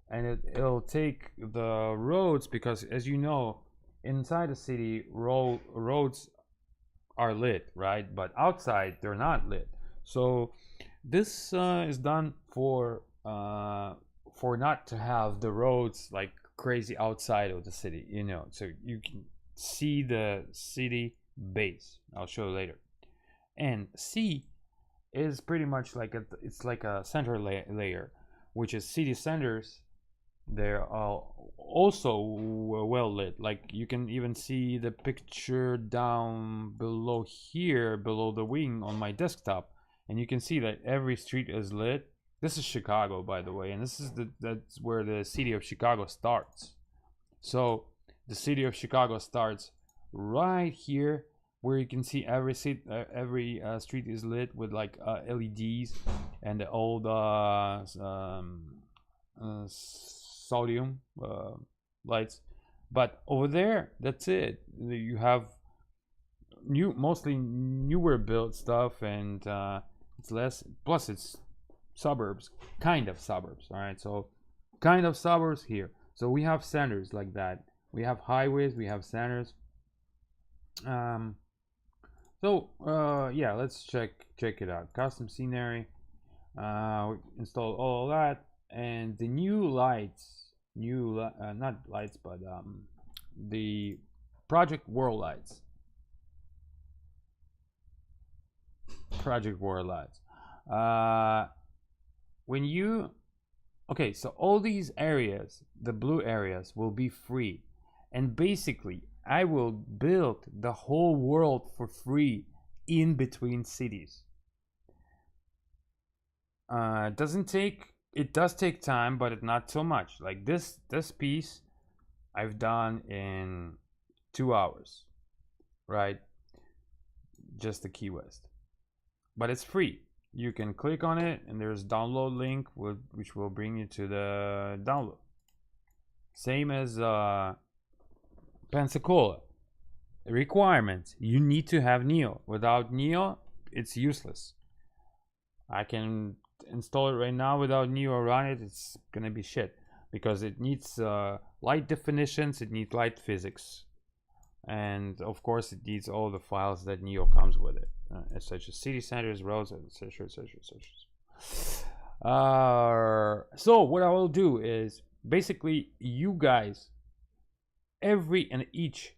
and it'll take the roads because, as you know, inside the city roads are lit, right? But outside they're not lit. So this is done for not to have the roads like crazy outside of the city, you know, so you can see the city base. I'll show you later. And C is pretty much like it's like a center layer, which is city centers. They're all also well lit. Like you can even see the picture down below here, below the wing on my desktop, and you can see that every street is lit. This is Chicago, by the way, and this is that's where the city of Chicago starts. So the city of Chicago starts right here, where you can see every street is lit with like LEDs and the old sodium lights. But over there, that's it. You have mostly newer built stuff, and it's less. Plus, it's suburbs, kind of suburbs. All right, so kind of suburbs here. So we have centers like that. We have highways. We have centers. Yeah, let's check it out. Custom scenery. We installed all of that, and the new lights, not lights, but the Project World lights. Project World lights. When you, okay, so all these areas, the blue areas, will be free, and basically I will build the whole world for free in between cities. It does take time, but it's not so much. Like this piece I've done in 2 hours, right? Just the Key West, but it's free. You can click on it, and there's download link which will bring you to the download. Same as Pensacola. Requirements: you need to have Neo. Without Neo, it's useless. I can install it right now without Neo, run it, it's gonna be shit, because it needs light definitions, it needs light physics, and of course it needs all the files that Neo comes with it, such as city centers, roads, etc. So what I will do is, basically, you guys, every and each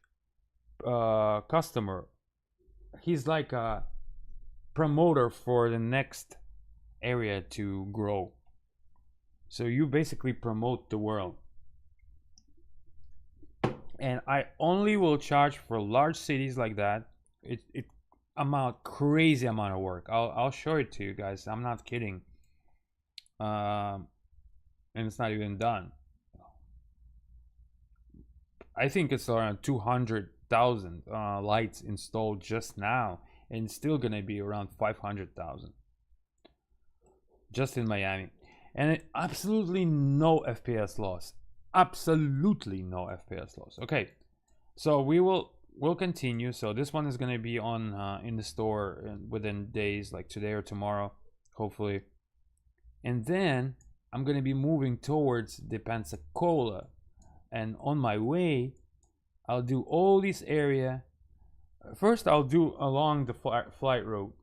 customer, he's like a promoter for the next area to grow. So you basically promote the world, and I only will charge for large cities like that. It crazy amount of work. I'll show it to you guys. I'm not kidding. And it's not even done. I think it's around 200,000 lights installed just now, and it's still gonna be around 500,000 just in Miami, and absolutely no FPS loss. Absolutely no FPS loss. Okay, so we'll continue. So this one is gonna be on in the store within days, like today or tomorrow, hopefully, and then I'm gonna be moving towards the Pensacola, and on my way I'll do all this area First, I'll do along the flight route,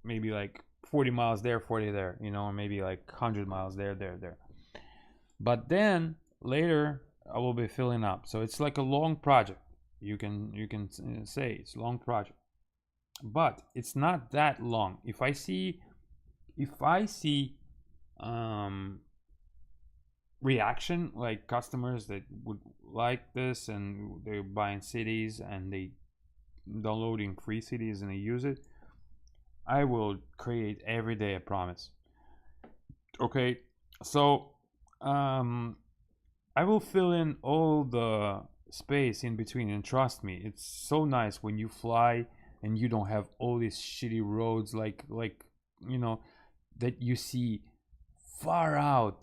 maybe like 40 miles there, 40 there, you know, or maybe like 100 miles there, there. But then later, I will be filling up. So it's like a long project. You can say it's a long project, but it's not that long. If I see reaction, like customers that would like this and they're buying cities and they downloading free cities and they use it, I will create every day a promise. Okay, so I will fill in all the space in between, and trust me, it's so nice when you fly and you don't have all these shitty roads like you know, that you see far out.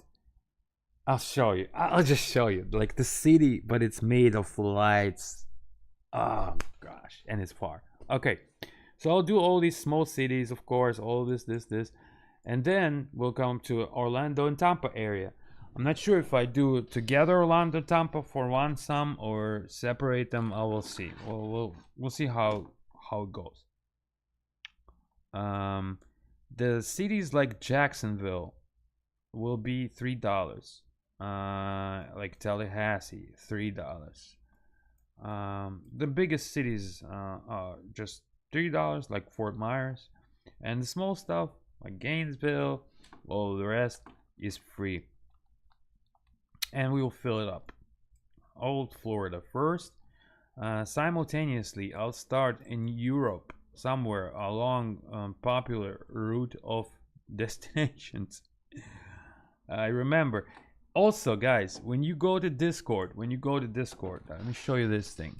I'll show you. I'll just show you like the city, but it's made of lights. Oh gosh, and it's far. Okay, so I'll do all these small cities, of course, all this, and then we'll come to Orlando and Tampa area. I'm not sure if I do together Orlando and Tampa for one sum or separate them. I will see. We'll see how it goes. The cities like Jacksonville will be $3. Like Tallahassee, $3. The biggest cities are just $3, like Fort Myers, and the small stuff like Gainesville, all the rest is free. And we will fill it up. Old Florida first. Simultaneously, I'll start in Europe, somewhere along popular route of destinations. I remember. Also, guys, when you go to Discord, let me show you this thing.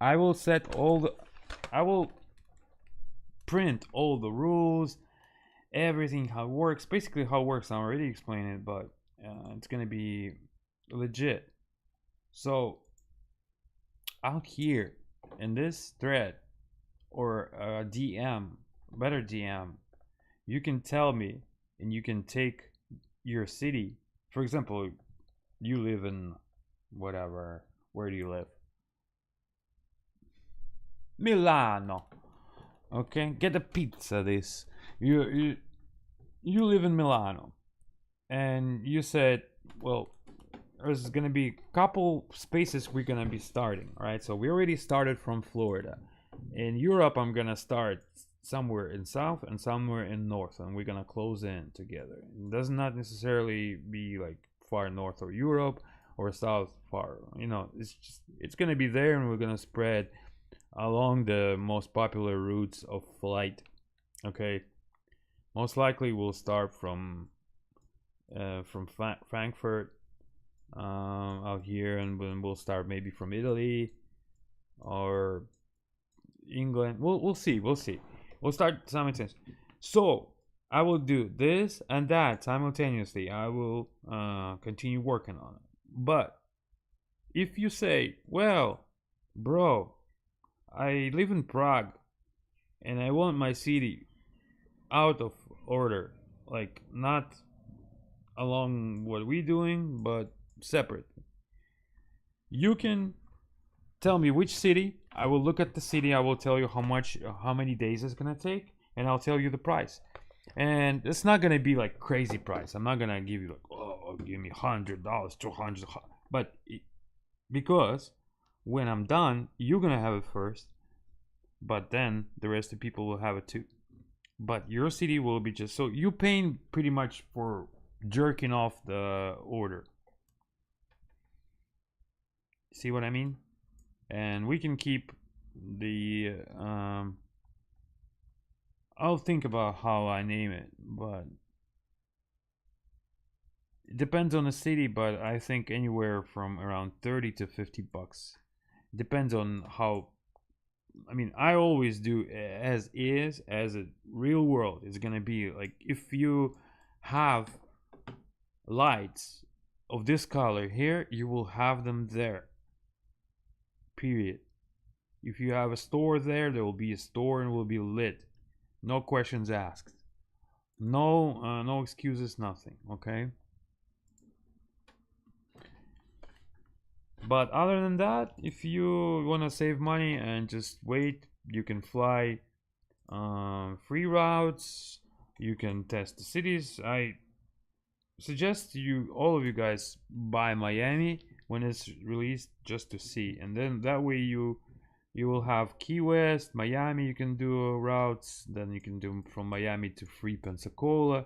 I will print all the rules, everything, how it works. Basically how it works, I already explained it, but it's gonna be legit. So out here in this thread or DM, better DM, you can tell me and you can take your city. For example, you live in whatever, where do you live? Milano. Okay, get a pizza. This you live in Milano, and you said, well, there's gonna be a couple spaces we're gonna be starting. Right, so we already started from Florida. In Europe, I'm gonna start somewhere in south and somewhere in north, and we're gonna close in together. It does not necessarily be like far north or Europe or south far, you know, it's gonna be there, and we're gonna spread along the most popular routes of flight. Okay, most likely we'll start from Frankfurt out here, and then we'll start maybe from Italy or England. We'll see. We'll start simultaneously. So I will do this and that simultaneously. I will continue working on it. But if you say, well, bro, I live in Prague and I want my city out of order, like not along what we're doing, but separate. You can tell me which city. I will look at the city. I will tell you how many days it's gonna take, and I'll tell you the price. And it's not gonna be like crazy price. I'm not gonna give you like, oh, give me $100, $200, but because when I'm done, you're gonna have it first, but then the rest of the people will have it too. But your city will be just so you paying pretty much for jerking off the order. See what I mean? And we can keep the I'll think about how I name it, but it depends on the city, but I think anywhere from around 30 to 50 bucks. Depends on how, I mean, I always do as a real world. It's gonna be like if you have lights of this color here, you will have them there. Period. If you have a store there will be a store and will be lit. No questions asked. No excuses, nothing. Okay. But other than that, if you want to save money and just wait, you can fly free routes. You can test the cities. I suggest you, all of you guys, buy Miami when it's released, just to see, and then that way you will have Key West, Miami. You can do routes. Then you can do from Miami to free Pensacola.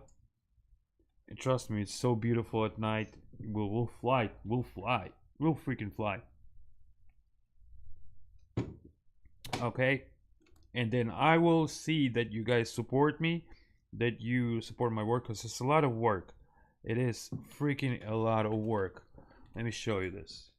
And trust me, it's so beautiful at night. We'll fly. We'll fly. We'll freaking fly. Okay, and then I will see that you guys support me, that you support my work, because it's a lot of work. It is freaking a lot of work. Let me show you this.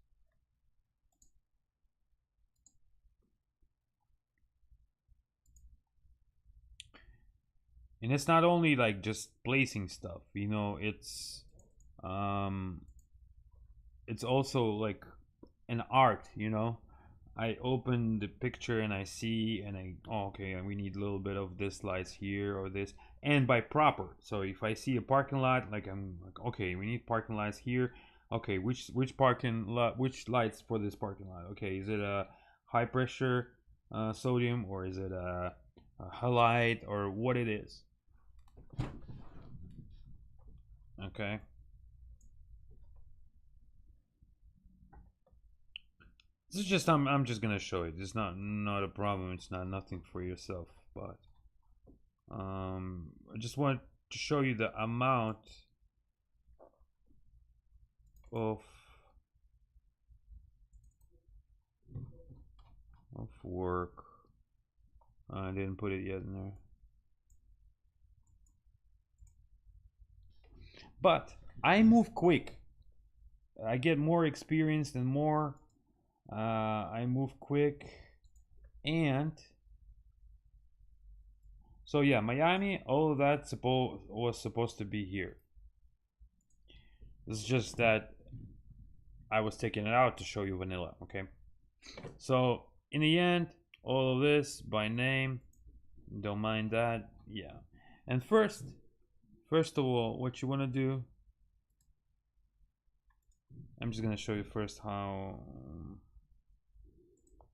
And it's not only like just placing stuff, you know, it's also like an art, you know. I open the picture and I see, and oh, okay, we need a little bit of this lights here or this, and by proper. So if I see a parking lot, like I'm like, okay, we need parking lights here. Okay, which parking lot, which lights for this parking lot? Okay, is it a high pressure sodium, or is it a halide, or what it is? Okay. This is just I'm just gonna show it. It's not a problem. It's not nothing for yourself, but I just want to show you the amount of work. I didn't put it yet in there, but I move quick. I get more experienced and more. I move quick, and so yeah, Miami, all of that was supposed to be here. It's just that I was taking it out to show you vanilla. Okay, so in the end, all of this by name, don't mind that. Yeah, and first of all, what you want to do, I'm just gonna show you first how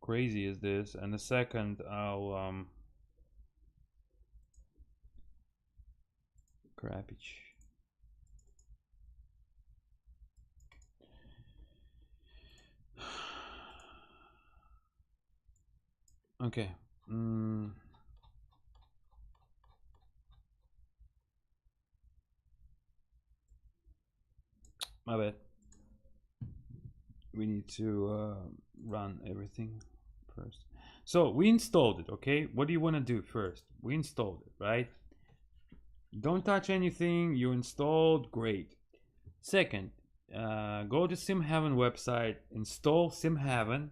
crazy is this, and the second I'll crappage. Okay. My bad. We need to run everything first. So we installed it, okay? What do you want to do first? We installed it, right? Don't touch anything. You installed, great. Second, go to SimHaven website, install SimHaven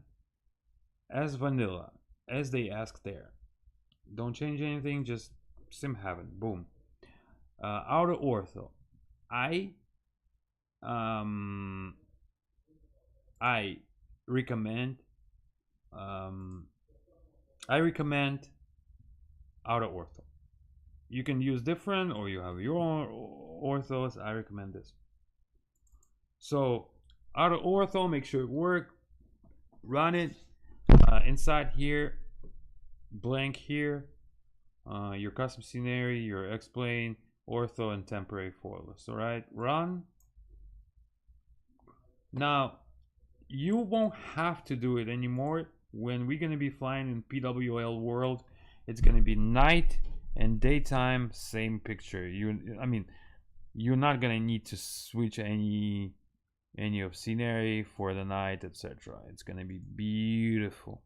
as vanilla, as they ask there. Don't change anything, just SimHaven, boom. Auto ortho. I recommend auto ortho. You can use different, or you have your own orthos. I recommend this. So auto ortho, make sure it works. Run it inside here, blank here, your custom scenario, your explain, ortho, and temporary foilless. All right, run. Now you won't have to do it anymore. When we're gonna be flying in PWL world, it's gonna be night and daytime, same picture. I mean, you're not gonna need to switch any of scenery for the night, etc. It's gonna be beautiful,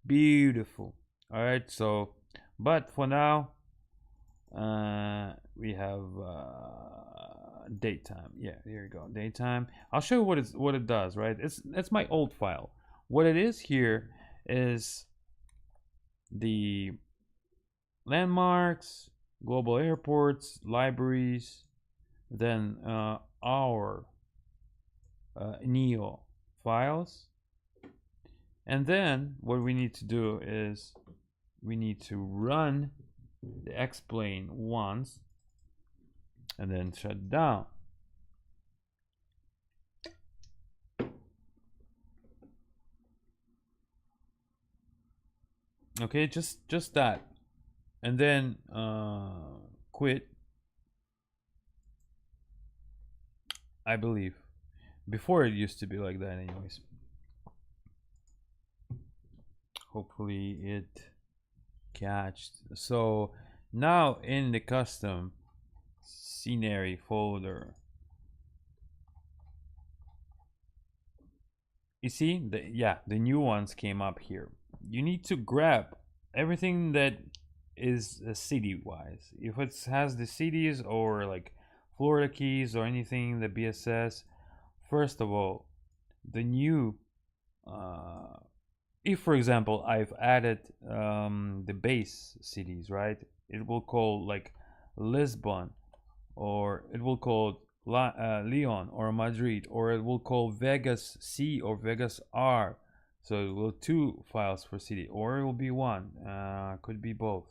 beautiful. All right, so but for now we have daytime. Yeah, here we go, daytime. I'll show you what it does. Right, it's my old file. What it is here is the landmarks, global airports, libraries, then our NEO files, and then what we need to do is we need to run the explain once and then shut down. Okay, just that, and then quit. I believe before it used to be like that, anyways. Hopefully it catched. So now in the custom scenery folder, you see the new ones came up here. You need to grab everything that is city wise. If it has the cities or like Florida keys or anything, the BSS, first of all, the new if for example I've added the base cities, right? It will call like Lisbon, or it will call Leon or Madrid, or it will call Vegas C or Vegas R. So it will two files for city, or it will be one. Could be both.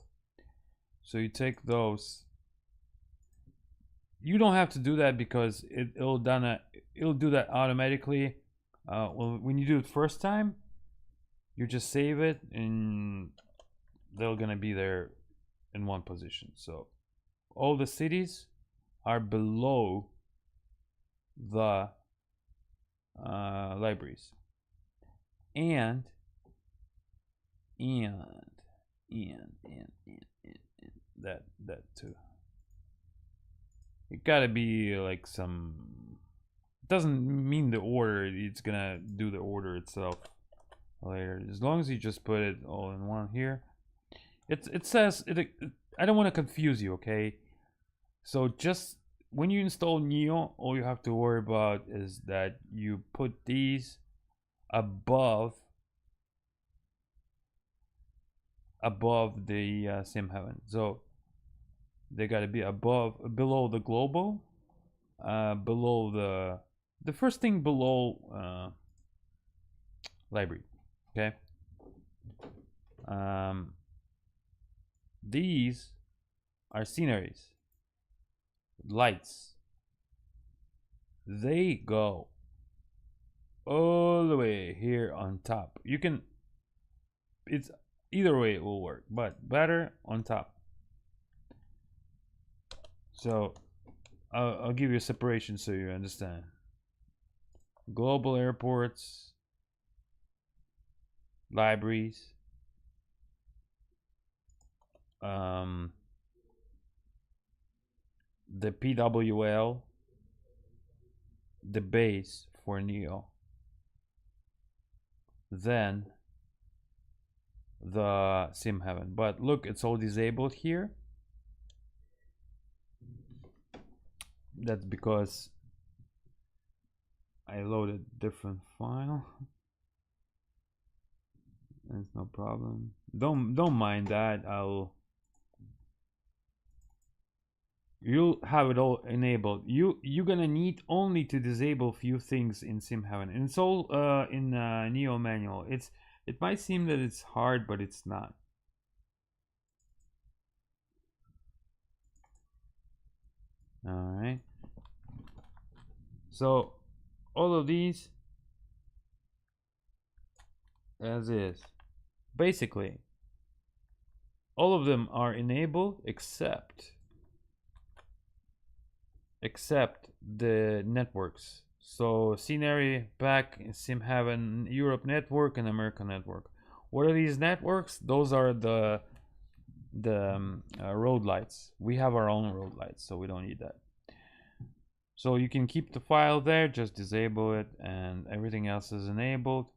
So you take those. You don't have to do that because it'll do that automatically. Well, when you do it first time, you just save it and they're gonna be there in one position. So all the cities are below the libraries, and that too. It gotta be like some. It doesn't mean the order. It's gonna do the order itself later. As long as you just put it all in one here. It says it. I don't want to confuse you, okay? So just when you install Neo, all you have to worry about is that you put these above the SimHeaven. So they got to be below the global, below the first thing below library. Okay. These are sceneries, lights. They go all the way here on top. You can, it's either way it will work, but better on top. So I'll give you a separation so you understand. Global airports, libraries, the PWL, the base for Neo, then the SimHeaven. But look, it's all disabled here. That's because I loaded different file. That's no problem. Don't mind that. You'll have it all enabled. You're gonna need only to disable few things in SimHeaven, and it's all in Neo manual. It might seem that it's hard, but it's not. All right. So all of these as is. Basically, all of them are enabled except the networks. So Scenery, Pack, SimHeaven, Europe network, and American network. What are these networks? Those are the road lights. We have our own road lights, so we don't need that. So you can keep the file there, just disable it, and everything else is enabled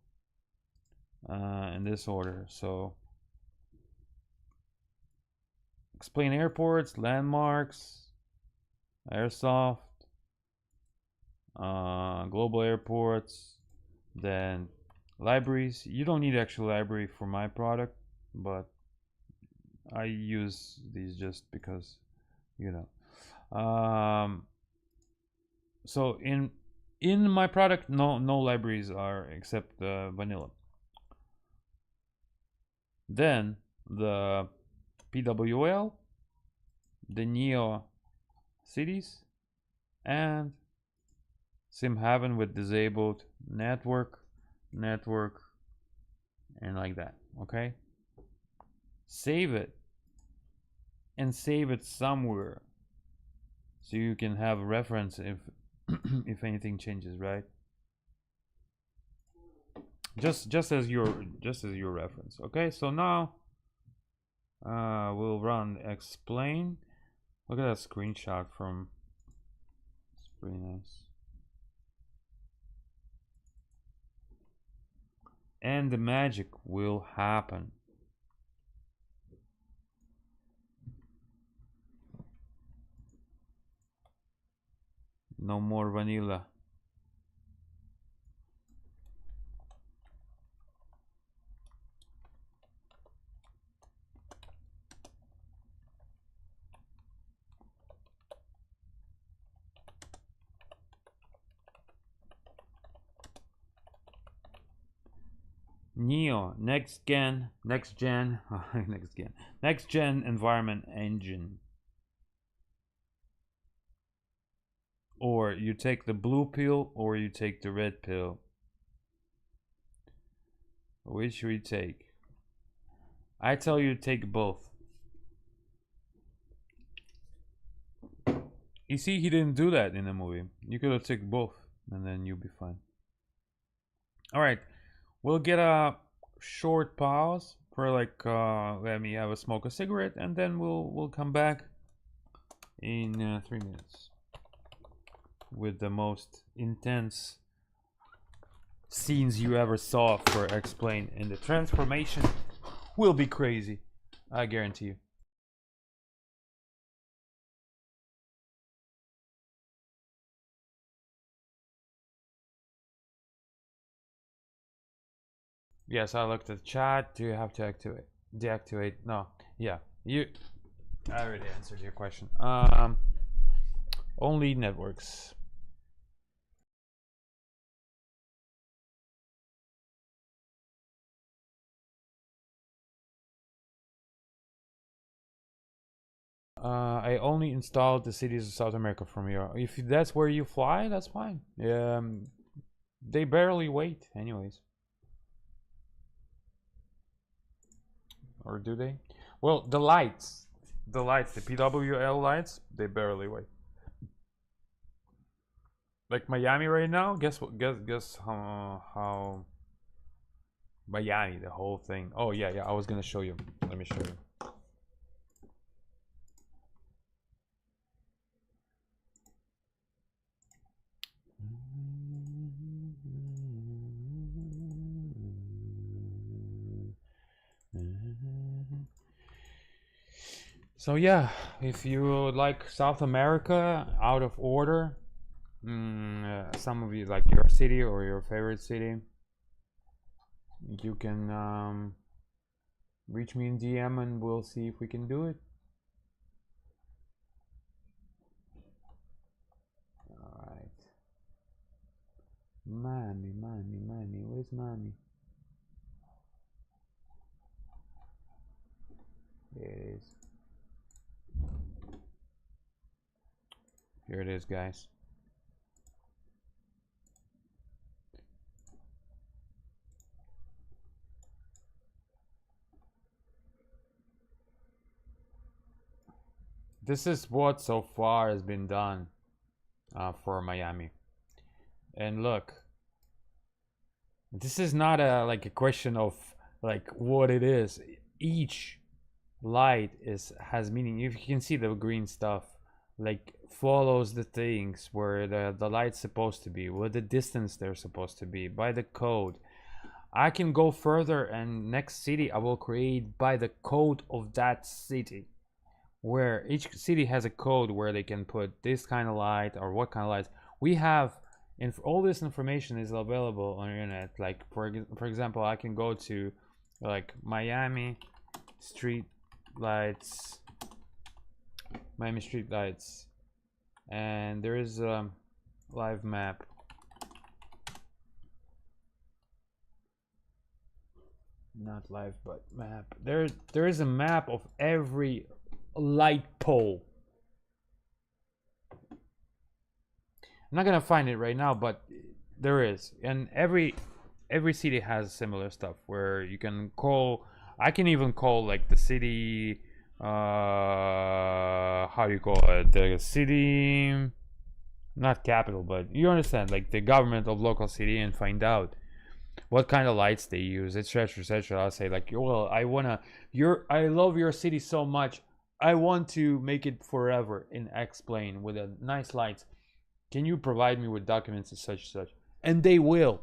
in this order. So explain airports, landmarks, airsoft, global airports, then libraries. You don't need actual library for my product, but I use these just because, you know. So in my product, no libraries are except vanilla. Then the PWL, the Neo cities, and SimHeaven with disabled network, and like that. Okay. save it, and save it somewhere so you can have a reference if if anything changes, right? Just as your reference. Okay, so now we'll run explain. Look at that screenshot from, it's pretty nice. And the magic will happen. No more vanilla. Neo, next gen environment engine. Or you take the blue pill or you take the red pill. Which should we take? I tell you to take both. You see, he didn't do that in the movie. You could have taken both and then you'll be fine. Alright, we'll get a short pause for like let me have a smoke a cigarette, and then we'll come back in 3 minutes with the most intense scenes you ever saw for explain, and the transformation will be crazy, I guarantee you. Yes, I looked at the chat. Do you have to deactivate? No. Yeah. I already answered your question. Only networks. I only installed the cities of South America from here. If that's where you fly, that's fine. They barely wait, anyways. Or do they? Well, the lights, the PWL lights, they barely wait. Like Miami right now, guess what? Guess how Miami, the whole thing. Oh yeah, I was gonna show you. Let me show you. So yeah, if you like South America out of order, some of you like your city or your favorite city, you can reach me in DM and we'll see if we can do it. Alright. Mommy, where's mommy? There it is. Here it is, guys. This is what so far has been done for Miami. And look, this is not like a question of like what it is. Each light has meaning. If you can see the green stuff, like follows the things where the light's supposed to be, what the distance they're supposed to be by the code. I can go further, and next city I will create by the code of that city, where each city has a code where they can put this kind of light or what kind of lights we have. And all this information is available on the internet. Like for example, I can go to like Miami street lights, and there is a live map. Not live, but map. There is a map of every light pole. I'm not gonna find it right now, but there is, and every city has similar stuff where you can call I can even call like the city, how do you call it, the city, not capital, but you understand, like the government of local city, and find out what kind of lights they use, etc, etc. I'll say like, well, I love your city so much, I want to make it forever in X plane with a nice lights. Can you provide me with documents and such? And they will.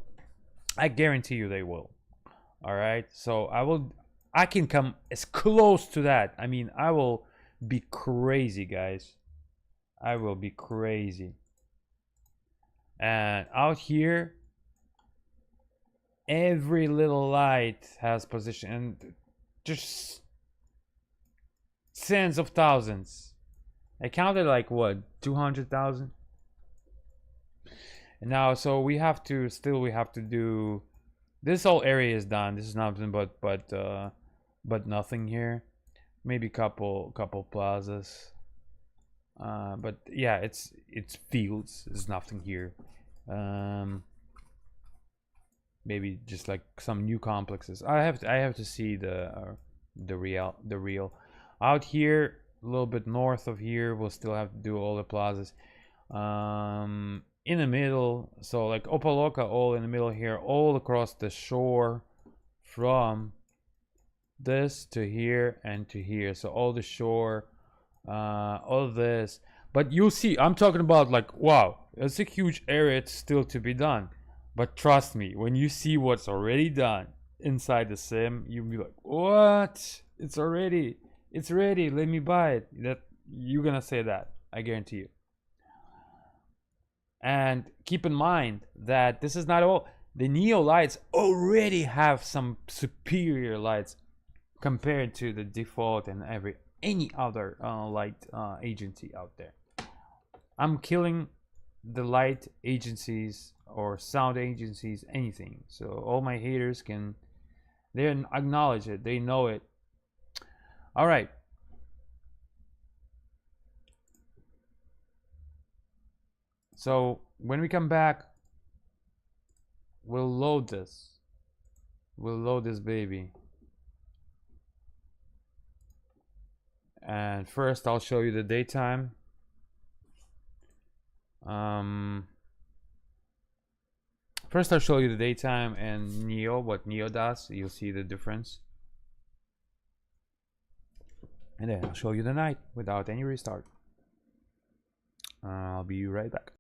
I guarantee you they will. All right. So I can come as close to that. I mean, I will be crazy, guys. I will be crazy. And out here, every little light has position, and just tens of thousands. I counted like what, 200,000. And now, so we have to do this. Whole area is done. This is nothing but nothing here. Maybe couple plazas. But yeah, it's fields. There's nothing here. Maybe just like some new complexes. I have to see the real. Out here, a little bit north of here, we'll still have to do all the plazas. In the middle, so like Opaloka, all in the middle here, all across the shore, from this to here and to here. So all the shore, all this. But you'll see, I'm talking about like, wow, it's a huge area. It's still to be done. But trust me, when you see what's already done inside the sim, you'll be like, what? It's ready. Let me buy it. That you're gonna say that. I guarantee you. And keep in mind that this is not all. The Neo lights already have some superior lights compared to the default and any other light agency out there. I'm killing the light agencies or sound agencies, anything. So all my haters they acknowledge it. They know it. All right. So when we come back, we'll load this. We'll load this baby. And first I'll show you the daytime. First I'll show you the daytime and Neo, what Neo does. You'll see the difference. And then I'll show you the night without any restart. I'll be right back.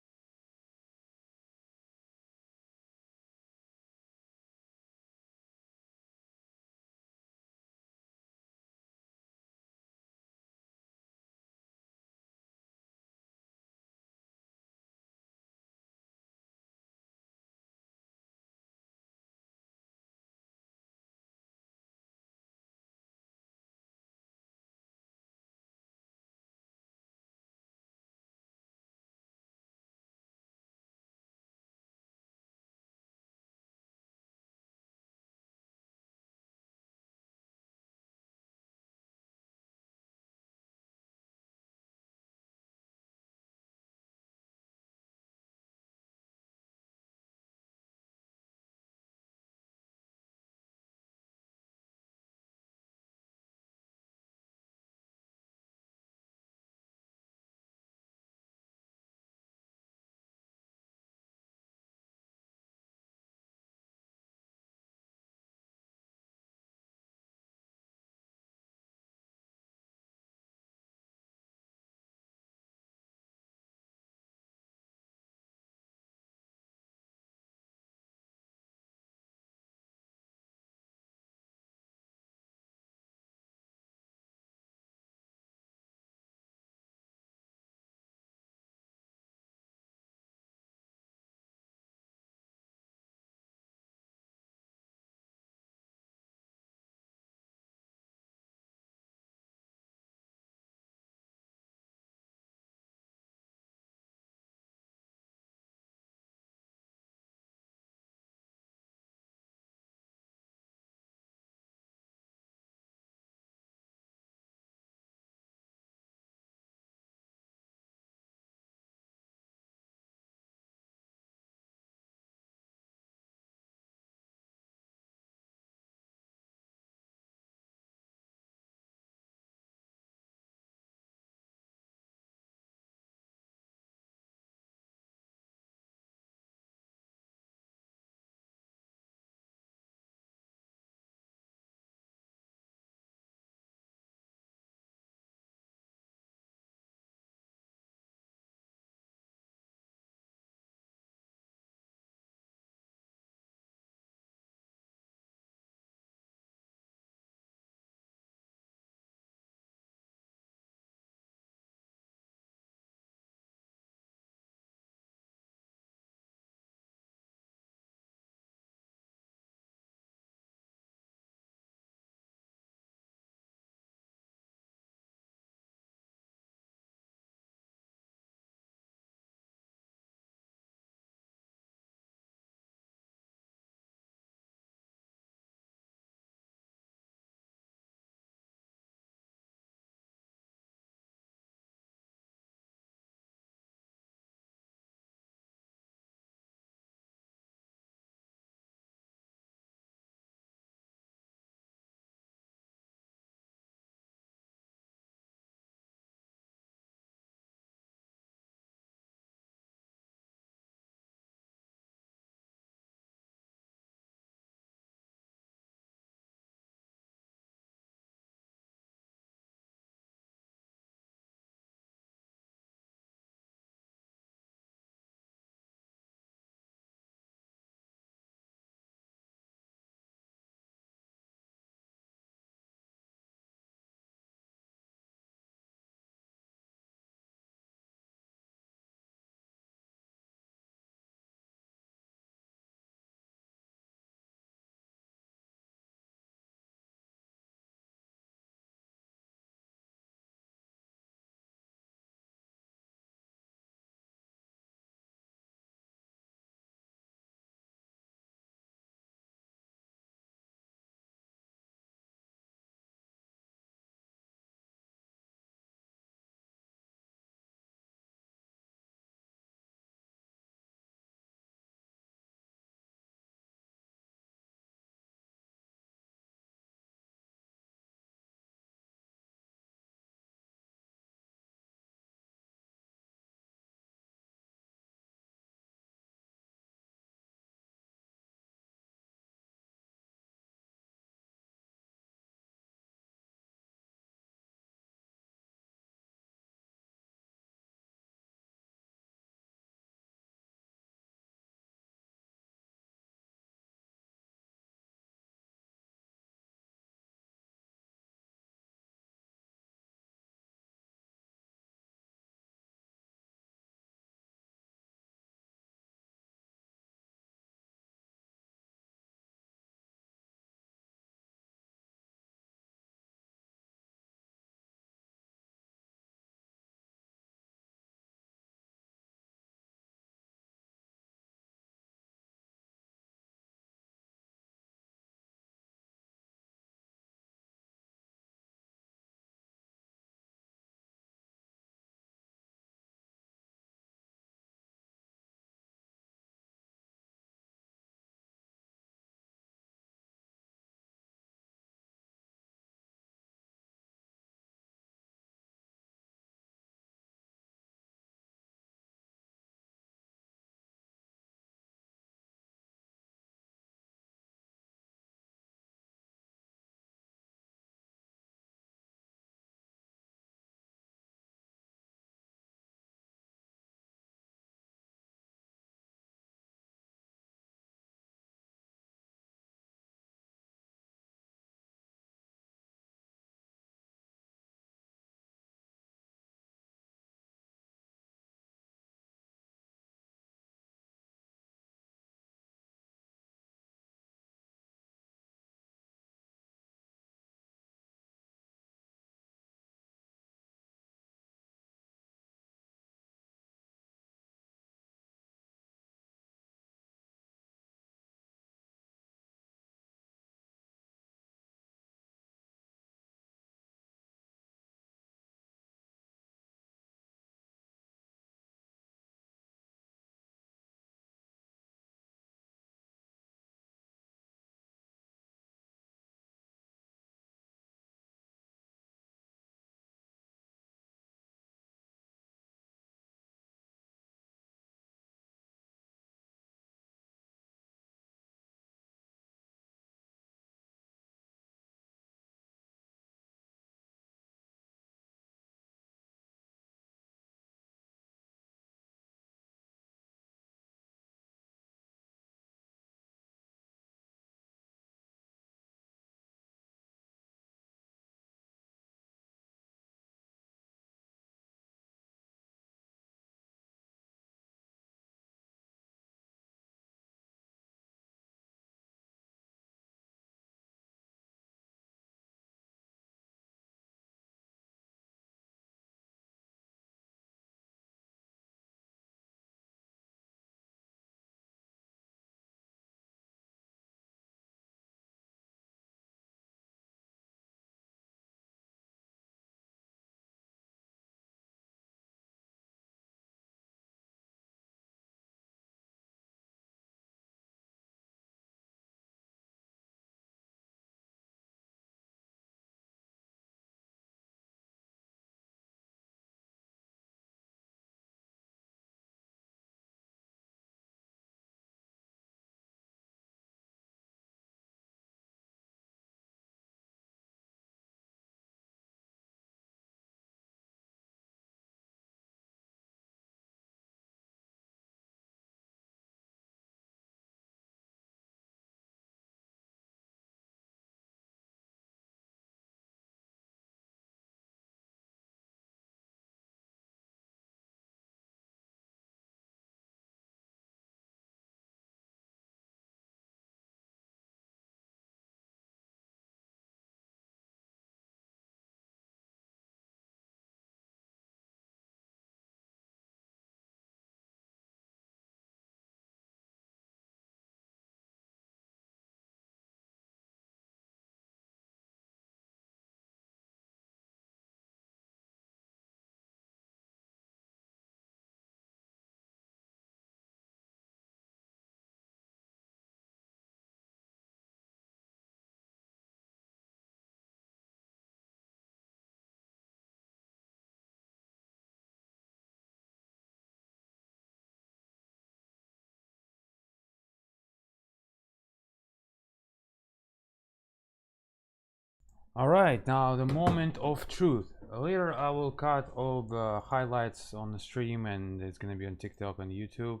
All right, now the moment of truth. Later I will cut all the highlights on the stream and it's gonna be on TikTok and YouTube.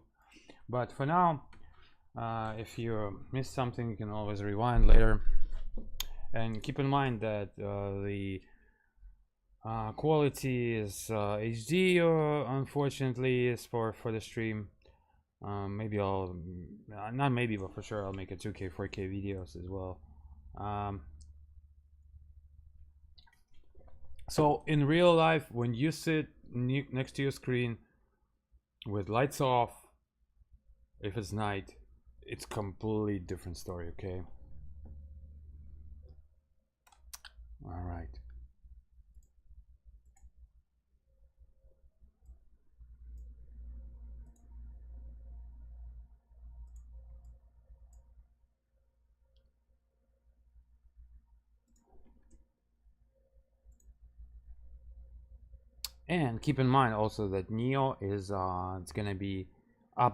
But for now, if you missed something, you can always rewind later. And keep in mind that the quality is HD, unfortunately, is for the stream. Maybe I'll, not maybe, but for sure I'll make a 2K, 4K videos as well. So in real life, when you sit next to your screen with lights off, if it's night, it's completely different story, okay? All right. And keep in mind also that Neo is it's gonna be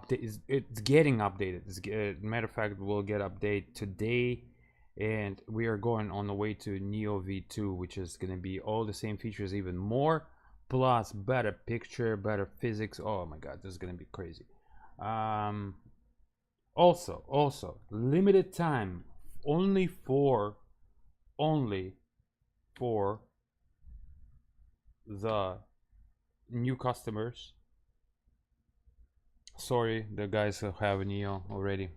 it's getting updated. Matter of fact, we'll get update today, and we are going on the way to Neo V2, which is gonna be all the same features, even more, plus better picture, better physics. Oh my god, this is gonna be crazy. Also limited time, only for the new customers. Sorry, the guys who have Neo already.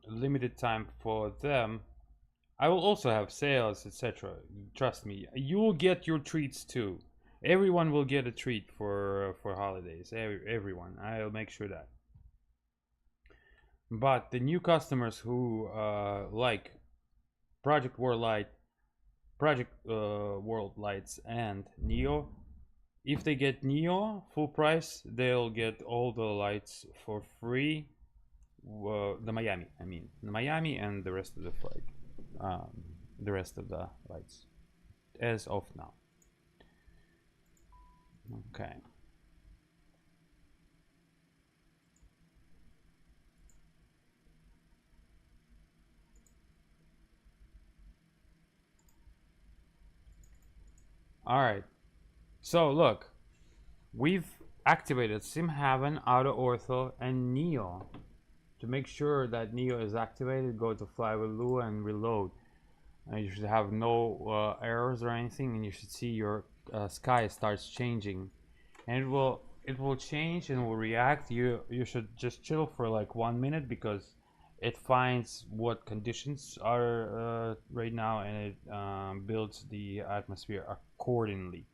Limited time for them. I will also have sales, etc. Trust me, you will get your treats too. Everyone will get a treat for holidays. Everyone, I'll make sure that. But the new customers who like Project World Lights and Neo, if they get Neo full price, they'll get all the lights for free. The Miami, I mean, the Miami and the rest of the flight, the rest of the lights, as of now. Okay. All right. So look, we've activated SimHaven, Auto Ortho, and Neo. To make sure that Neo is activated, go to Fly with Lua and reload. You should have no errors or anything, and you should see your sky starts changing, and it will change and will react. You should just chill for like 1 minute because it finds what conditions are right now, and it builds the atmosphere accordingly.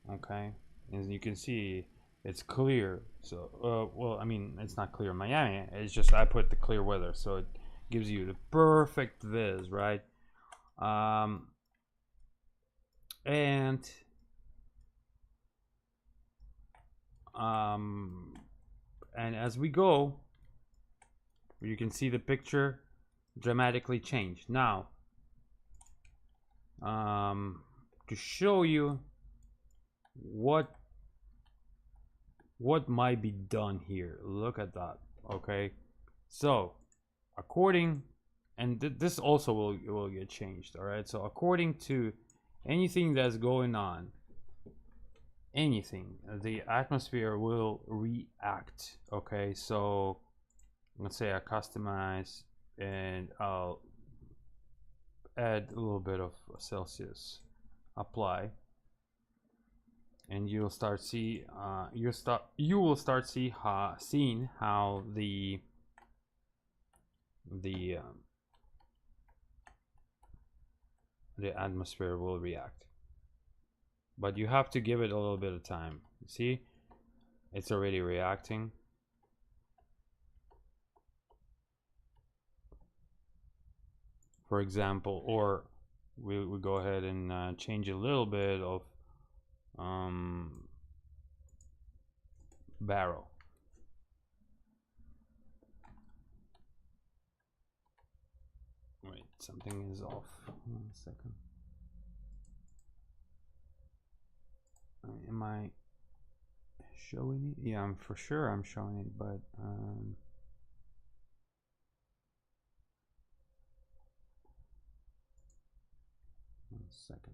Okay, as you can see, it's clear. So well, I mean, it's not clear in Miami, it's just I put the clear weather, so it gives you the perfect viz, right? And as we go, you can see the picture dramatically change. Now to show you what might be done here, look at that. Okay, so according, and this also will get changed. All right, so according to anything that's going on, anything, the atmosphere will react. Okay, so let's say I customize and I'll add a little bit of Celsius, apply, and you'll start see you will start seeing how the atmosphere will react. But you have to give it a little bit of time. See, it's already reacting. For example, or we go ahead and change a little bit of barrel. Wait, something is off. 1 second. Am I showing it? Yeah, I'm for sure I'm showing it, but second.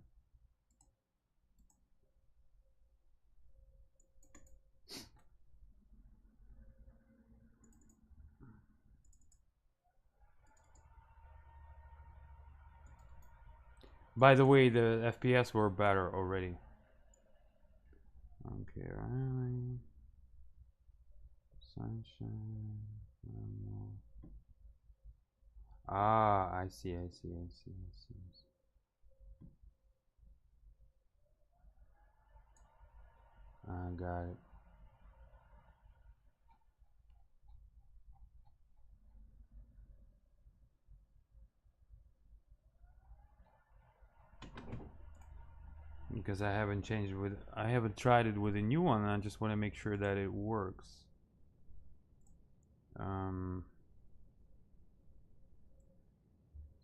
By the way, the FPS were better already. Okay, right. Sunshine. Ah, I see. I got it. Because I haven't tried it with a new one, and I just want to make sure that it works.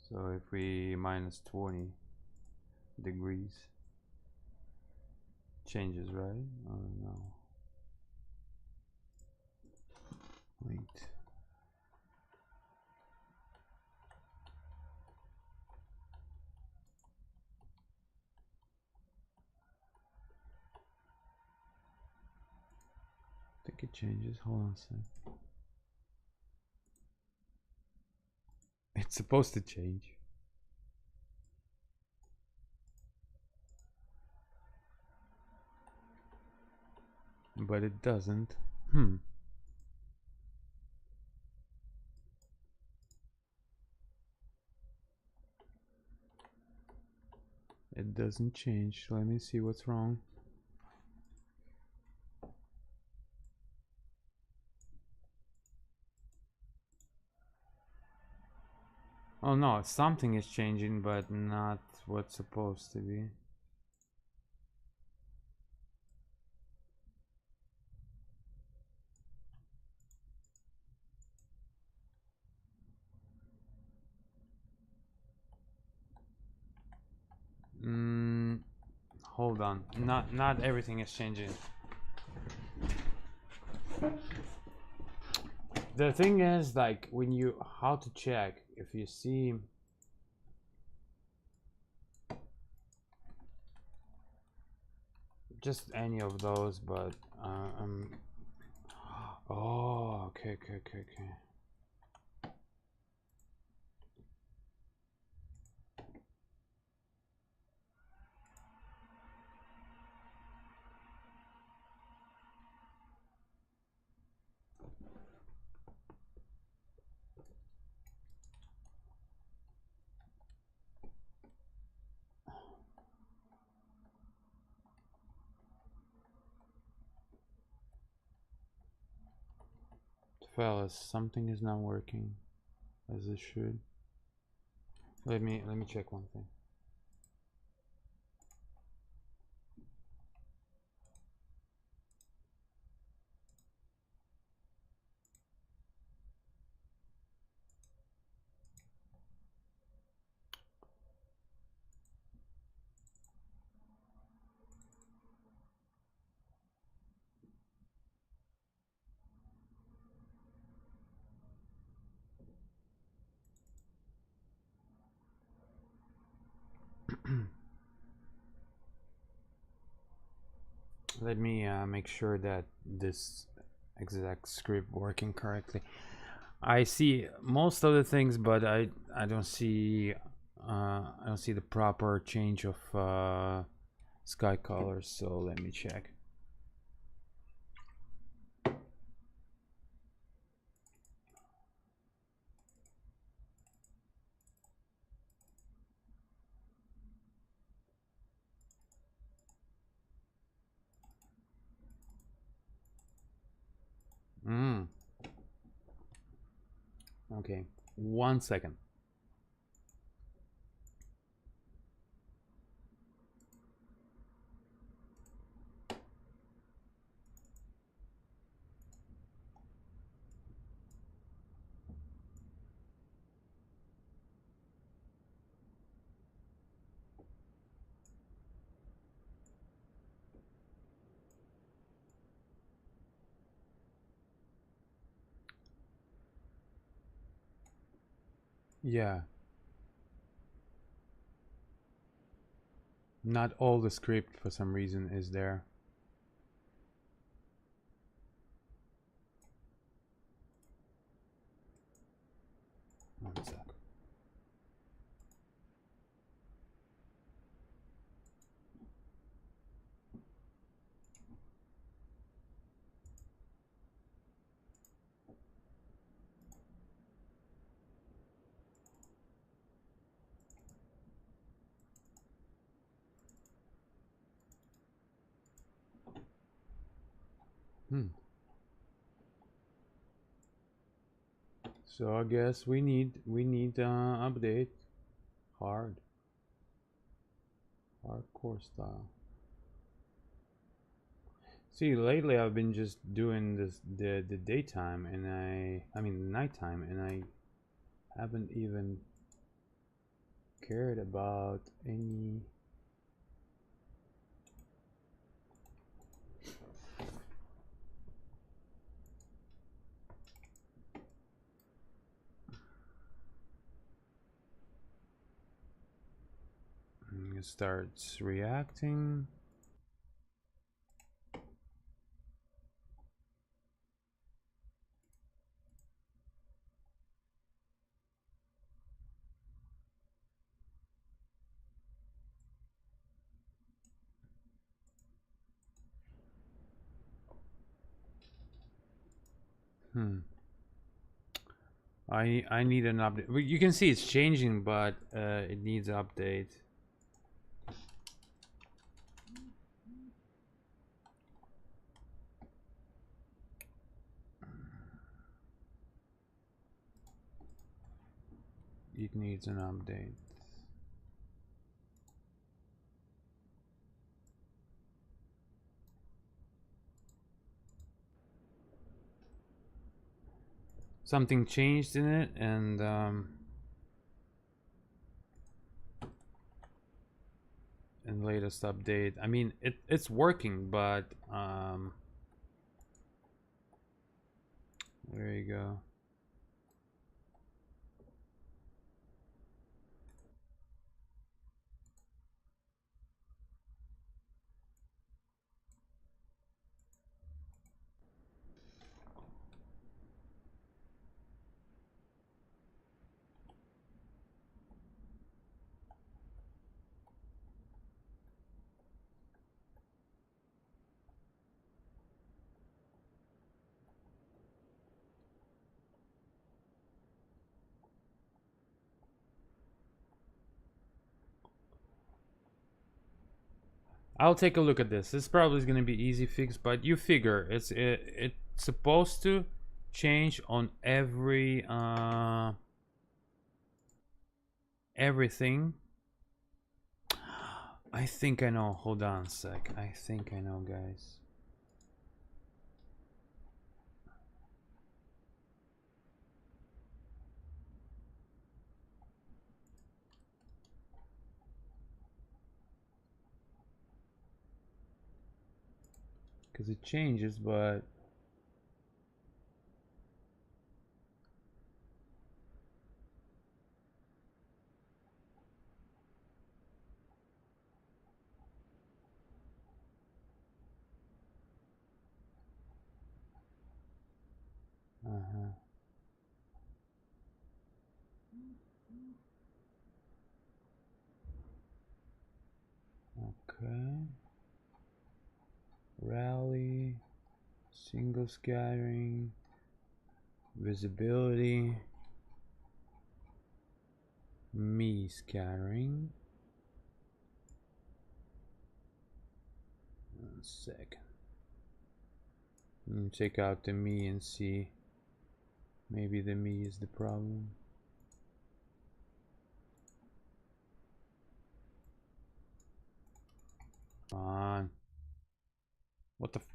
So if we minus 20 degrees, changes, right? Oh no. Wait. I think it changes. Hold on a sec. It's supposed to change. But it doesn't. It doesn't change. Let me see what's wrong. Oh no, something is changing, but not what's supposed to be. Hold on. Not everything is changing. The thing is, like, when you how to check if you see just any of those, but oh, okay. Fellas, something is not working as it should. Let me check one thing. Let me make sure that this exact script working correctly. I see most of the things, but I don't see the proper change of sky colors. So let me check. Okay, 1 second. Yeah. Not all the script for some reason is there. One sec. So I guess we need update hardcore style. See, lately I've been just doing this the daytime, and I mean nighttime, and I haven't even cared about any. It starts reacting. I need an update. Well, you can see it's changing, but it needs update. It needs an update. Something changed in it, and latest update. I mean, it's working, but there you go. I'll take a look at this. This probably is going to be easy fix, but you figure it's supposed to change on everything. I think I know. Hold on a sec. I think I know, guys. Because it changes, but okay. Rally, single scattering, visibility, me scattering. 1 second. Check out the me and see. Maybe the me is the problem. Come on. What the f—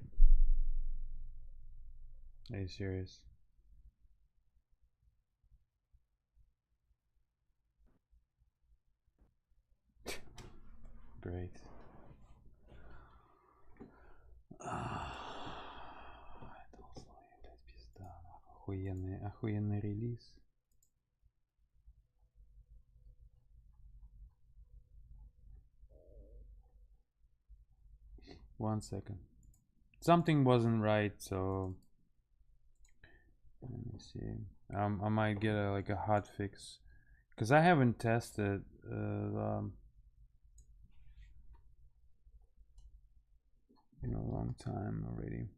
Are you serious? Great. Охуенный релиз. 1 second. Something wasn't right, so let me see. I might get like a hot fix, because I haven't tested in a long time already.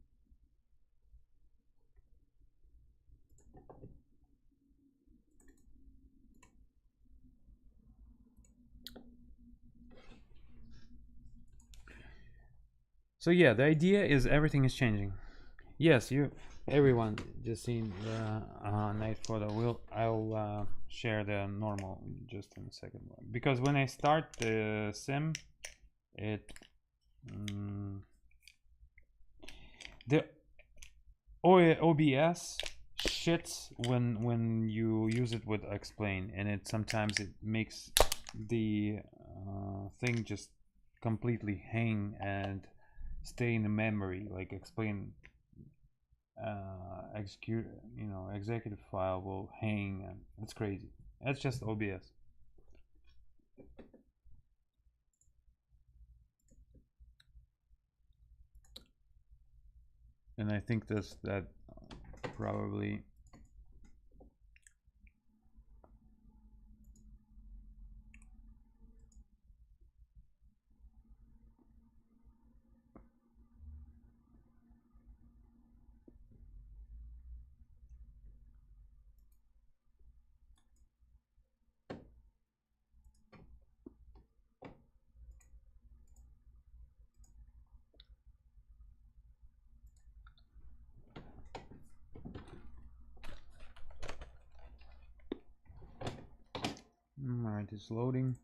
So yeah, the idea is everything is changing. Yes, everyone just seen the night photo. I'll share the normal just in a second, because when I start the sim, the OBS shits when you use it with explain, and sometimes it makes the thing just completely hang and stay in the memory. Like explain executive file will hang, and it's crazy. That's just OBS. And I think that probably alright, it's loading.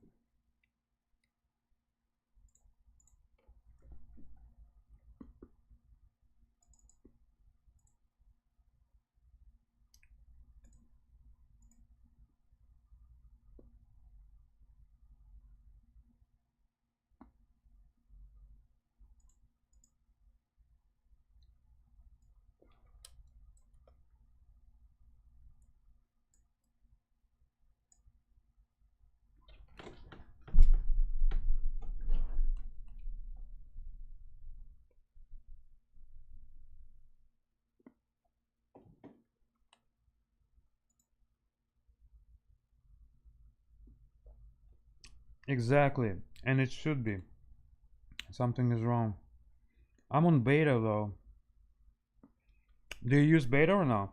Exactly, and it should be. Something is wrong. I'm on beta though. Do you use beta or no?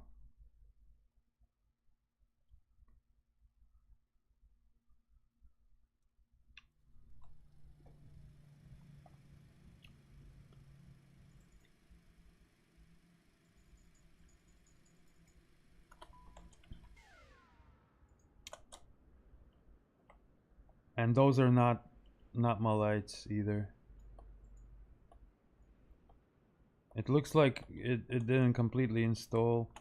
And those are not my lights either. It looks like it didn't completely install.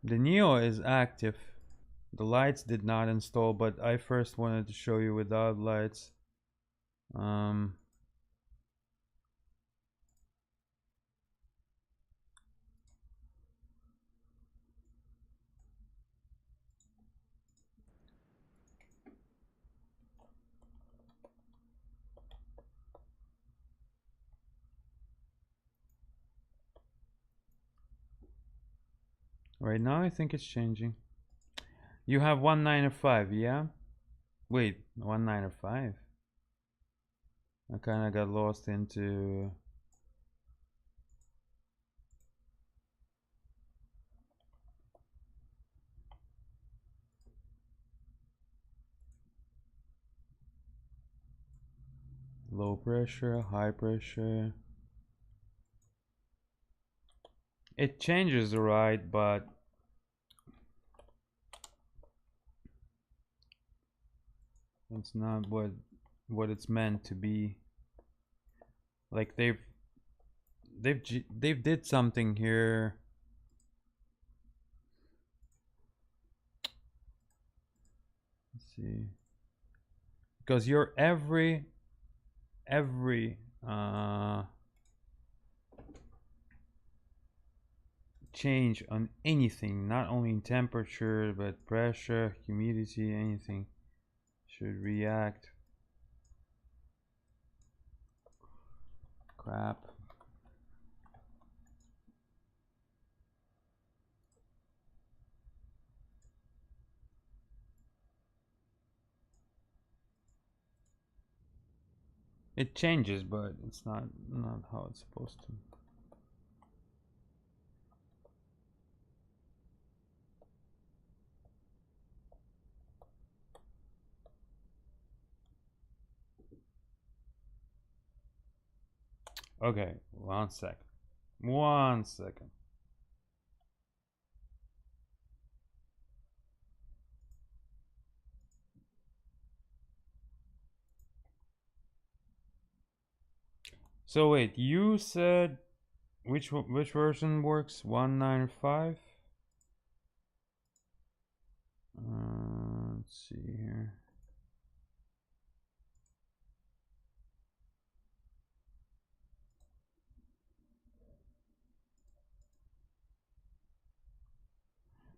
The Neo is active. The lights did not install, but I first wanted to show you without lights. Right now I think it's changing. You have 195, yeah? Wait, 195? I kinda got lost into... low pressure, high pressure. It changes, right, but it's not what it's meant to be. Like they've did something here. Let's see, because your every change on anything, not only in temperature, but pressure, humidity, anything should react. Crap. It changes, but it's not how it's supposed to. Okay, 1 second. 1 second. So wait, you said which version works? 195? Let's see here.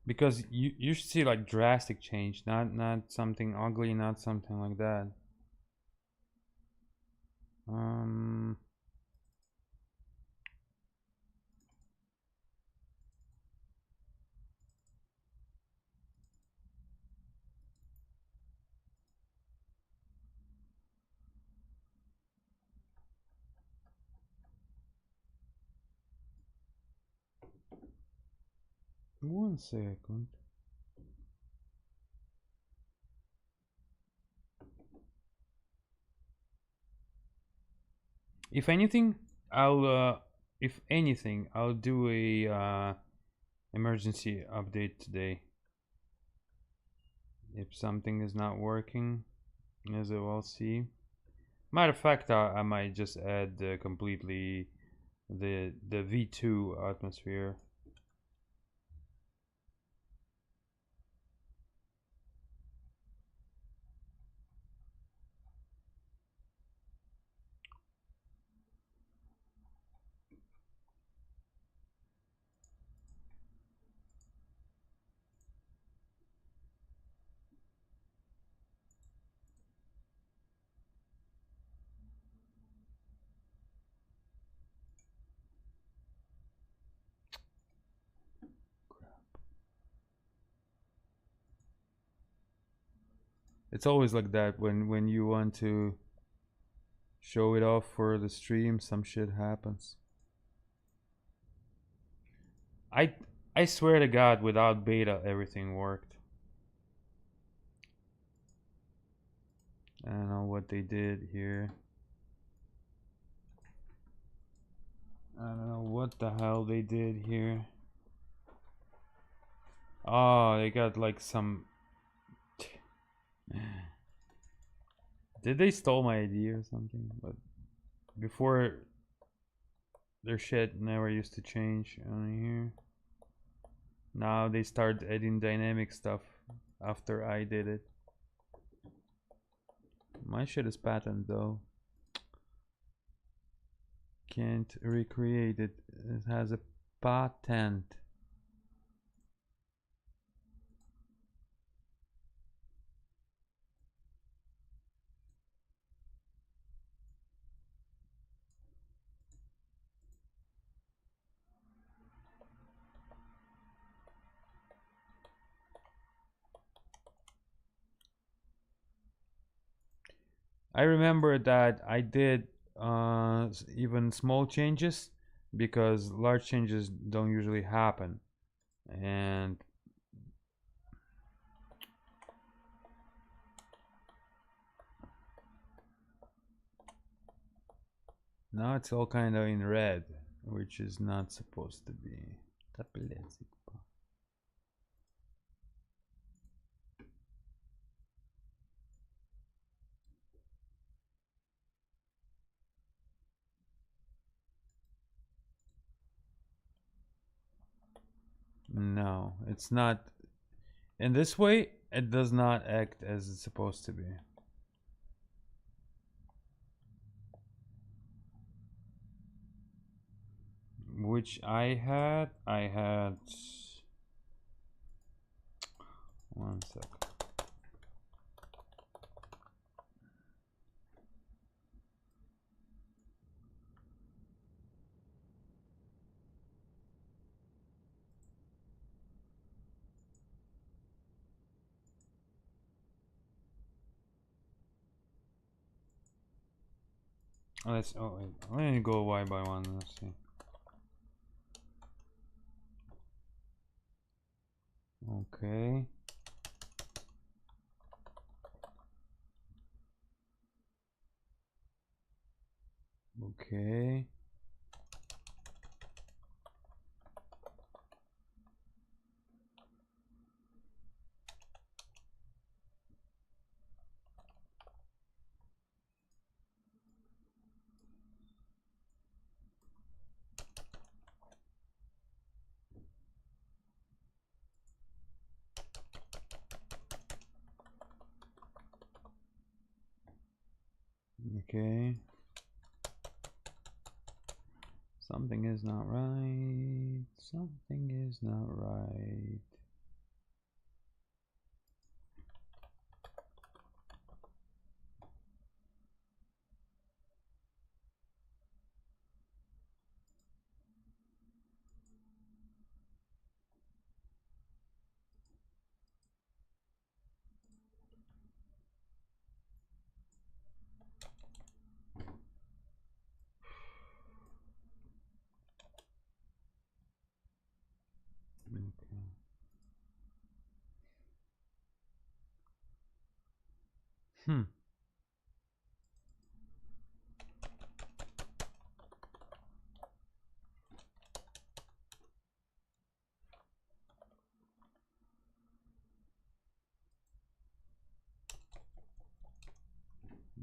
Because you should see like drastic change, not something ugly, not something like that. 1 second. If anything, I'll do a emergency update today. If something is not working, as I will see. Matter of fact, I might just add completely the V2 atmosphere. It's always like that when you want to show it off for the stream, some shit happens. I swear to God, without beta, everything worked. I don't know what they did here. I don't know what the hell they did here. Oh, they got like some... Did they stole my idea or something? But before, their shit never used to change on here. Now they start adding dynamic stuff after I did it. My shit is patent though. Can't recreate it. It has a patent. I remember that I did even small changes because large changes don't usually happen, and now it's all kind of in red, which is not supposed to be. No, it's not. In this way, it does not act as it's supposed to be. which I had one sec. Let's let me go one by one. Let's see. Okay. Okay. Okay. Something is not right. Something is not right. Okay.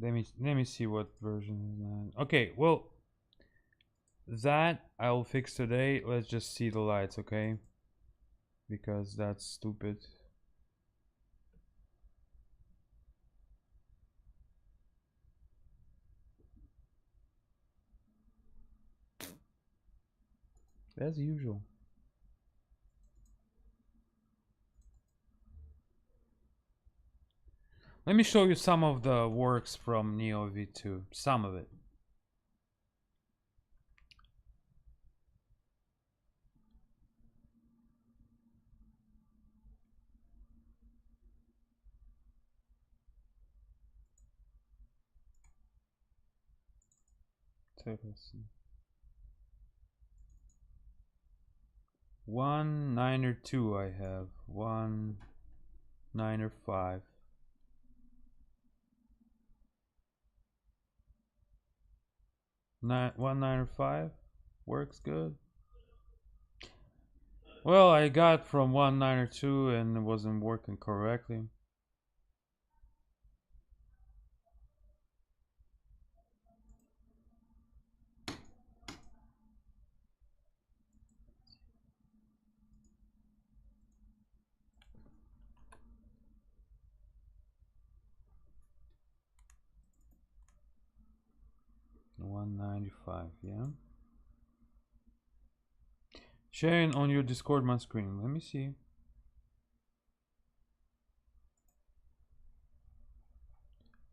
Let me see what version is that. Okay, well, that I'll fix today. Let's just see the lights, okay? Because that's stupid. As usual. Let me show you some of the works from Neo V2. Some of it. So let's see. 192 I have. 195. 195 works good. Well, I got from 192 and it wasn't working correctly. $195, yeah. Sharing on your Discord my screen. Let me see.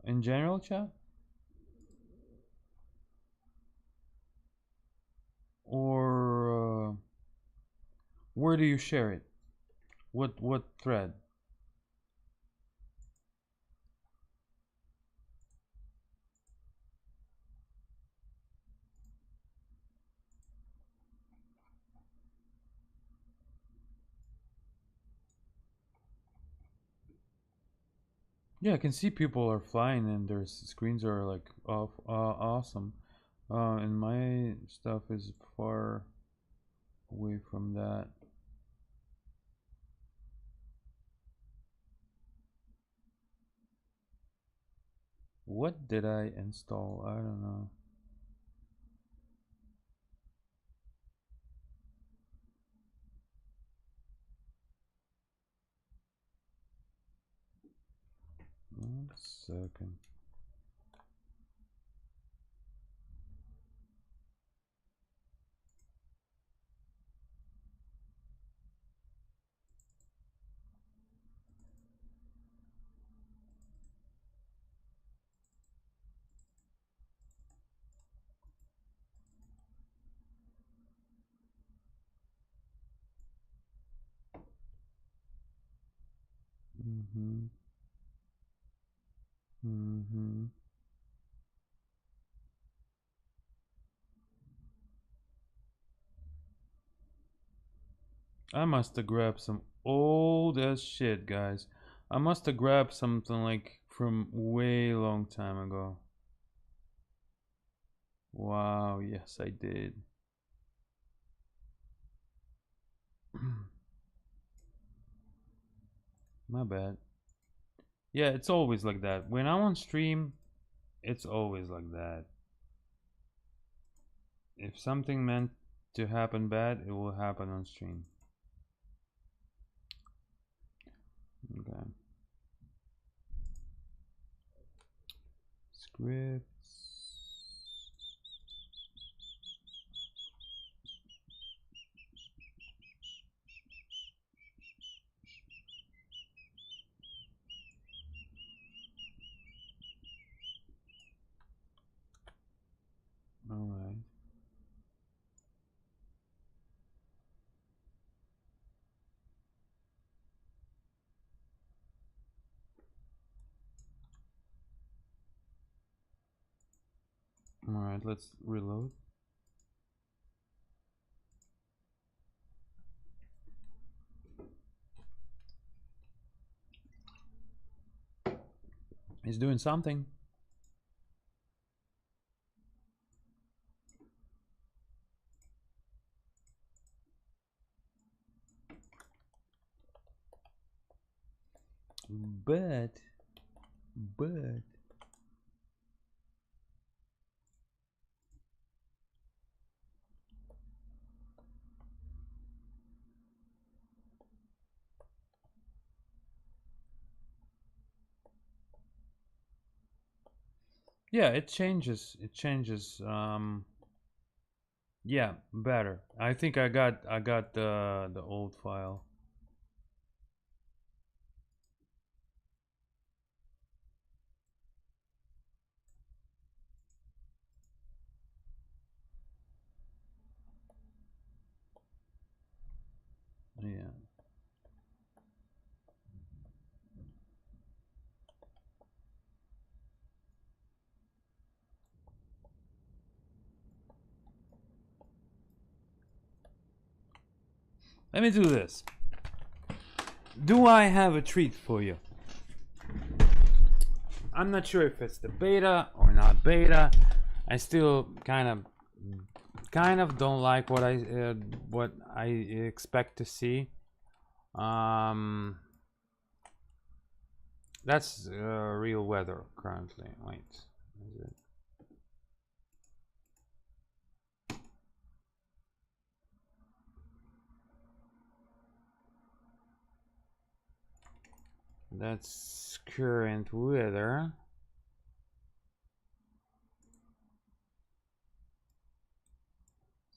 In general, chat? Or where do you share it? What thread? Yeah, I can see people are flying and their screens are like off, awesome. And my stuff is far away from that. What did I install? I don't know. One second. I must have grabbed some old as shit, guys. I must have grabbed something like from way long time ago. Wow, yes I did. My bad. Yeah, it's always like that. When I'm on stream, it's always like that. If something meant to happen bad, it will happen on stream. Okay. Scripts. All right. All right, let's reload. He's doing something. But yeah, it changes. It changes. Yeah, better. I think I got the old file. Yeah. Let me do this. Do I have a treat for you? I'm not sure if it's the beta or not beta. I still kind of don't like what I expect to see. That's real weather currently. Wait, is it? That's current weather.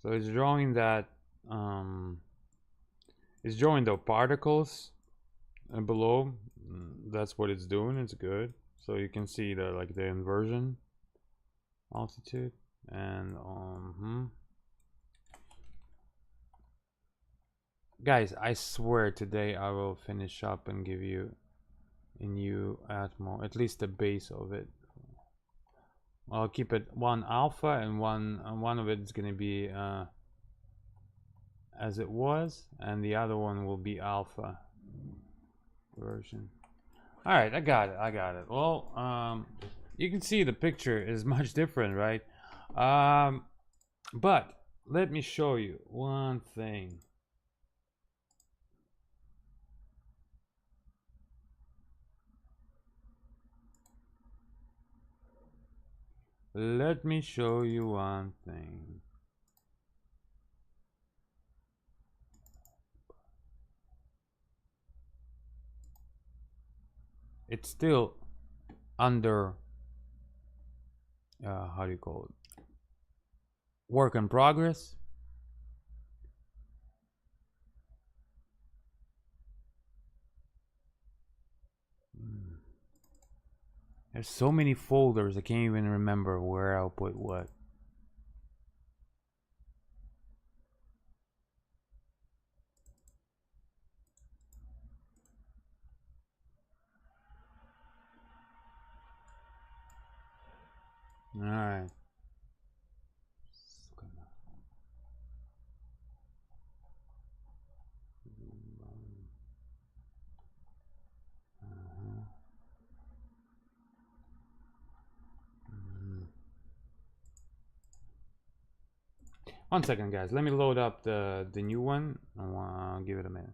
So it's drawing that it's drawing the particles below. That's what it's doing. It's good. So you can see the like the inversion altitude and guys, I swear today I will finish up and give you a new atmo, at least the base of it. I'll keep it one alpha and one of it is gonna be as it was, and the other one will be alpha version. All right, I got it. Well, you can see the picture is much different, right? But let me show you one thing. Let me show you one thing. It's still under how do you call it? Work in progress. There's so many folders I can't even remember where I'll put what. Alright. One second, guys. Let me load up the new one. I'll give it a minute.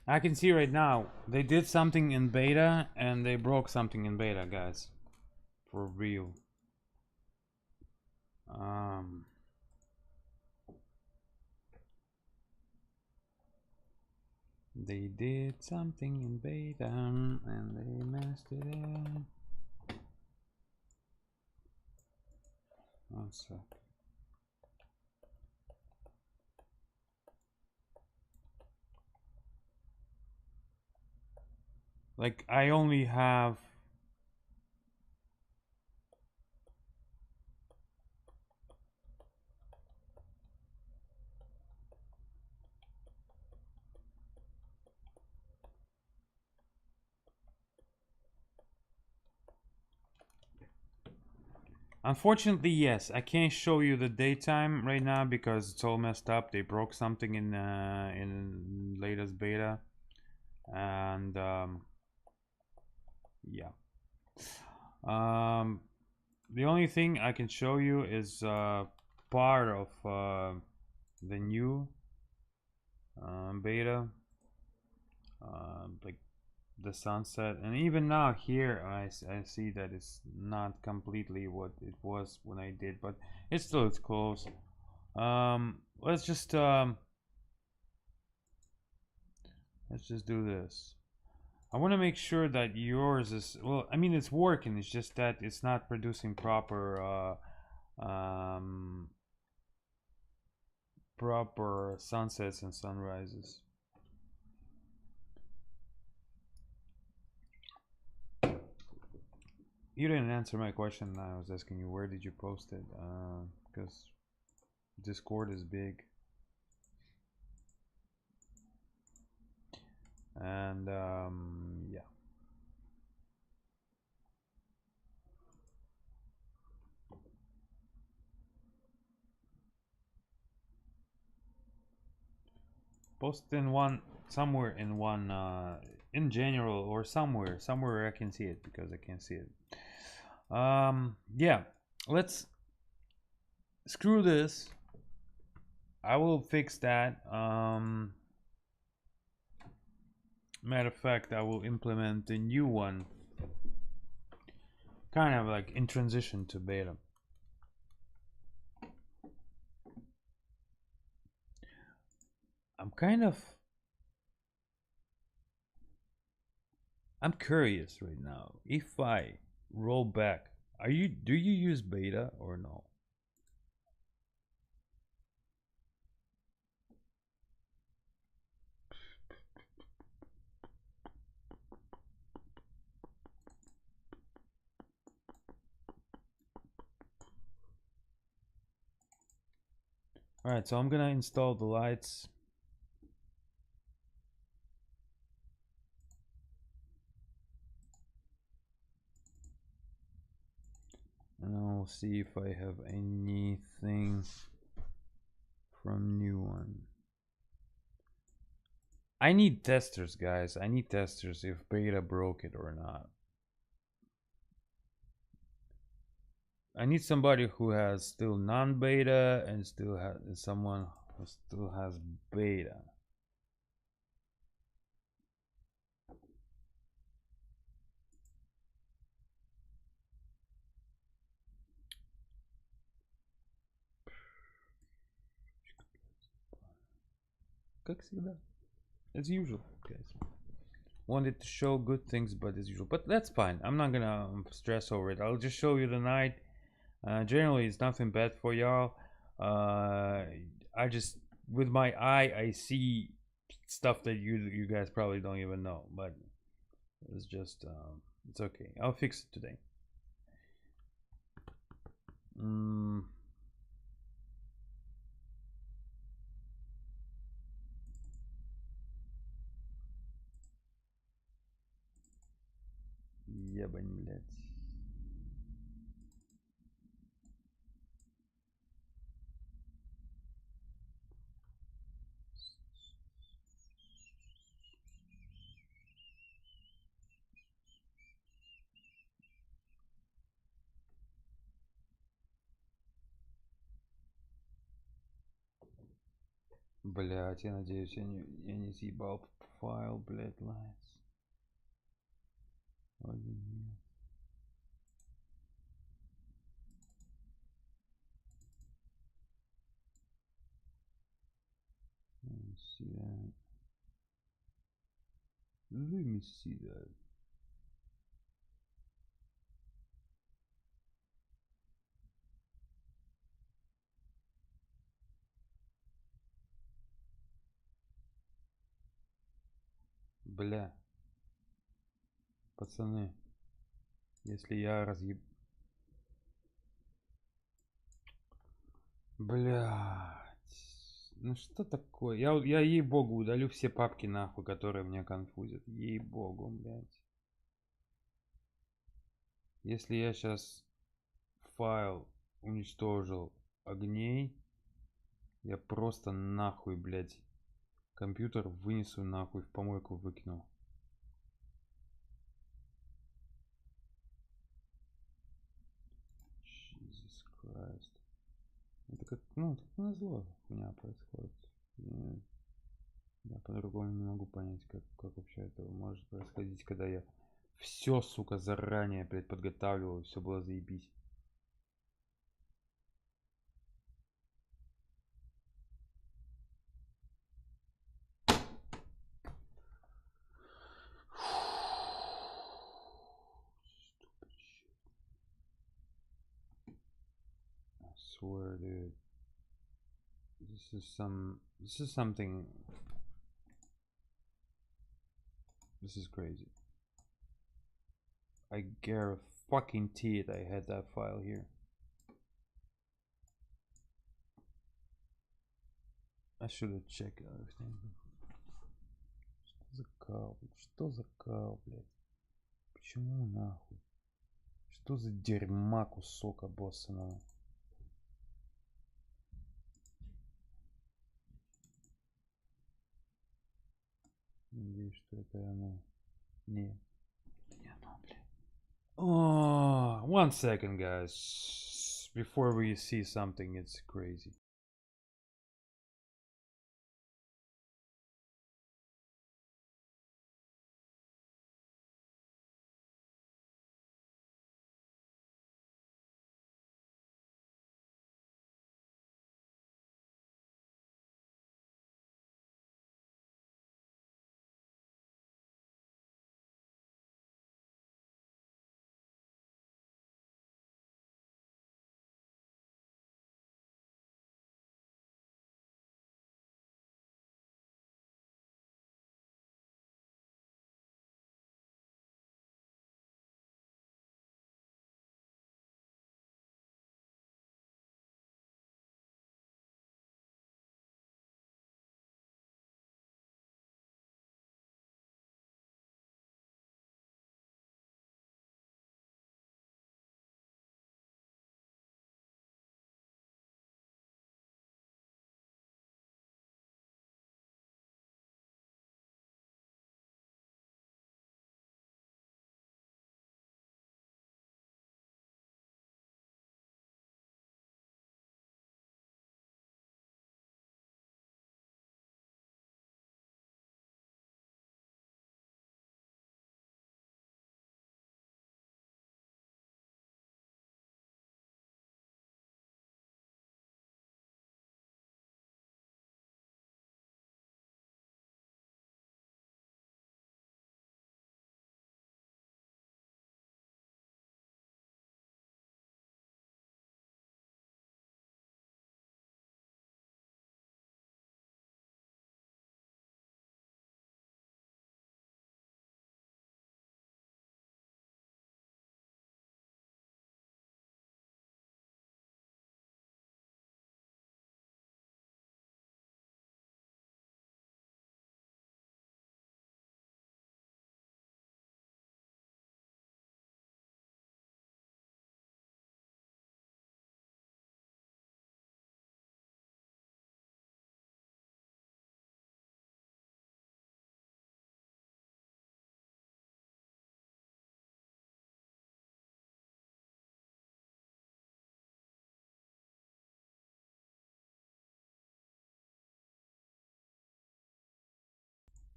I can see right now they did something in beta and they broke something in beta, guys. For real. They did something in beta and they messed it up. One sec. Like, I only have unfortunately, yes, I can't show you the daytime right now because it's all messed up. They broke something in latest beta, and yeah. The only thing I can show you is part of the new beta, like the sunset, and even now here I see that it's not completely what it was when I did, but it's close. Let's just do this. I want to make sure that yours is, well, I mean, it's working, it's just that it's not producing proper proper sunsets and sunrises. You didn't answer my question. I was asking you where did you post it, because Discord is big, and yeah. Post in one, somewhere in one, in general, or somewhere where I can see it, because I can't see it. Yeah, let's screw this. I will fix that. Matter of fact, I will implement the new one, kind of like in transition to beta. I'm curious right now. If I roll back, do you use beta or no? All right, so I'm gonna install the lights. And I'll see if I have anything from new one. I need testers, guys. I need testers if beta broke it or not. I need somebody who has still non-beta and still has someone who still has beta. Как всегда. As usual, guys. Wanted to show good things, but as usual. But that's fine. I'm not gonna stress over it. I'll just show you the night. Generally, it's nothing bad for y'all. I just, with my eye, I see stuff that you guys probably don't even know. But it's just, it's okay. I'll fix it today. Ебань, блядь. Блять, я надеюсь, я не съебал файл, блять, лайнс. Вроде нет. Let me see that. Let me see that. Бля. Пацаны. Если я разъеб... Блядь. Ну что такое? Я ей-богу удалю все папки нахуй, которые меня конфузят. Ей-богу, блядь. Если я сейчас файл уничтожил огней, я просто нахуй, блядь, компьютер вынесу нахуй, в помойку выкину. Jesus Christ. Это как, ну, так назло хуйня происходит. Я по-другому не могу понять, как вообще это может происходить, когда я все, сука, заранее, блядь, подготавливал, все было заебись. I swear, dude. This is something. This is crazy. I guarantee it I had that file here. I should have checked everything. Что за кал, блядь? Что за кал, блядь? Почему нахуй? Что за дерьма кусок обоссанного? Надеюсь, что это оно. Нет. Не оно, блядь. Oh, 1 second, guys. Before we see something, it's crazy.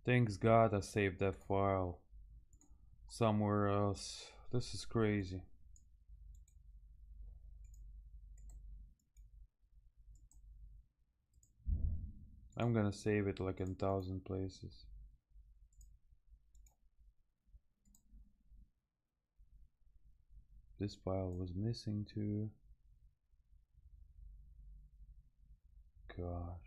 Thanks God I saved that file somewhere else. This is crazy. I'm gonna save it like in 1,000 places. This file was missing too. Gosh.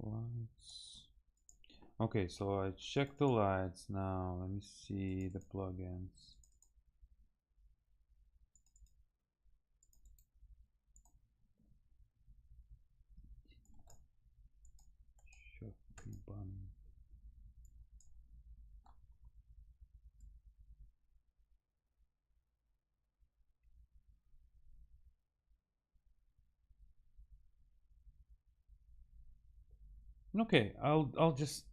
Lights. Okay, so I checked the lights now. Let me see the plugins. Shopping button. Okay, I'll just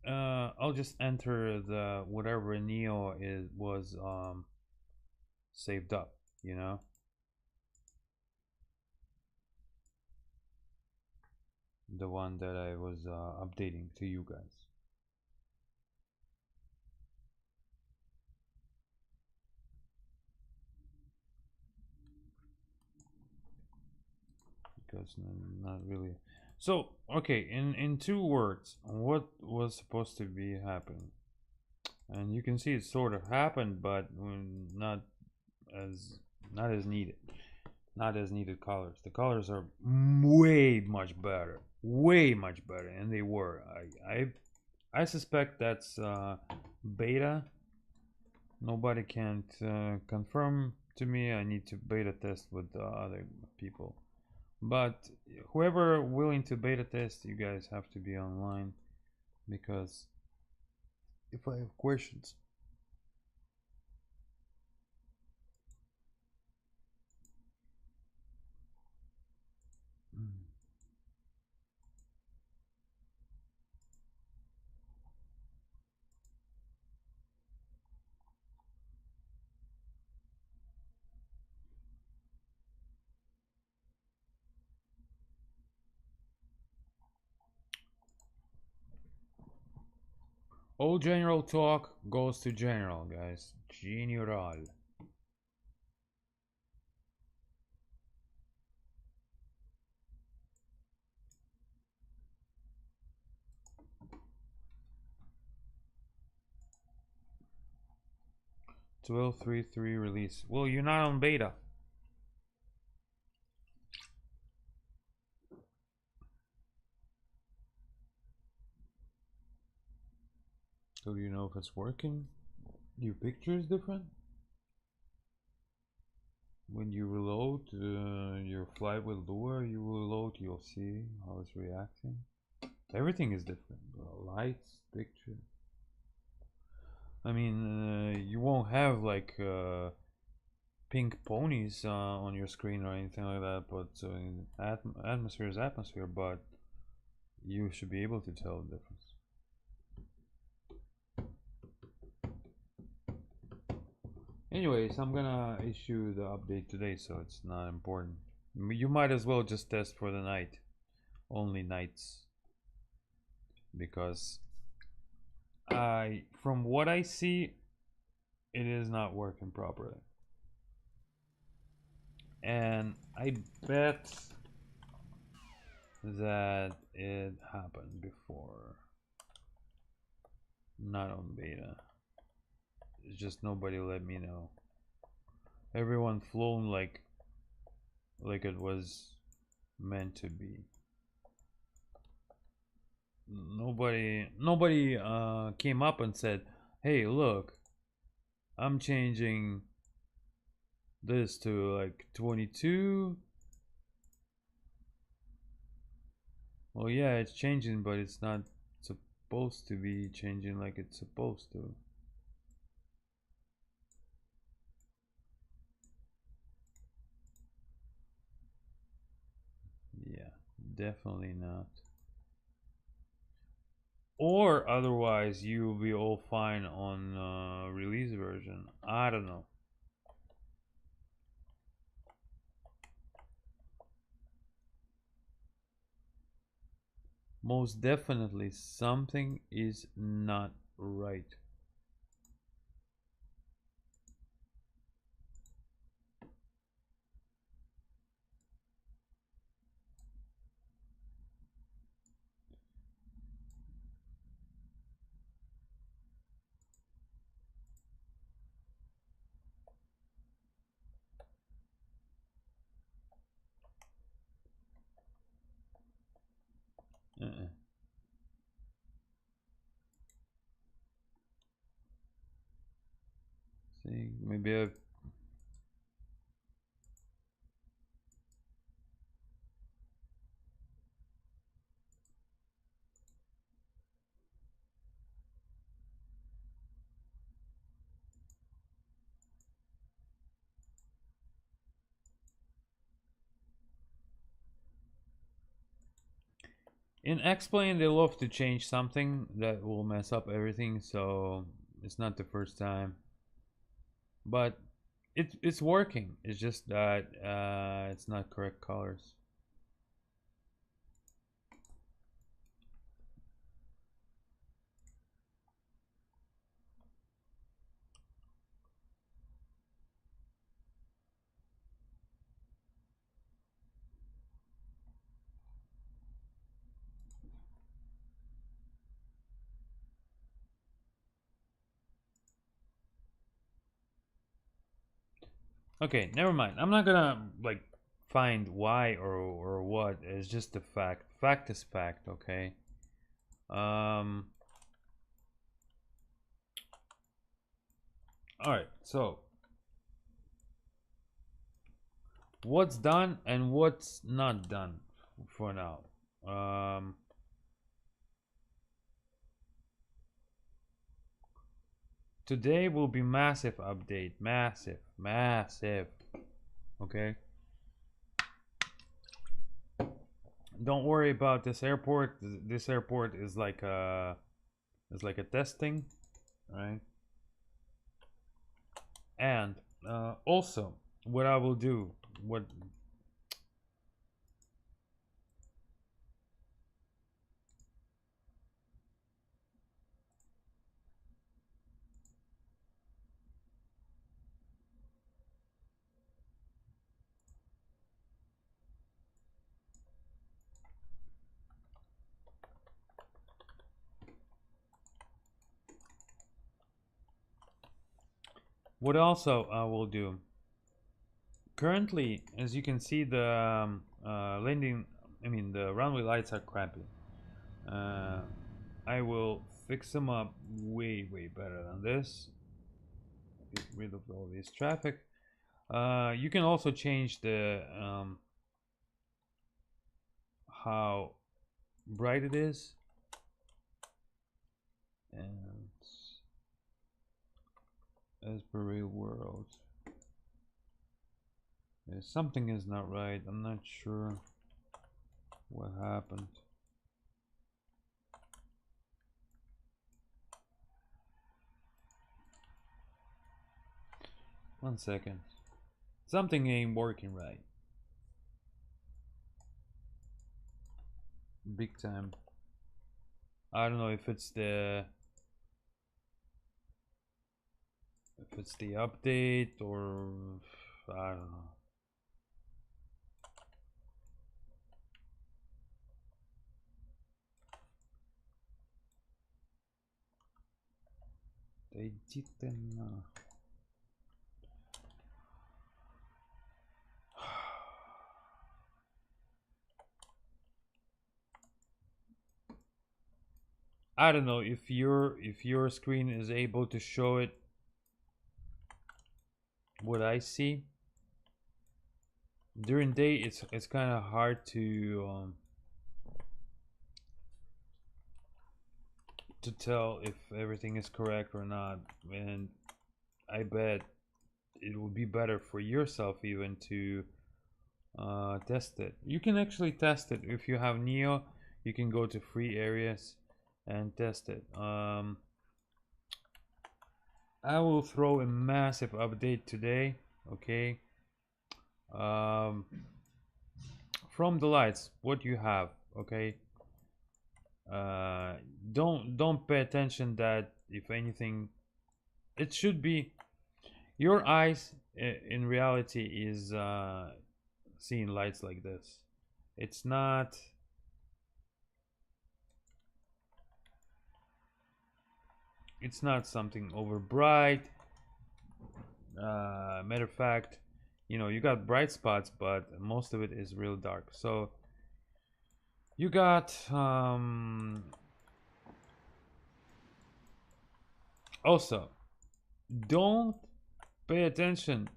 enter the whatever Neo was saved up, you know? The one that I was updating to you guys. Because not really. So, okay, in 2 words, what was supposed to be happening? And you can see it sort of happened, but not as not as needed. Not as needed colors. The colors are way much better. Way much better, and they were. I suspect that's beta. Nobody can't confirm to me. I need to beta test with other people. But whoever willing to beta test, you guys have to be online, because if I have questions. All general talk goes to general, guys. General. .12.3.3 release. Well, you're not on beta. So do you know if it's working? Your picture is different? When you reload your flight with Lua, you reload, you'll see how it's reacting. Everything is different. Lights, picture. I mean, you won't have like pink ponies on your screen or anything like that, but atmosphere is atmosphere, but you should be able to tell the difference. Anyways, I'm gonna issue the update today, so it's not important. You might as well just test for the night, only nights, because from what I see, it is not working properly. And I bet that it happened before. Not on beta. It's just nobody let me know. Everyone flown like it was meant to be. Nobody came up and said, "Hey, look, I'm changing this to like 22." Well, yeah, it's changing, but it's not supposed to be changing like it's supposed to. Yeah, definitely not. Or otherwise you will be all fine on release version. I don't know. Most definitely something is not right. See, maybe I've in X-Plane they love to change something that will mess up everything, so it's not the first time. But it's working. It's just that it's not correct colors. Okay, never mind. I'm not gonna like find why or what. It's just the fact. Fact is fact. Okay. Um. All right. So what's done and what's not done for now. Today will be massive update. Massive. Okay. Don't worry about this airport. This airport is like a testing, right? And also, what I will do, what also I will do. Currently, as you can see, the the runway lights are crappy. I will fix them up way better than this. Get rid of all this traffic. You can also change the how bright it is, and as per real world, something is not right. I'm not sure what happened. One second. Something ain't working right. Big time. I don't know if it's the update or I don't know. They didn't. I don't know if your screen is able to show it what I see. During day it's kind of hard to tell if everything is correct or not, and I bet it would be better for yourself even to test it. You can actually test it if you have Neo. You can go to free areas and test it. I will throw a massive update today, okay? From the lights, what you have, okay? Don't pay attention that if anything, it should be your eyes in reality is seeing lights like this. It's not something over bright. Matter of fact, you know, you got bright spots, but most of it is real dark. So you got also, don't pay attention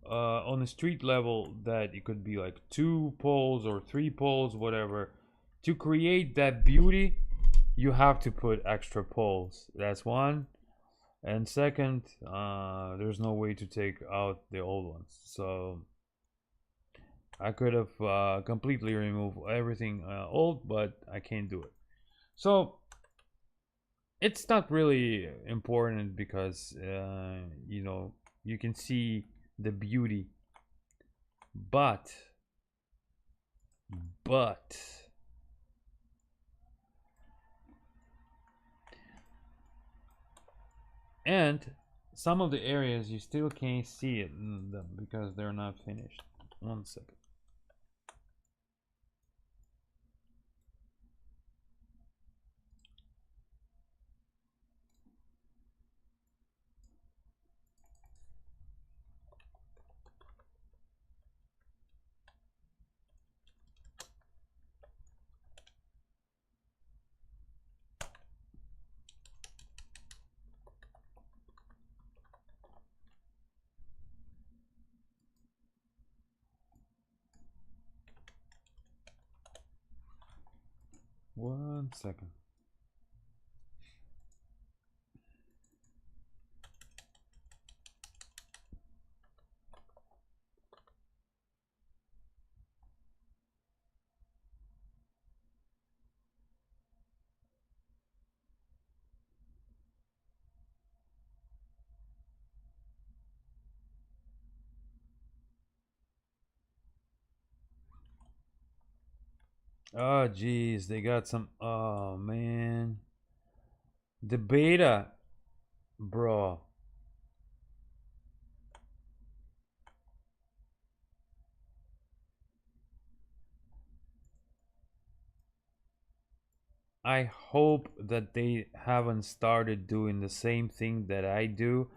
on a street level that it could be like 2 poles or 3 poles, whatever. To create that beauty, you have to put extra poles. That's one. And second, there's no way to take out the old ones. So I could have completely removed everything old, but I can't do it. So it's not really important because you know, you can see the beauty, but and some of the areas you still can't see it in them because they're not finished. 1 second. One second. Oh geez, they got some. Oh man, the beta, bro. I hope that they haven't started doing the same thing that I do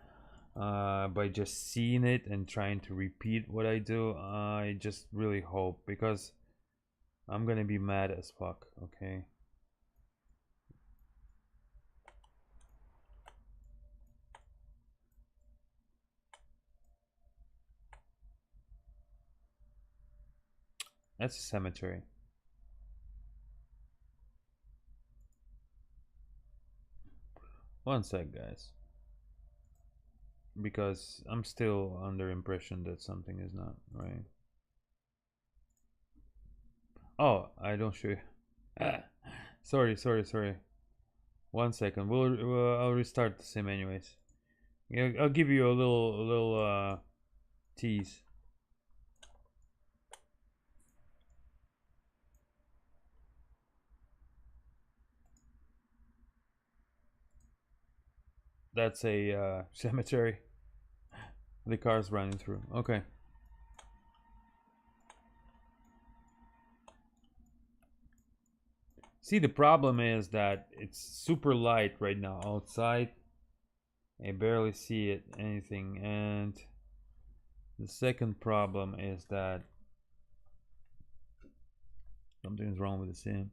by just seeing it and trying to repeat what I do. I just really hope, because I'm gonna be mad as fuck, okay? That's a cemetery. One sec, guys. Because I'm still under impression that something is not right. Oh, I don't show you. Ah, sorry. 1 second. I'll restart the sim anyways. Yeah, I'll give you a little tease. That's a cemetery. The car's running through. Okay. See, the problem is that it's super light right now outside. I barely see anything, and the second problem is that something's wrong with the sim.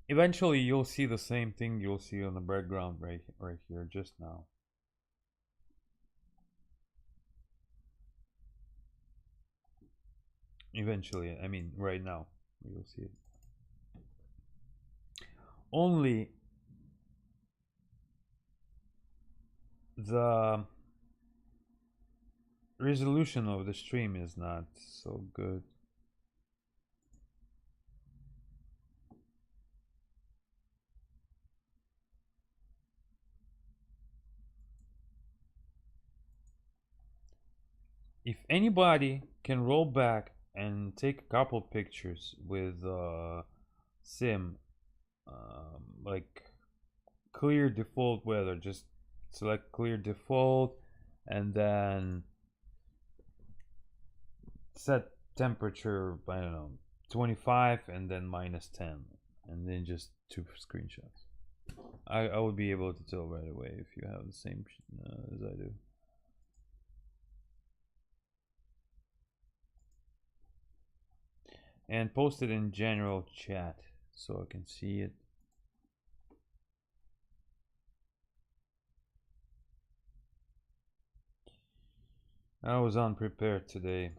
Eventually, you'll see the same thing you'll see on the background right here just now. Eventually, I mean right now, you'll see it. Only the resolution of the stream is not so good. If anybody can roll back and take a couple pictures with sim, like clear default weather, just select clear default and then set temperature, I don't know, 25 and then -10, and then just 2 screenshots. I would be able to tell right away if you have the same as I do. And post it in general chat so I can see it. I was unprepared today.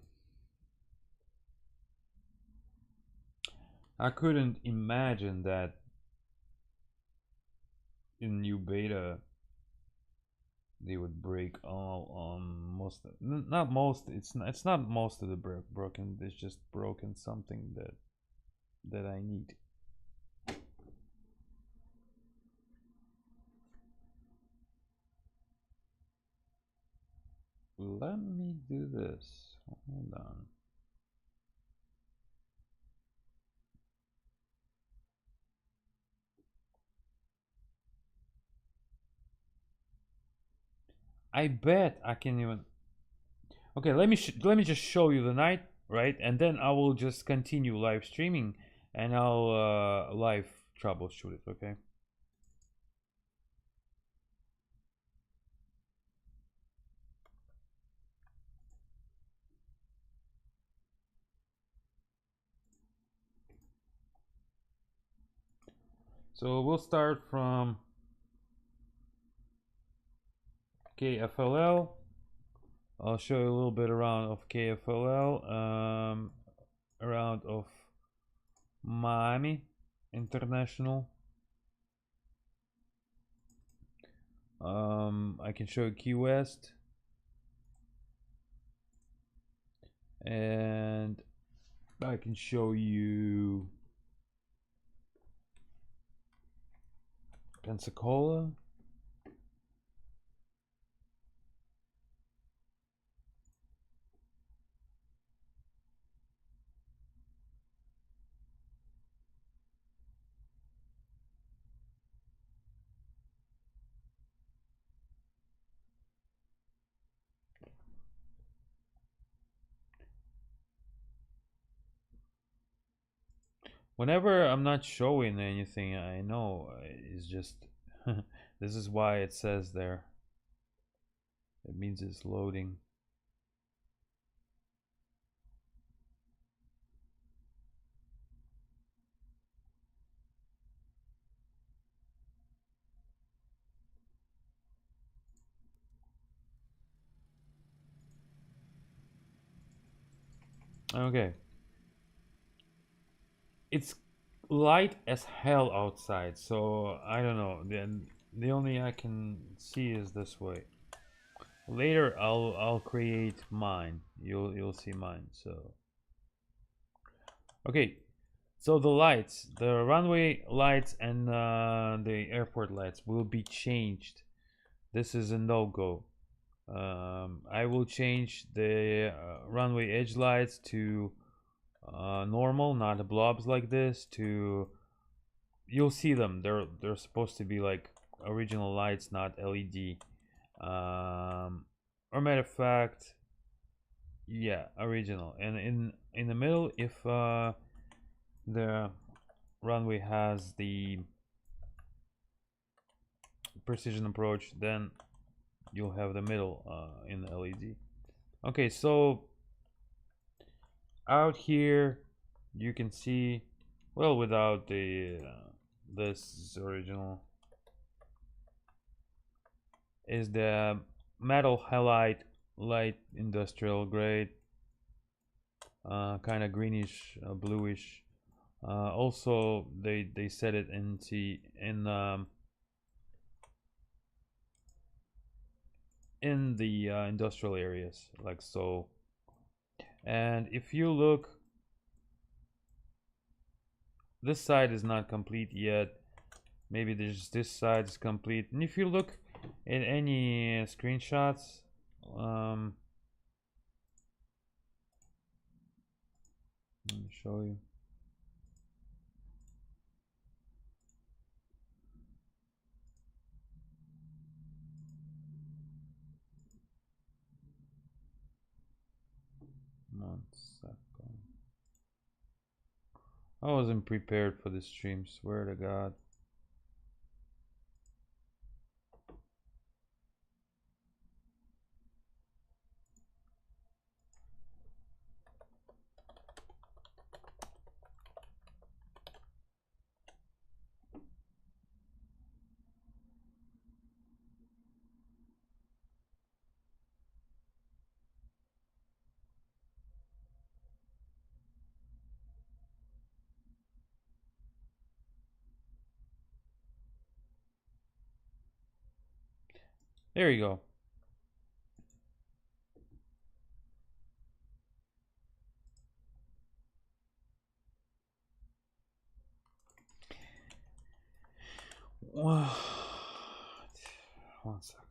I couldn't imagine that in new beta they would break all most not most it's not most of the broken, it's just broken something that I need. Let me do this. Hold on. I bet I can even. Okay, let me just show you the night, right? And then I will just continue live streaming, and I'll live troubleshoot it. Okay. So we'll start from KFLL. I'll show you a little bit around of KFLL, around of Miami International. I can show you Key West, and I can show you Pensacola. Whenever I'm not showing anything, I know it's just this is why it says there. It means it's loading. Okay. It's light as hell outside, so I don't know. Then the only I can see is this way. Later I'll create mine. You'll see mine. So okay. So the lights, the runway lights and the airport lights will be changed. This is a no-go. I will change the runway edge lights to normal, not blobs like this. To you'll see them. They're supposed to be like original lights, not LED. Or matter of fact, yeah, original. And in the middle, if the runway has the precision approach, then you'll have the middle in the LED. Okay, so out here you can see, well, without the this original, is the metal halide light industrial grade, kind of greenish, bluish. Also they set it in in the industrial areas, like so. And if you look, this side is not complete yet. Maybe there's this side is complete. And if you look at any screenshots, let me show you. One second. I wasn't prepared for this stream, swear to God. There you go. What? One second.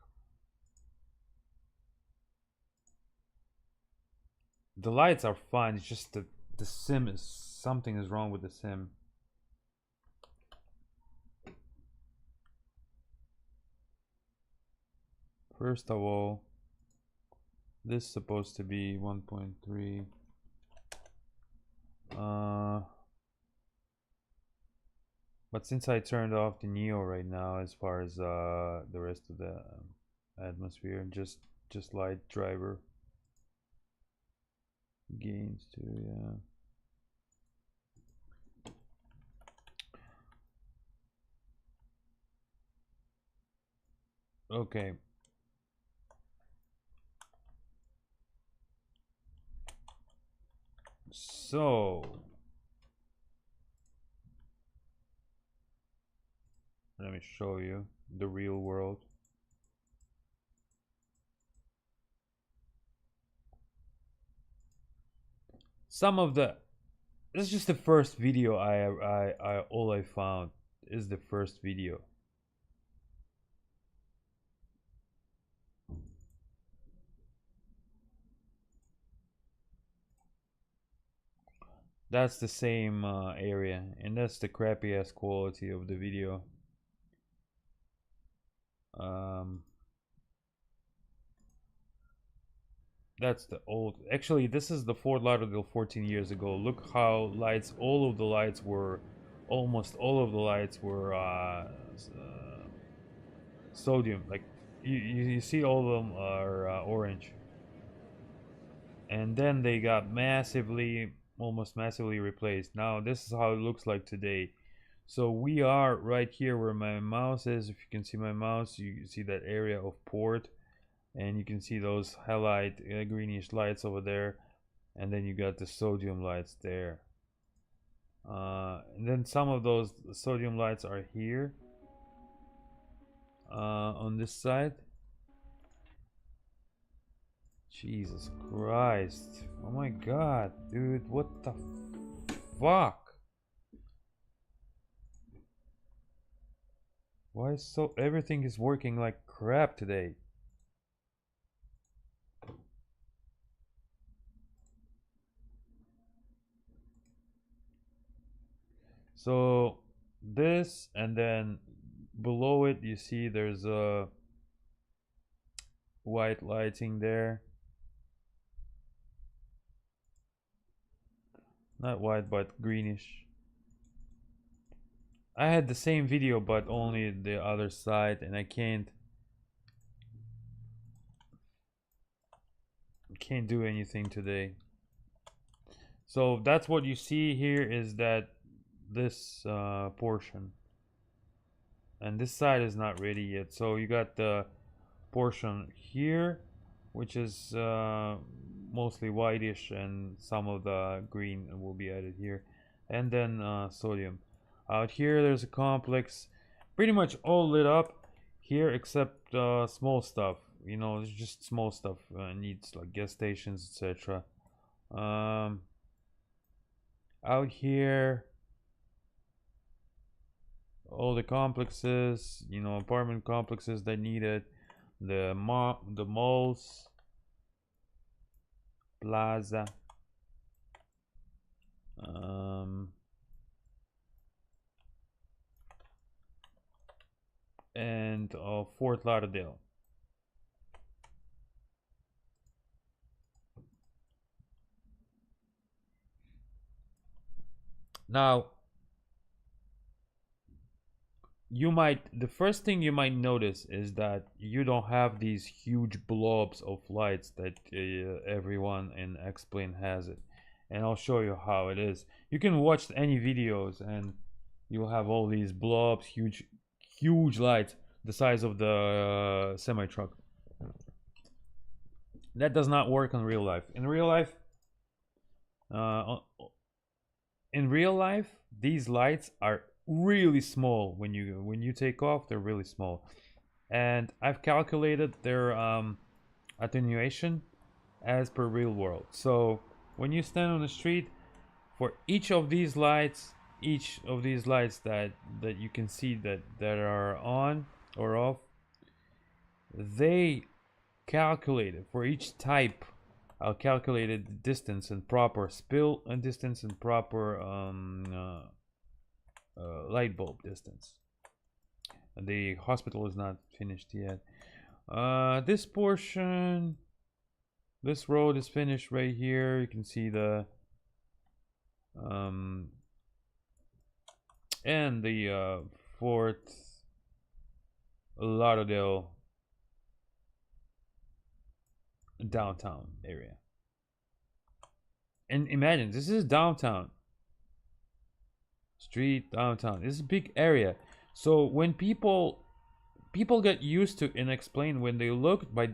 The lights are fine. It's just the sim is, something is wrong with the sim. First of all, this is supposed to be 1.3. But since I turned off the Neo right now, as far as the rest of the atmosphere, just light driver gains too, yeah. Okay. So let me show you the real world. Some of the, this is just the first video all I found is the first video. That's the same area, and that's the crappy ass quality of the video. That's the old, actually this is the Fort Lauderdale 14 years ago. Look how lights, all of the lights were, almost all of the lights were sodium. Like you see all of them are orange, and then they got massively, almost massively replaced. Now this is how it looks like today. So we are right here where my mouse is. If you can see my mouse, you see that area of port, and you can see those highlight greenish lights over there, and then you got the sodium lights there. And then some of those sodium lights are here on this side. Jesus Christ, oh my God, dude, what the fuck? Why is so, everything is working like crap today? So this, and then below it you see there's a white lighting there. Not white, but greenish. I had the same video, but only the other side, and I can't do anything today. So that's what you see here, is that this portion, and this side is not ready yet. So you got the portion here, which is mostly whitish, and some of the green will be added here, and then sodium. Out here there's a complex, pretty much all lit up here except small stuff. you know, it's just small stuff. Needs like gas stations, etc. Out here, all the complexes, you know, apartment complexes that need it, the malls, plaza, and Fort Lauderdale. Now, the first thing you might notice is that you don't have these huge blobs of lights that everyone in X-Plane has it. And I'll show you how it is. You can watch any videos and you'll have all these blobs, huge lights, the size of the semi-truck. That does not work in real life. In real life, these lights are really small. When you take off, they're really small. And I've calculated their attenuation as per real world. So when you stand on the street, for each of these lights that you can see that are on or off, they calculated for each type. I'll calculate the distance and proper spill and distance and proper light bulb distance. The hospital is not finished yet. This portion, this road is finished right here. You can see the and the Fort Lauderdale downtown area. And imagine, this is downtown street, downtown. This is a big area. So when people get used to and explain, when they look by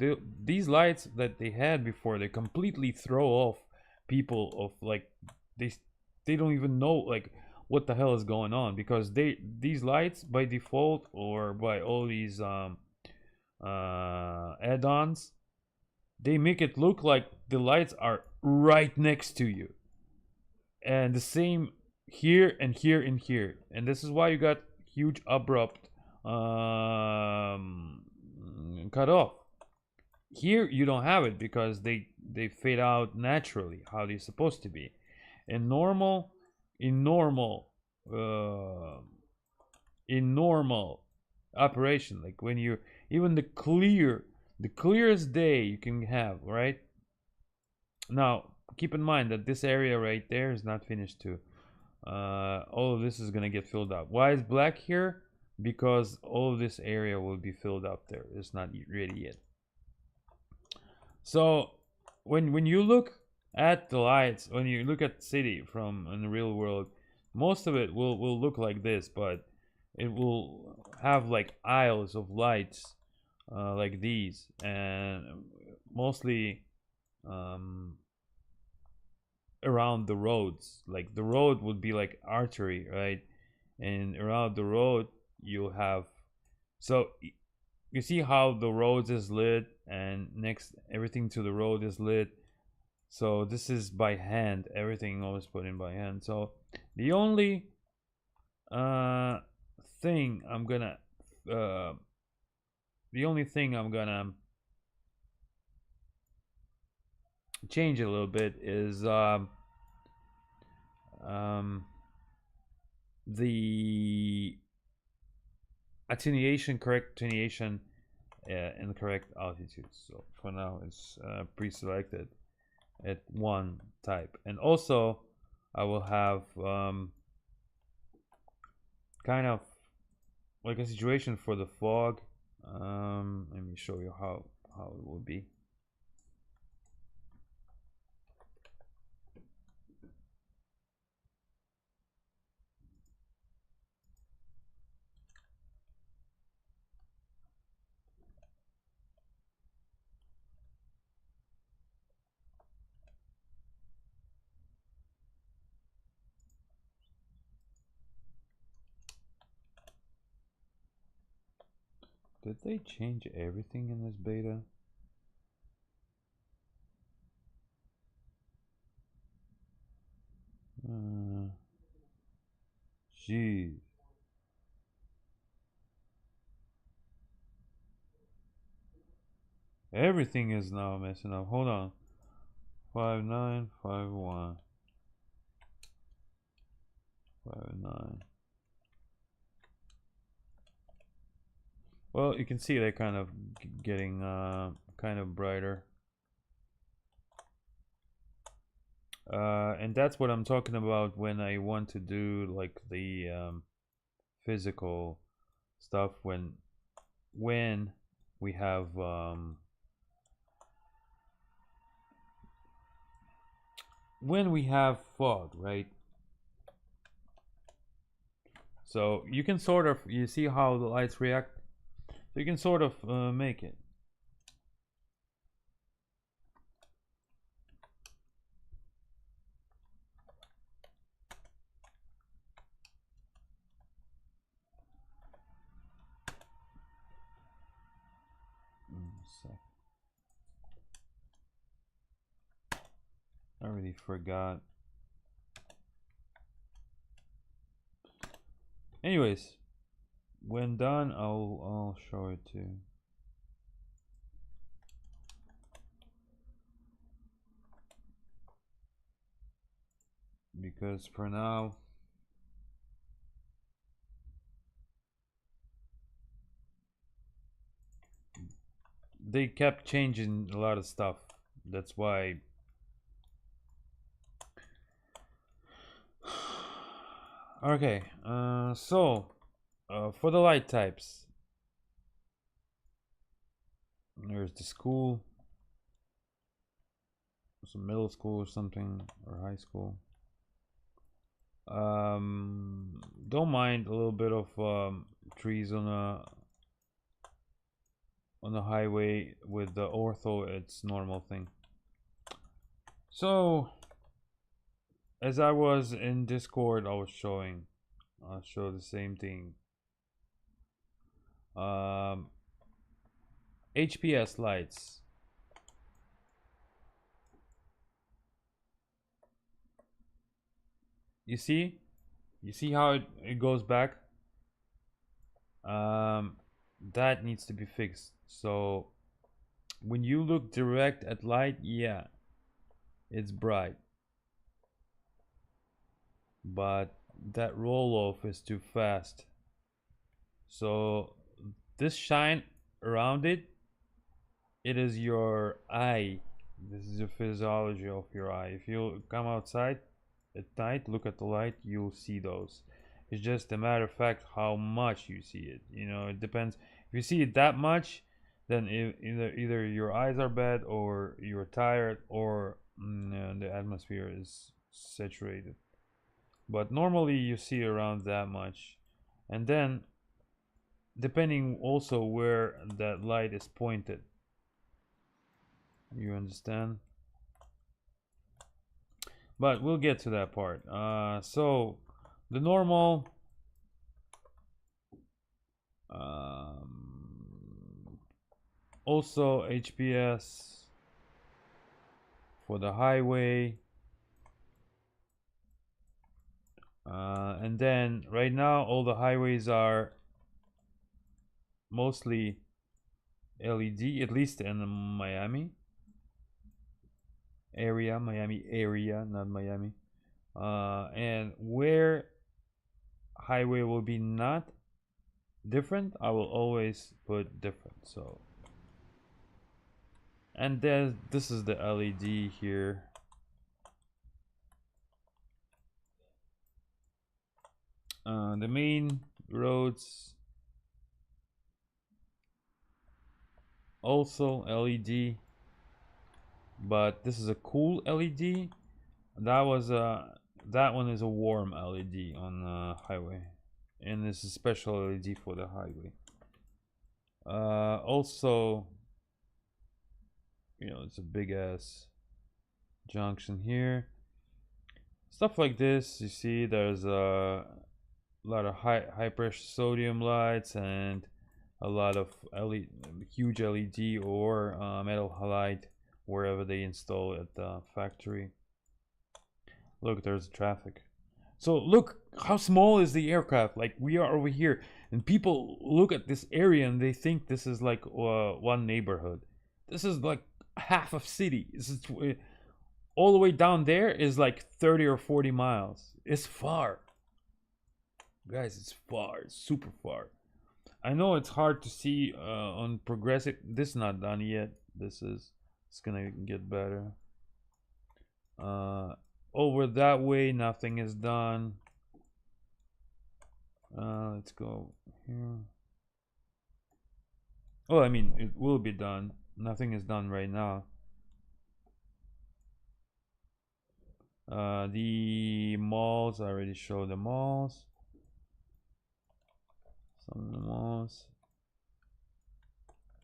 these lights that they had before, they completely throw off people of like they don't even know like what the hell is going on, because these lights by default or by all these add-ons, they make it look like the lights are right next to you, and the same here and here and here, and this is why you got huge abrupt cut off. Here you don't have it because they fade out naturally how they're supposed to be. In normal operation, like when you even the clearest day you can have, right? Now keep in mind that this area right there is not finished too. All of this is gonna get filled up. Why is black here? Because all of this area will be filled up there. It's not ready yet. So when you look at the lights, when you look at the city from in the real world, most of it will look like this, but it will have like aisles of lights like these, and mostly around the roads. Like the road would be like artery, right? And around the road you'll have, so you see how the roads is lit, and next everything to the road is lit. So this is by hand, everything always put in by hand. So the only thing I'm gonna change a little bit is the attenuation, correct attenuation and correct altitude. So for now it's pre-selected at one type, and also I will have kind of like a situation for the fog. Let me show you how it will be. Did they change everything in this beta? Jeez. Everything is now messing up. Hold on. 5951. 59. Well, you can see they're kind of getting kind of brighter. And that's what I'm talking about when I want to do like the physical stuff when we have fog, right? So you can sort of, you see how the lights react, so you can sort of make it. I already forgot. Anyways, when done, I'll show it too. Because for now, they kept changing a lot of stuff. That's why. Okay, so for the light types, there's the school, some middle school or something, or high school. Don't mind a little bit of trees on the highway. With the ortho, it's normal thing. So as I was in Discord, I'll show the same thing. HPS lights. You see how it goes back. That needs to be fixed. So when you look direct at light, yeah, it's bright, but that roll off is too fast. So this shine around it, it is your eye. This is the physiology of your eye. If you come outside at night, look at the light, you'll see those. It's just a matter of fact how much you see it. You know, it depends. If you see it that much, then either your eyes are bad, or you're tired, or the atmosphere is saturated. But normally you see around that much. And then depending also where that light is pointed, you understand? But we'll get to that part. So the normal also HPS for the highway, and then right now all the highways are mostly LED, at least in the Miami area, not Miami. And where highway will be not different, I will always put different. So, and then this is the LED here. The main roads also LED, but this is a cool LED. That one is a warm LED on the highway, and this is special LED for the highway. Also, you know, it's a big ass junction here. Stuff like this, you see, there's a lot of high pressure sodium lights and a lot of huge LED or metal halide wherever they install at the factory. Look, there's traffic. So look how small is the aircraft. Like we are over here, and people look at this area and they think this is like one neighborhood. This is like half of city. This is all the way down there is like 30 or 40 miles. It's far, guys. It's far. It's super far. I know it's hard to see on progressive. This is not done yet. It's gonna get better. Over that way, nothing is done. Let's go here. Oh, I mean, it will be done. Nothing is done right now. The malls, I already showed the malls. Some of the malls.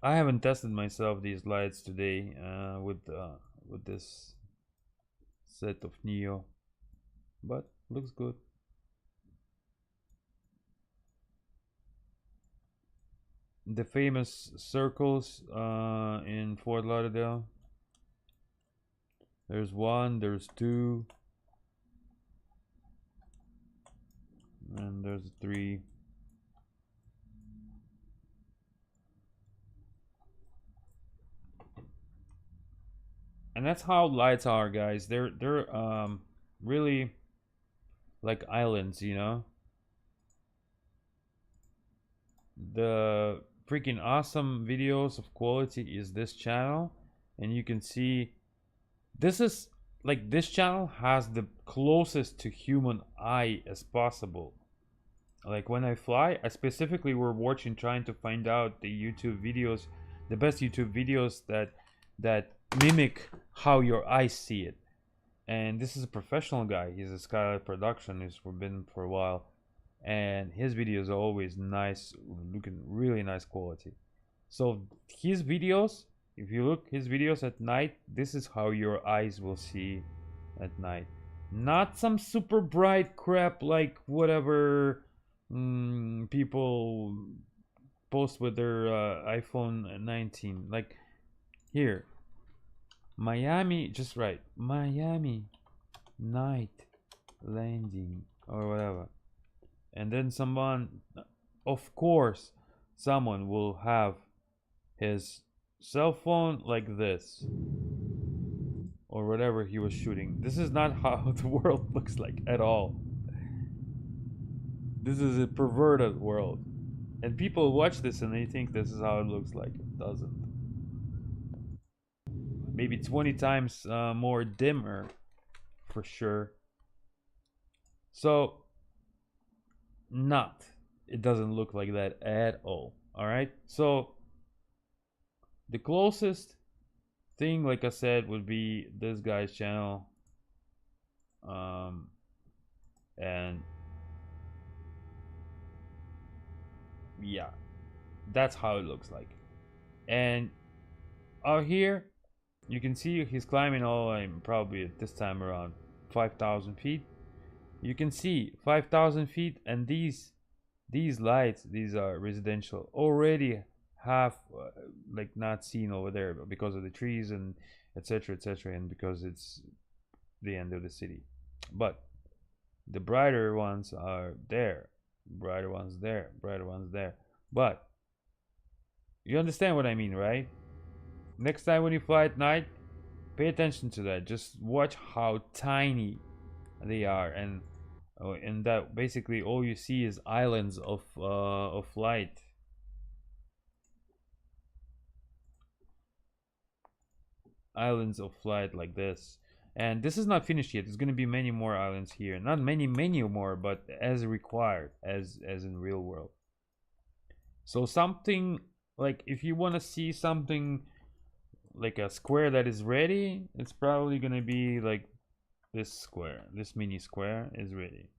I haven't tested myself these lights today with this set of Neo, but looks good. The famous circles in Fort Lauderdale. There's one, there's two, and there's three. And that's how lights are, guys. They're really like islands, you know. The freaking awesome videos of quality is this channel, and you can see this is like this channel has the closest to human eye as possible. Like when I fly, I specifically were watching, trying to find out the YouTube videos, the best YouTube videos that mimic how your eyes see it. And this is a professional guy. He's a Skylight Production. He's been for a while, and his videos are always nice, looking really nice quality. So his videos, if you look his videos at night, this is how your eyes will see at night. Not some super bright crap like whatever people post with their iPhone 19. Like here, Miami, just right, Miami night landing or whatever. And then someone, of course, someone will have his cell phone like this or whatever he was shooting. This is not how the world looks like at all. This is a perverted world. And people watch this and they think this is how it looks like. It doesn't. Maybe 20 times more dimmer for sure. So it doesn't look like that at all. All right, so the closest thing, like I said, would be this guy's channel, and yeah, that's how it looks like. And out here you can see he's climbing probably at this time around 5,000 feet. You can see 5,000 feet, and these lights, these are residential, already have like not seen over there because of the trees and etc, and because it's the end of the city. But the brighter ones are there, brighter ones there, brighter ones there. But you understand what I mean, right? Next time when you fly at night, pay attention to that. Just watch how tiny they are, and that basically all you see is islands of light. Islands of light like this. And this is not finished yet. There's going to be many more islands here. Not many more, but as required, as in real world. So something like, if you want to see something like a square that is ready, it's probably going to be like this square. This mini square is ready.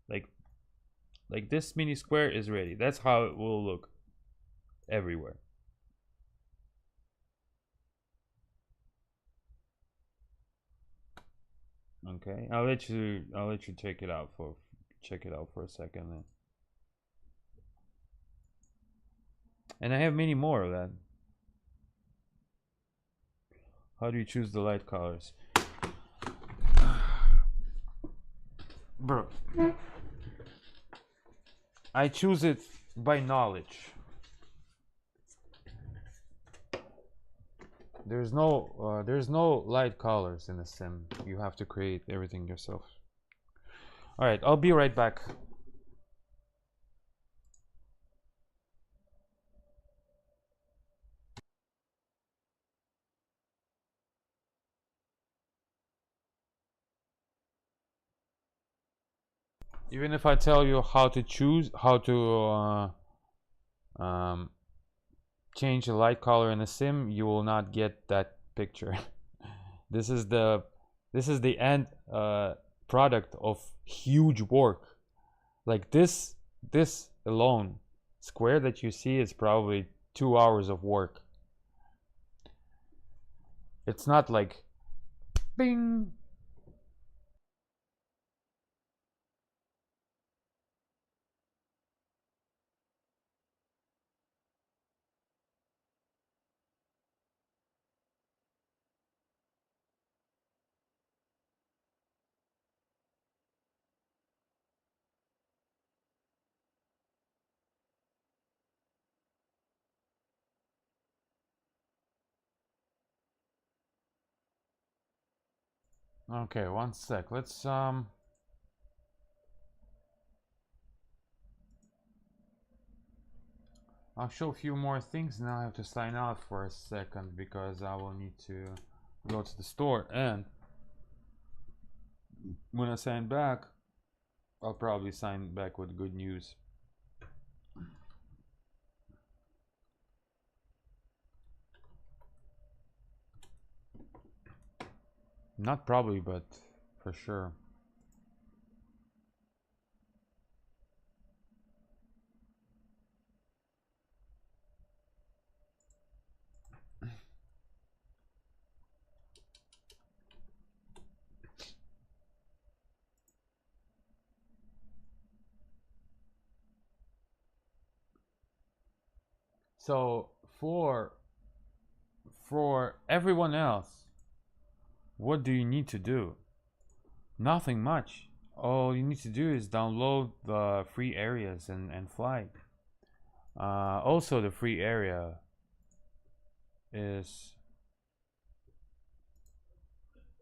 Like this mini square is ready. That's how it will look everywhere. Okay, I'll let you check it out for a second then. And I have many more of that. How do you choose the light colors? Bro, I choose it by knowledge. There's no light colors in the sim. You have to create everything yourself. All right, I'll be right back. Even if I tell you how to choose, how to change the light color in the sim, you will not get that picture. This is the end product of huge work. Like this alone square that you see is probably 2 hours of work. It's not like bing. Okay, one sec. Let's I'll show a few more things. Now I have to sign out for a second because I will need to go to the store, and when I sign back, I'll probably sign back with good news. Not probably, but for sure. So for everyone else, what do you need to do? Nothing much. All you need to do is download the free areas and fly. Also, the free area is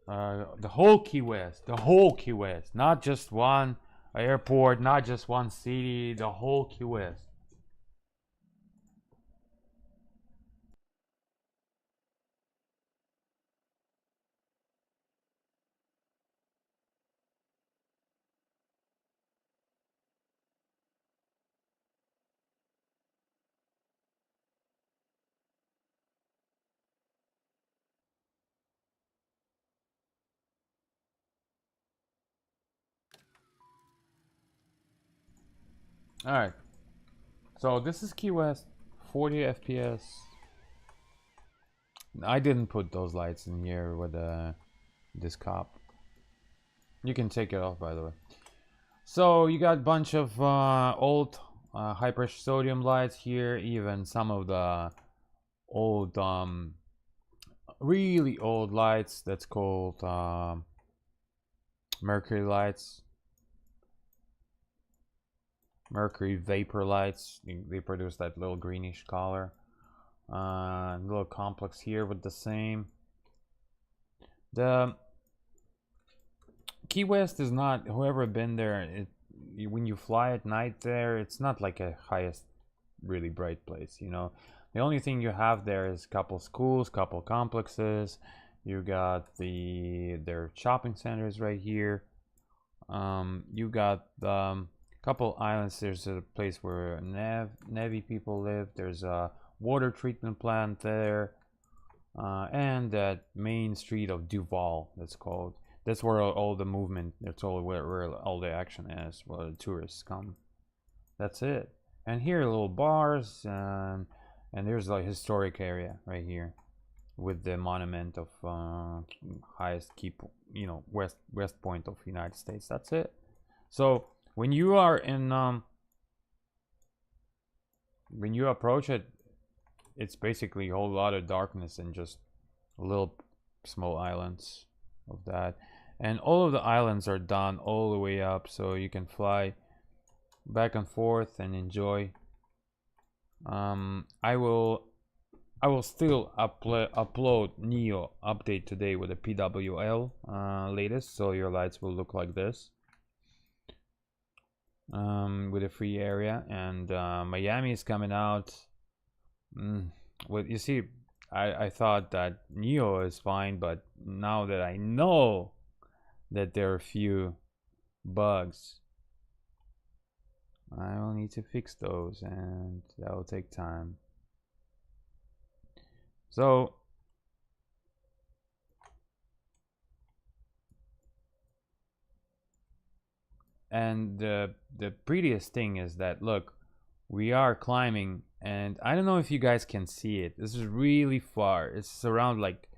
the whole Key West. The whole Key West, not just one airport, not just one city. The whole Key West. All right. So this is Key West, 40 FPS. I didn't put those lights in here with this cop. You can take it off, by the way. So you got a bunch of old high pressure sodium lights here, even some of the old really old lights that's called mercury lights, mercury vapor lights. They produce that little greenish color. Little complex here with the same. The Key West is not, whoever been there, when you fly at night there, it's not like a highest really bright place, you know. The only thing you have there is a couple schools, couple complexes. You got their shopping centers right here. You got couple islands. There's a place where Navy people live. There's a water treatment plant there, and that main street of Duval, that's called. That's where all the movement, that's all where all the action is, where the tourists come. That's it. And here little bars, and there's a historic area right here with the monument of highest keep, you know, west point of United States. That's it. So when you are in when you approach it, it's basically a whole lot of darkness and just little small islands of that. And all of the islands are done all the way up, so you can fly back and forth and enjoy. I will still upload Neo update today with a PWL latest, so your lights will look like this, with a free area. And Miami is coming out. Well, you see, I thought that Neo is fine, but now that I know that there are a few bugs, I will need to fix those, and that will take time. So and the prettiest thing is that, look, we are climbing, and I don't know if you guys can see it. This is really far. It's around like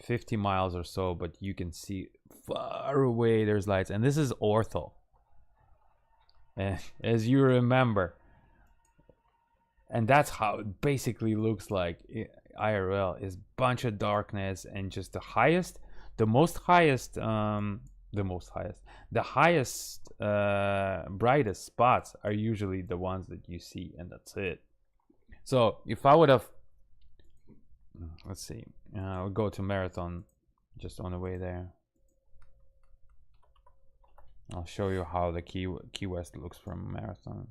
50 miles or so, but you can see far away there's lights, and this is ortho. And as you remember, and that's how it basically looks like IRL, is bunch of darkness, and just the highest brightest spots are usually the ones that you see, and that's it. So if I would have, let's see, I'll go to Marathon just on the way there. I'll show you how the Key West looks from Marathon.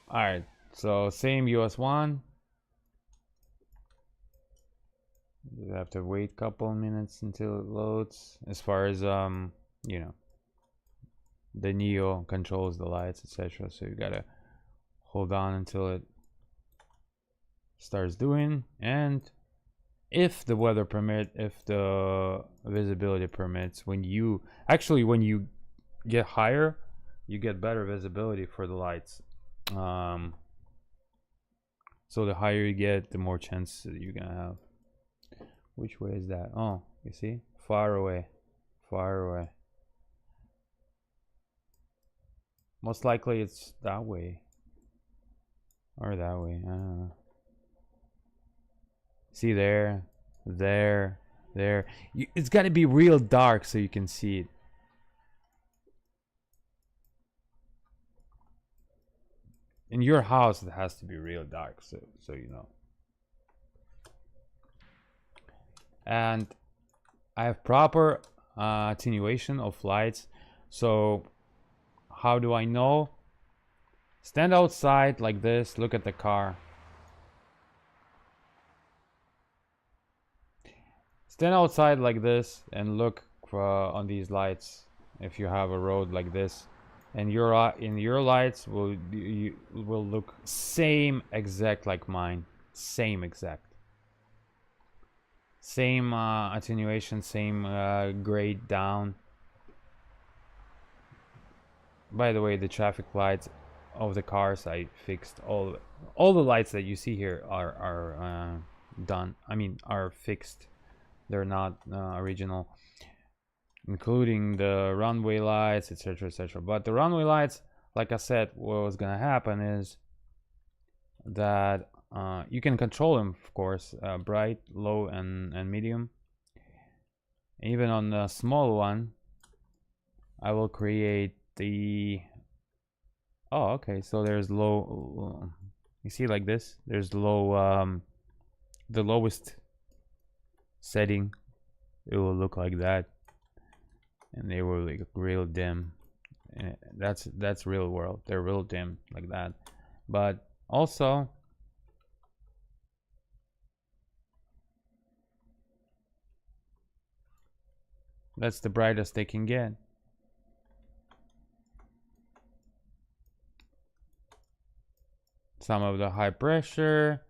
Alright, so same US1. You have to wait a couple minutes until it loads. As far as you know, the Neo controls the lights, etc. So you gotta hold on until it starts doing. And if the weather permit, if the visibility permits, when you get higher, you get better visibility for the lights. So the higher you get, the more chance you're gonna have. Which way is that? Oh, you see, far away, far away. Most likely it's that way or that way. I don't know. See there, there. It's got to be real dark so you can see it. In your house, it has to be real dark, so you know. And I have proper attenuation of lights. So how do I know? Stand outside like this, look at the car. Stand outside like this and look on these lights. If you have a road like this, and your lights will look same exact like mine, same exact, same attenuation, same grade down. By the way, the traffic lights of the cars, I fixed all the lights that you see here are done. I mean, are fixed. They're not original, including the runway lights, etc., etc. But the runway lights, like I said, what was gonna happen is that you can control them, of course, bright, low, and medium. Even on the small one, I will create the. Oh, okay. So there's low. You see, like this. There's low. The lowest setting, it will look like that, and they will like real dim. And that's real world. They're real dim like that. But also, that's the brightest they can get. Some of the high pressure.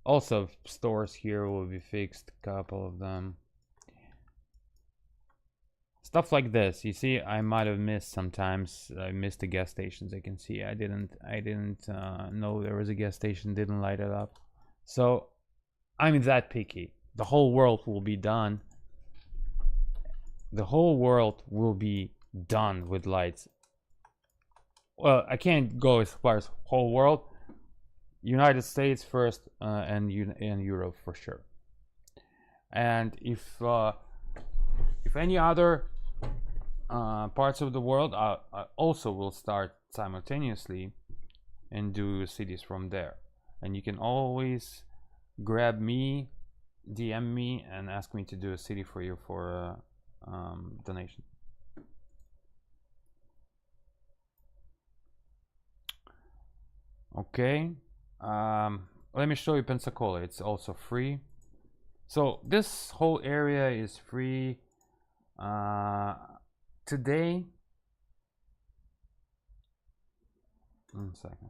Also, stores here will be fixed, a couple of them. Stuff like this. You see, I might have missed sometimes. I missed the gas stations. I can see I didn't know there was a gas station, didn't light it up. So I'm that picky. The whole world will be done, the whole world will be done with lights. Well, I can't go as far as whole world. United States first, and Europe for sure. And if any other parts of the world also will start simultaneously and do cities from there. And you can always grab me, DM me, and ask me to do a city for you for donation. Okay, let me show you Pensacola. It's also free. So this whole area is free today. 1 second.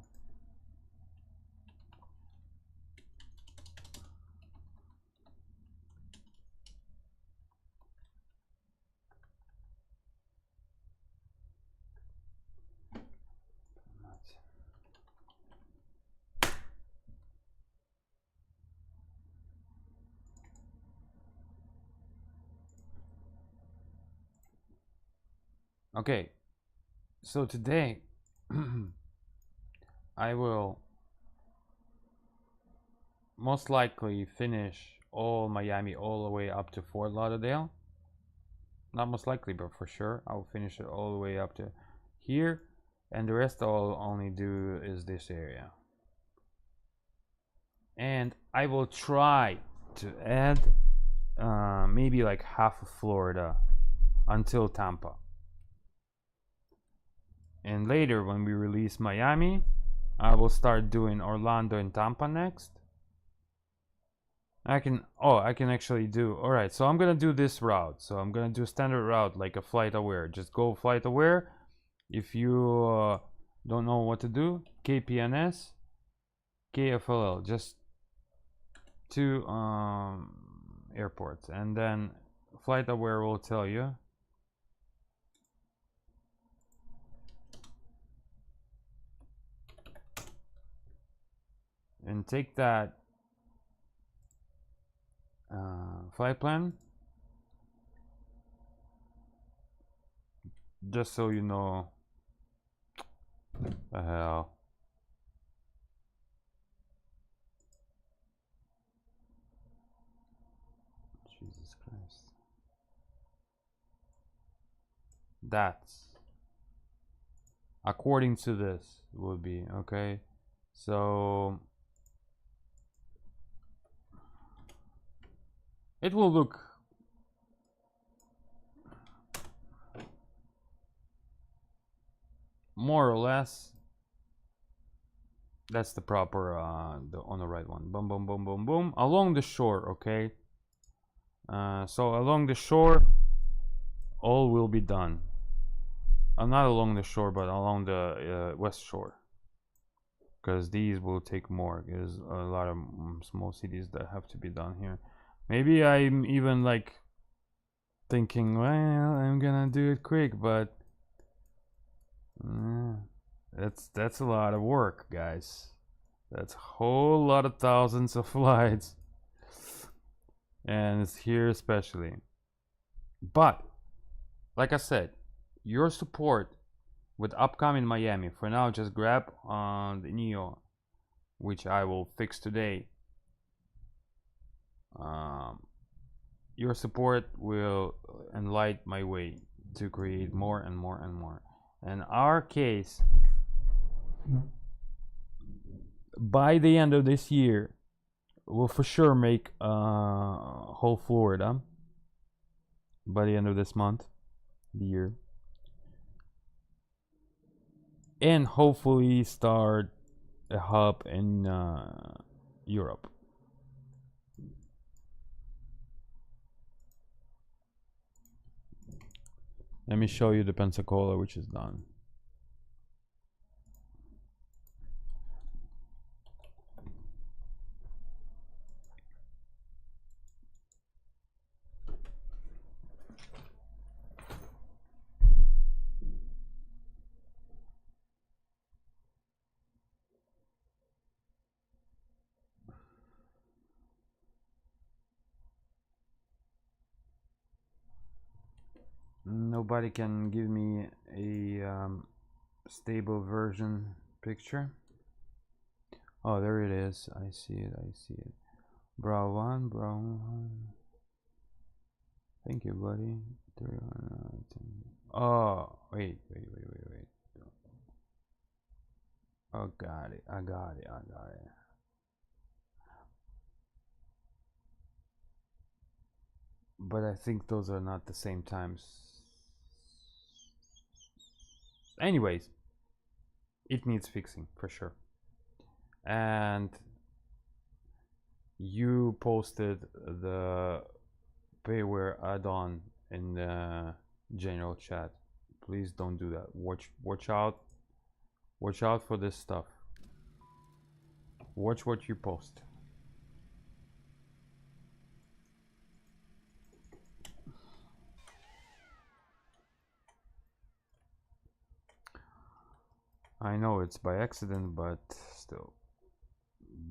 Okay, so today I will most likely finish all Miami all the way up to Fort Lauderdale. Not most likely, but for sure I will finish it all the way up to here, and the rest I'll only do is this area. And I will try to add maybe like half of Florida until Tampa. And later when we release Miami, I will start doing Orlando and Tampa next. I can actually do, alright, so I'm gonna do this route. So I'm gonna do a standard route like a flight aware. Just go flight aware. If you don't know what to do, KPNS, KFLL, just 2 airports, and then flight aware will tell you. And take that flight plan, just so you know the hell. Jesus Christ. That's according to this would be okay. So it will look more or less. That's the proper on the right one. Boom, boom, boom, boom, boom. Along the shore, okay. So along the shore, all will be done. Not along the shore, but along the west shore, because these will take more. There's a lot of small cities that have to be done here. Maybe I'm even like thinking, well, I'm gonna do it quick, but that's a lot of work, guys. That's a whole lot of thousands of flights, and it's here especially. But like I said, your support with upcoming Miami, for now just grab the Neo, which I will fix today. Your support will enlighten my way to create more and more and more. In our case, by the end of this year, we'll for sure make whole Florida by the end of this month, the year, and hopefully start a hub in Europe. Let me show you the Pensacola, which is done. Nobody can give me a stable version picture. Oh, there it is. I see it. I see it. Brow 1, brow 1. Thank you, buddy. Oh, wait. Oh, got it. I got it. But I think those are not the same times. Anyways, it needs fixing for sure. And you posted the payware add-on in the general chat. Please don't do that. Watch out for this stuff. Watch what you post. I know it's by accident, but still,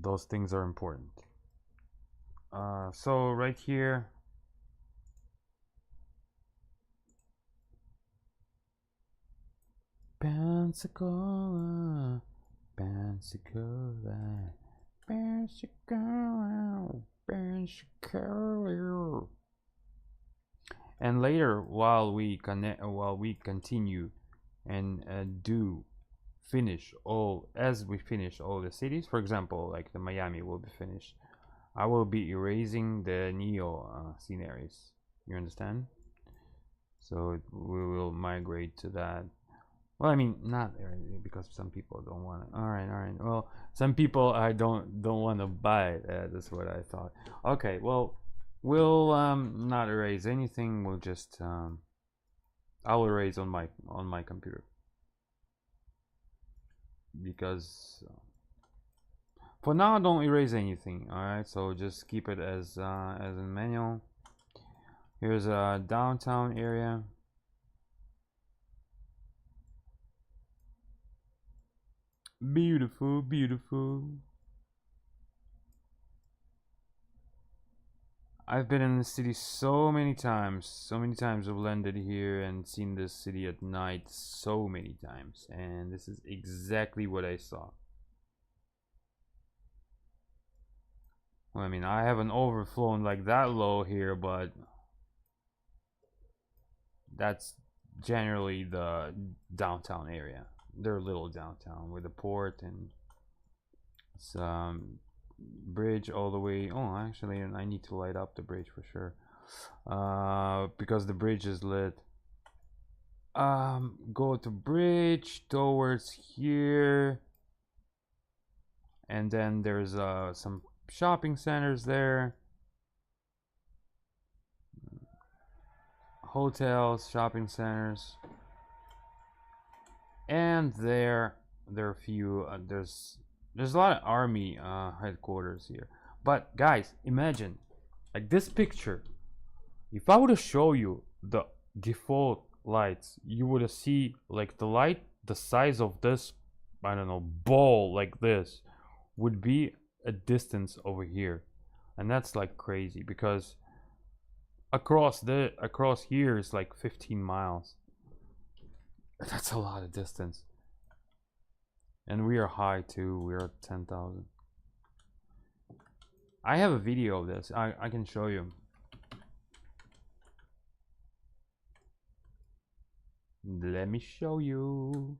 those things are important. So right here, Pensacola, Pensacola, Pensacola, Pensacola. And later, while we continue and finish all the cities, for example, like the Miami will be finished, I will be erasing the Neo sceneries. You understand? So we will migrate to that. Well, I mean, not because some people don't want it. All right. Well, some people I don't want to buy it. That's what I thought. Okay, well, we'll not erase anything. We'll just I'll erase on my computer because for now don't erase anything. All right, so just keep it as a manual. Here's a downtown area. Beautiful, beautiful. I've been in the city so many times. I've landed here and seen this city at night so many times. And this is exactly what I saw. Well, I mean, I haven't overflown like that low here, but that's generally the downtown area. Their little downtown with the port and some bridge all the way. Oh, actually, I need to light up the bridge for sure, because the bridge is lit. Go to bridge towards here, and then there's some shopping centers there, hotels, shopping centers, and there are a few. There's a lot of army headquarters here. But guys, imagine like this picture. If I would have show you the default lights, you would have see like the light the size of this, I don't know, ball like this would be a distance over here, and that's like crazy because across here is like 15 miles. That's a lot of distance. And we are high too. We are at 10,000. I have a video of this. I can show you. Let me show you.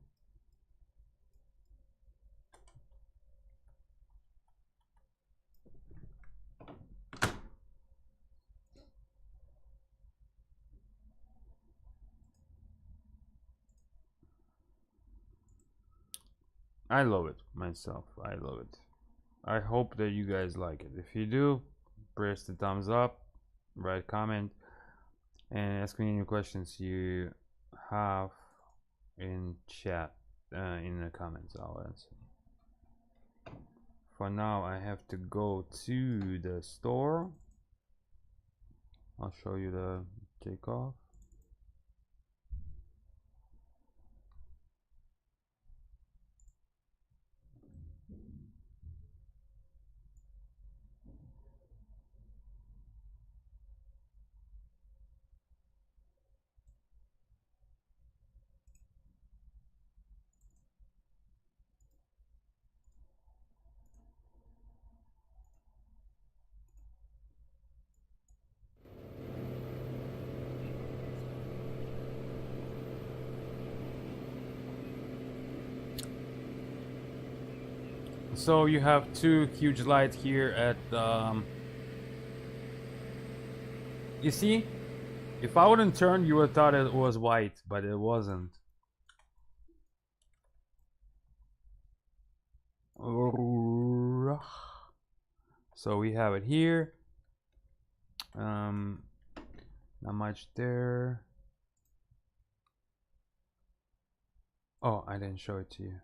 I love it myself. I love it. I hope that you guys like it. If you do, press the thumbs up, write a comment, and ask me any questions you have in chat, in the comments. I'll answer. For now, I have to go to the store. I'll show you the takeoff. So you have two huge lights here at you see, if I wouldn't turn, you would have thought it was white, but it wasn't. So we have it here. Not much there. Oh, I didn't show it to you.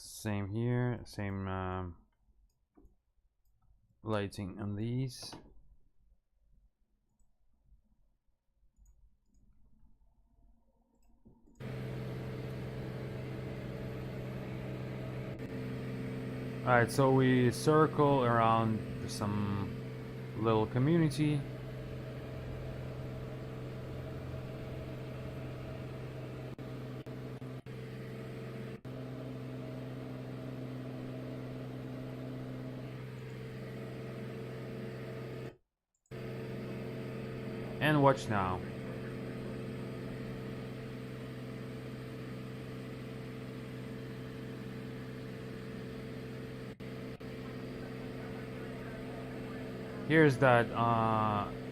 Same here, same lighting on these. Alright, so we circle around some little community. And watch now. Here's that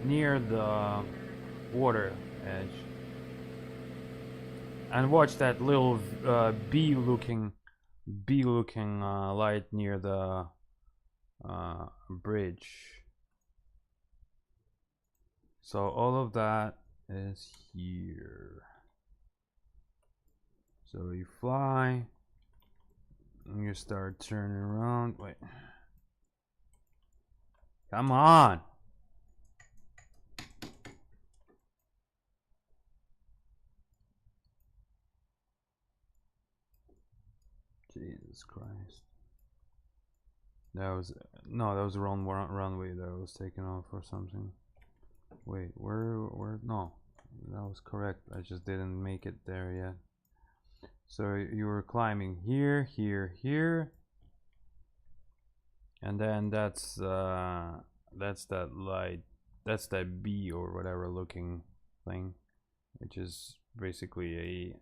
near the water edge. And watch that little bee-looking light near the bridge. So all of that is here. So you fly, and you start turning around. Wait. Come on. Jesus Christ. That was no, that was the wrong runway that was taken off or something. Wait, where no, that was correct. I just didn't make it there yet. So you were climbing here, here, and then that's that light, that's that bee or whatever looking thing, which is basically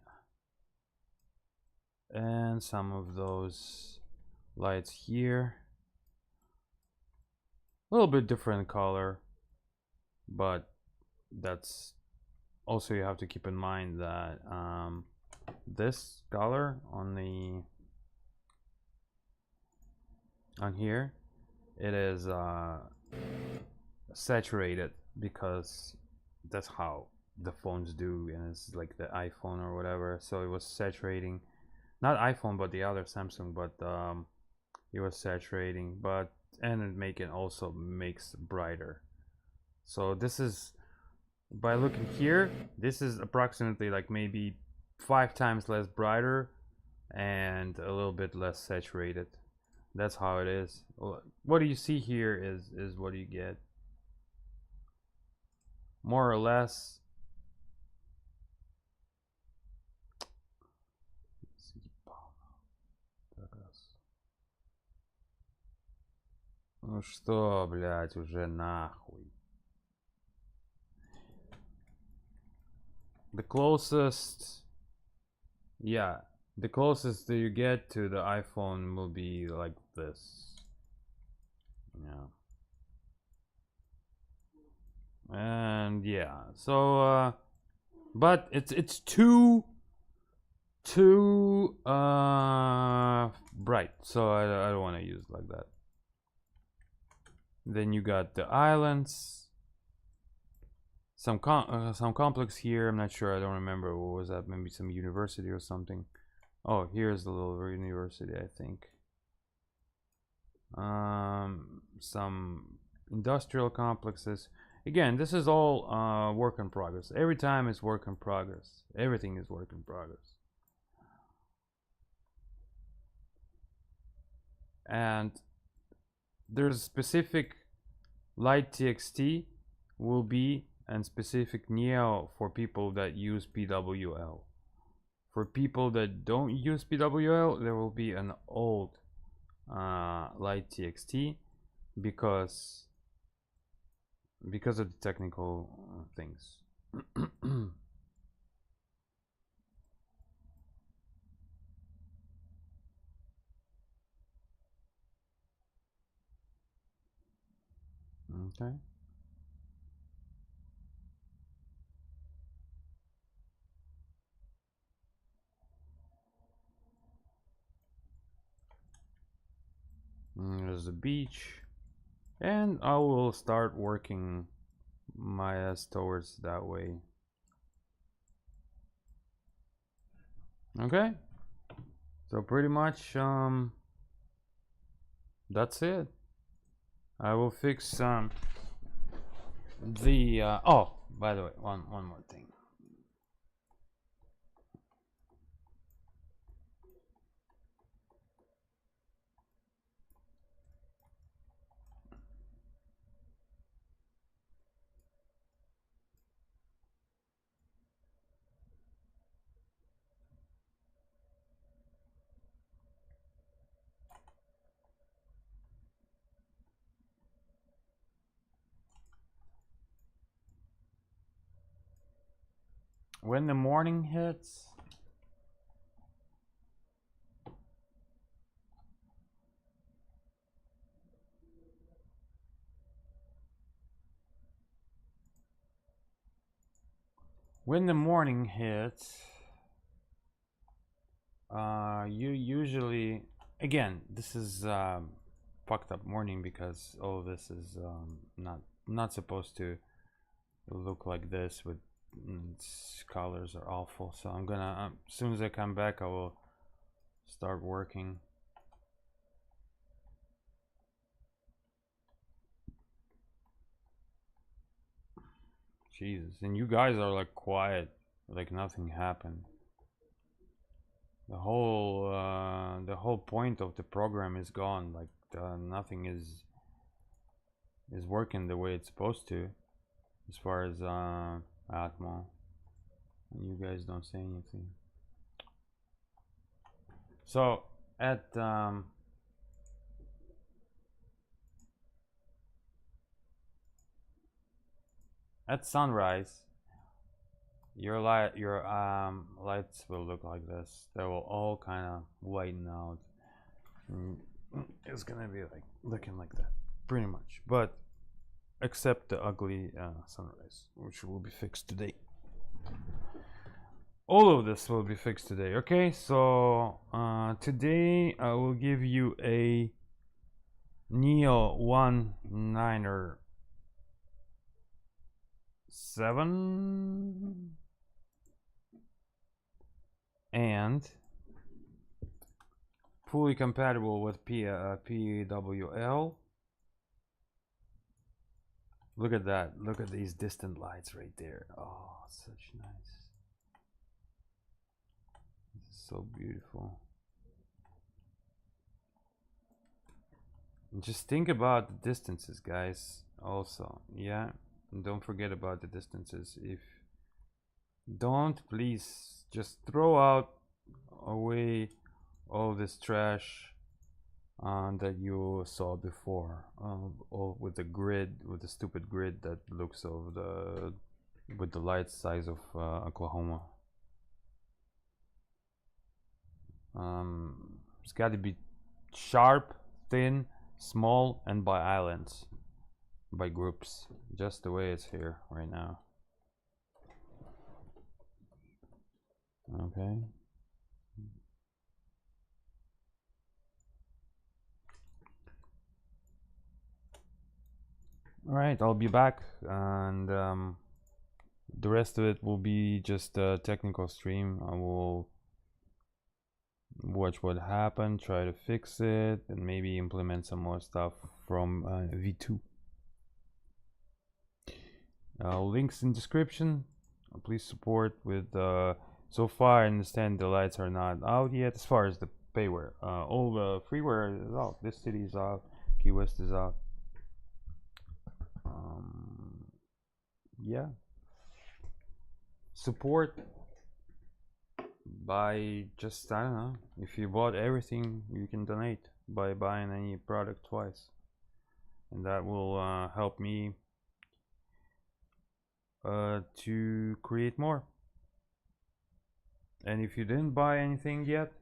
and some of those lights here, a little bit different color, but that's also, you have to keep in mind that this color on here, it is saturated, because that's how the phones do, and it's like the iPhone or whatever. So it was saturating, not iPhone but the other Samsung, but it was saturating, but and it also makes brighter. So this is, by looking here, this is approximately like maybe 5 times less brighter and a little bit less saturated. That's how it is. What do you see here is what you get, more or less. Ну что, блять, уже нахуй. The closest, yeah, the closest that you get to the iPhone will be like this. Yeah. And yeah, so but it's too bright, so I don't want to use it like that. Then you got the islands, some complex here. I'm not sure, I don't remember what was that, maybe some university or something. Oh, here's the little university, I think. Some industrial complexes. Again, this is all work in progress. Every time is work in progress. Everything is work in progress. And there's specific light TXT will be, and specific Neo for people that use PWL. For people that don't use PWL, there will be an old light TXT because of the technical things. Okay. There's the beach, and I will start working my ass towards that way. Okay, so pretty much that's it. I will fix the oh, by the way, one more thing. When the morning hits, you usually, again, this is fucked up morning because all of this is not supposed to look like this with colors are awful. So I'm gonna as soon as I come back, I will start working. Jesus, and you guys are like quiet, like nothing happened. The whole point of the program is gone. Like nothing is working the way it's supposed to, as far as atmo. And you guys don't say anything. So at sunrise, your lights will look like this. They will all kind of whiten out. It's gonna be like looking like that, pretty much. But except the ugly sunrise, which will be fixed today. All of this will be fixed today. Okay, so today I will give you a Neo 197 and fully compatible with PWL. Look at that. Look at these distant lights right there. Oh, such nice. This is so beautiful. And just think about the distances, guys. Also, yeah. And don't forget about the distances. If don't, please just throw out away all this trash that you saw before, all with the grid, with the stupid grid that looks of with the light size of Oklahoma. It's got to be sharp, thin, small, and by islands, by groups, just the way it's here right now. Okay. All right, I'll be back, and the rest of it will be just a technical stream. I will watch what happened, try to fix it, and maybe implement some more stuff from V2. Links in description. Please support with so far I understand the lights are not out yet as far as the payware. All the freeware is out. This city is out. Key West is out. Yeah, support by just, I don't know, if you bought everything you can donate by buying any product twice, and that will help me to create more. And if you didn't buy anything yet,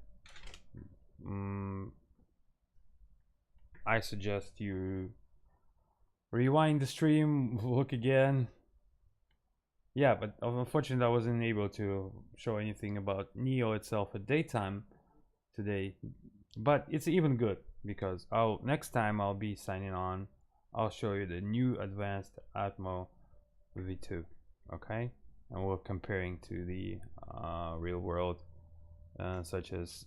I suggest you Rewind the stream, look again. Yeah, but unfortunately I wasn't able to show anything about Neo itself at daytime today. But it's even good because next time I'll be signing on. I'll show you the new advanced Atmo V2, okay? And we're comparing to the real world, such as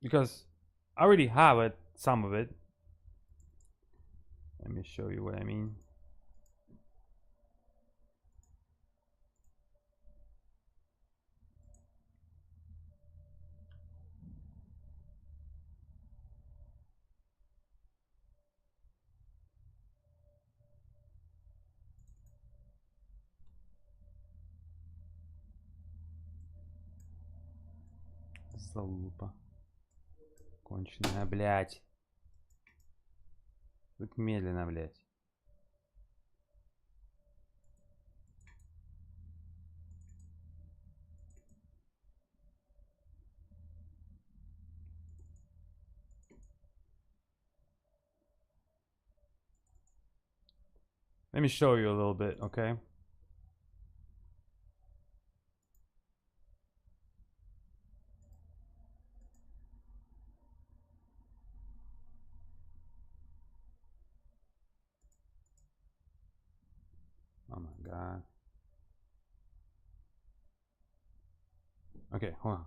because I already have it, some of it. Let me show you what I mean. Залупа. Конченая, блядь. Тут медленно, блядь. Let me show you a little bit, okay? Oh my god. Okay, hold on.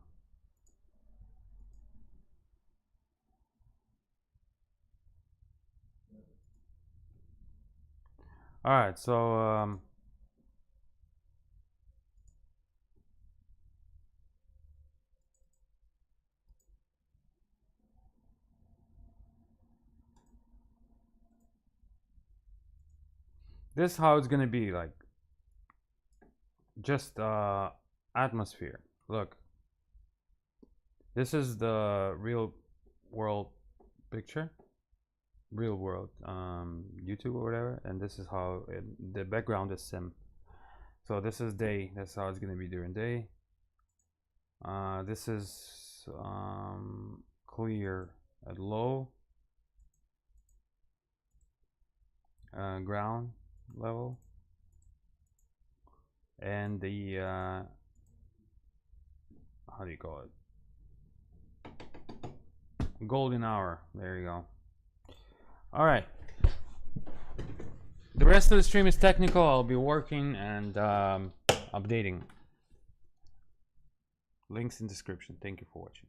Alright, so this is how it's gonna be, like just atmosphere. Look, this is the real world picture, real world YouTube or whatever, and this is how the background is sim. So this is day. That's how it's gonna be during day. This is clear at low ground level, and the how do you call it? Golden hour. There you go. All right. The rest of the stream is technical. I'll be working and updating. Links in description. Thank you for watching.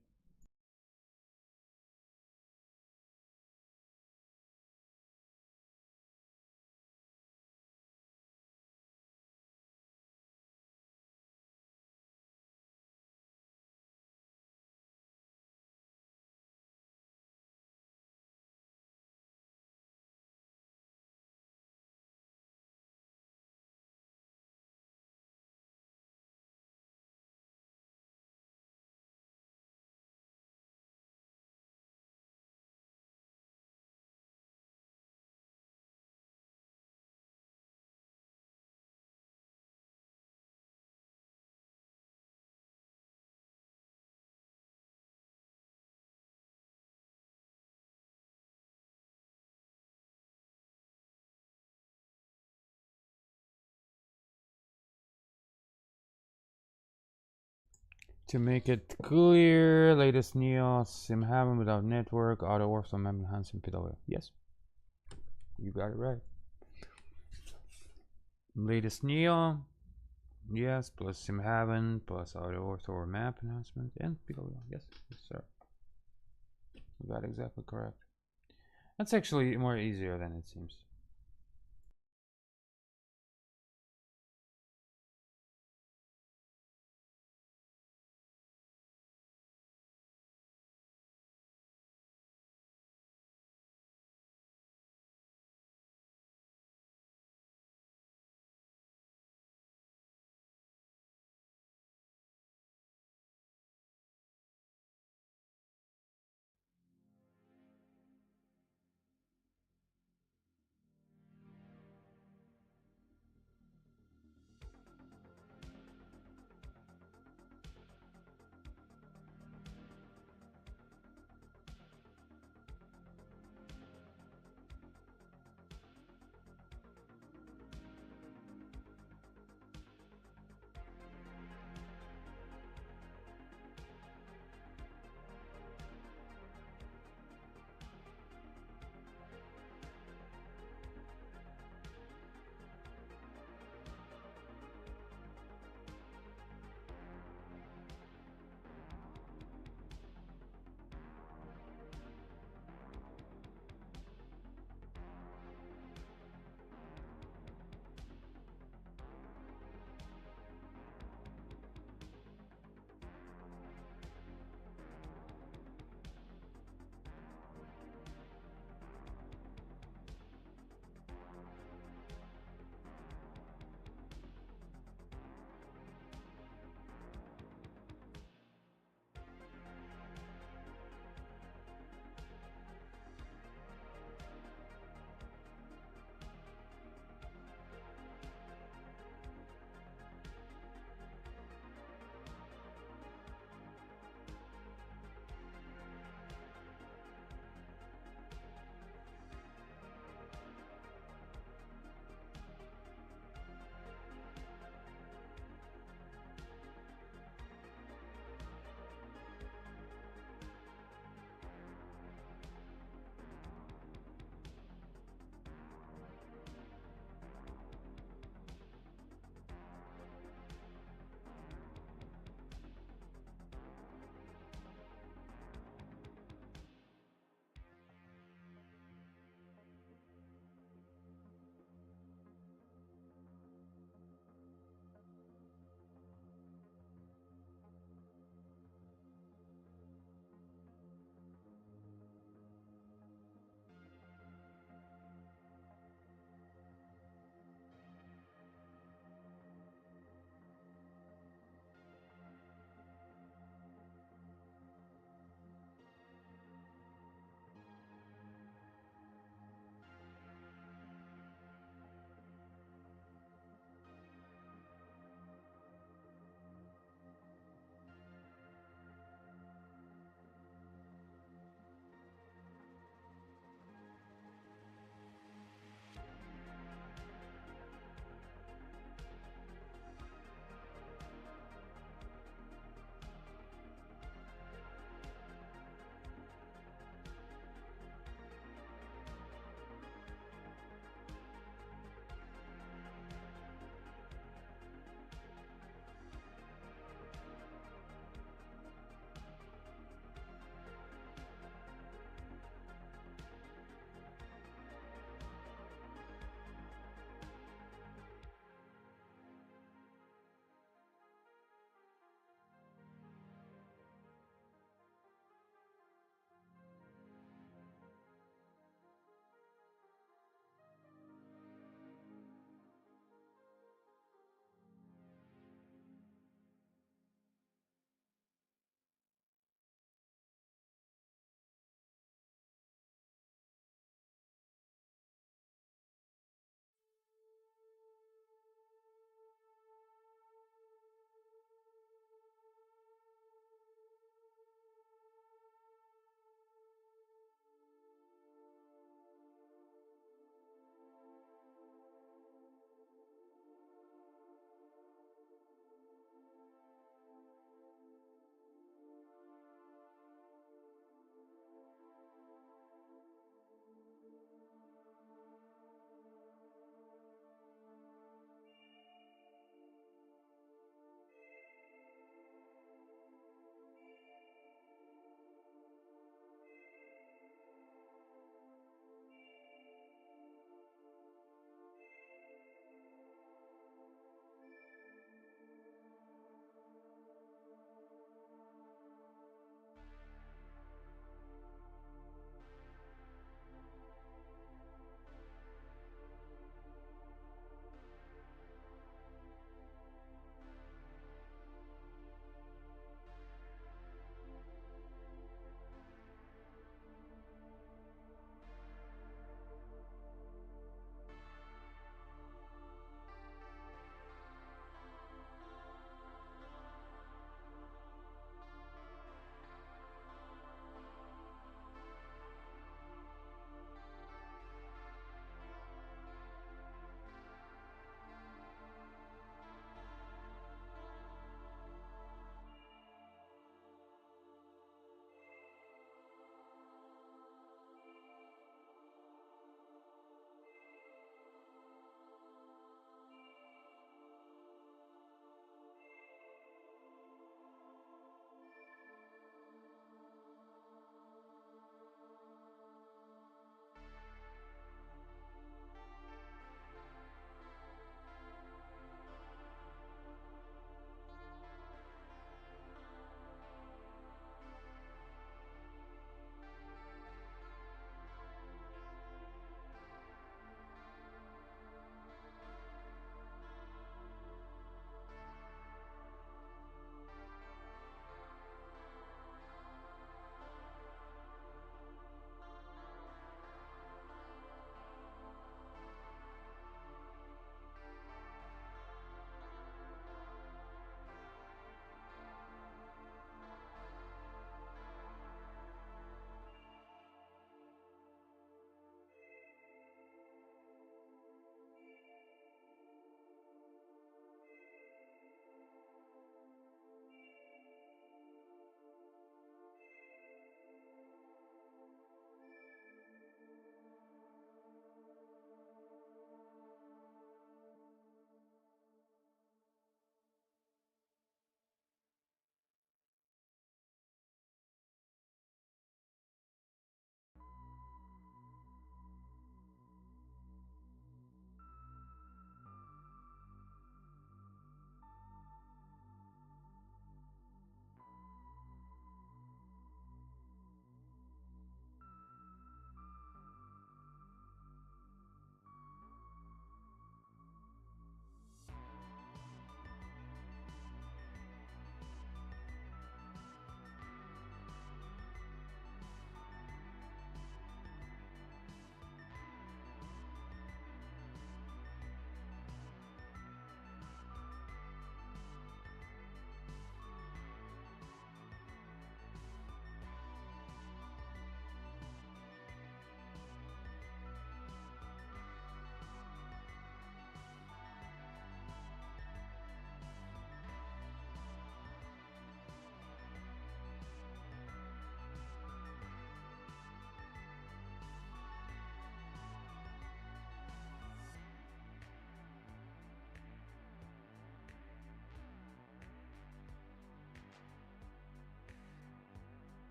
To make it clear, latest Neo sim having without network, auto works on map enhancing PW. Yes, you got it right. Latest Neo, yes, plus sim having, plus auto works or map enhancement, and PW. Yes, yes, sir. You got it exactly correct. That's actually more easier than it seems.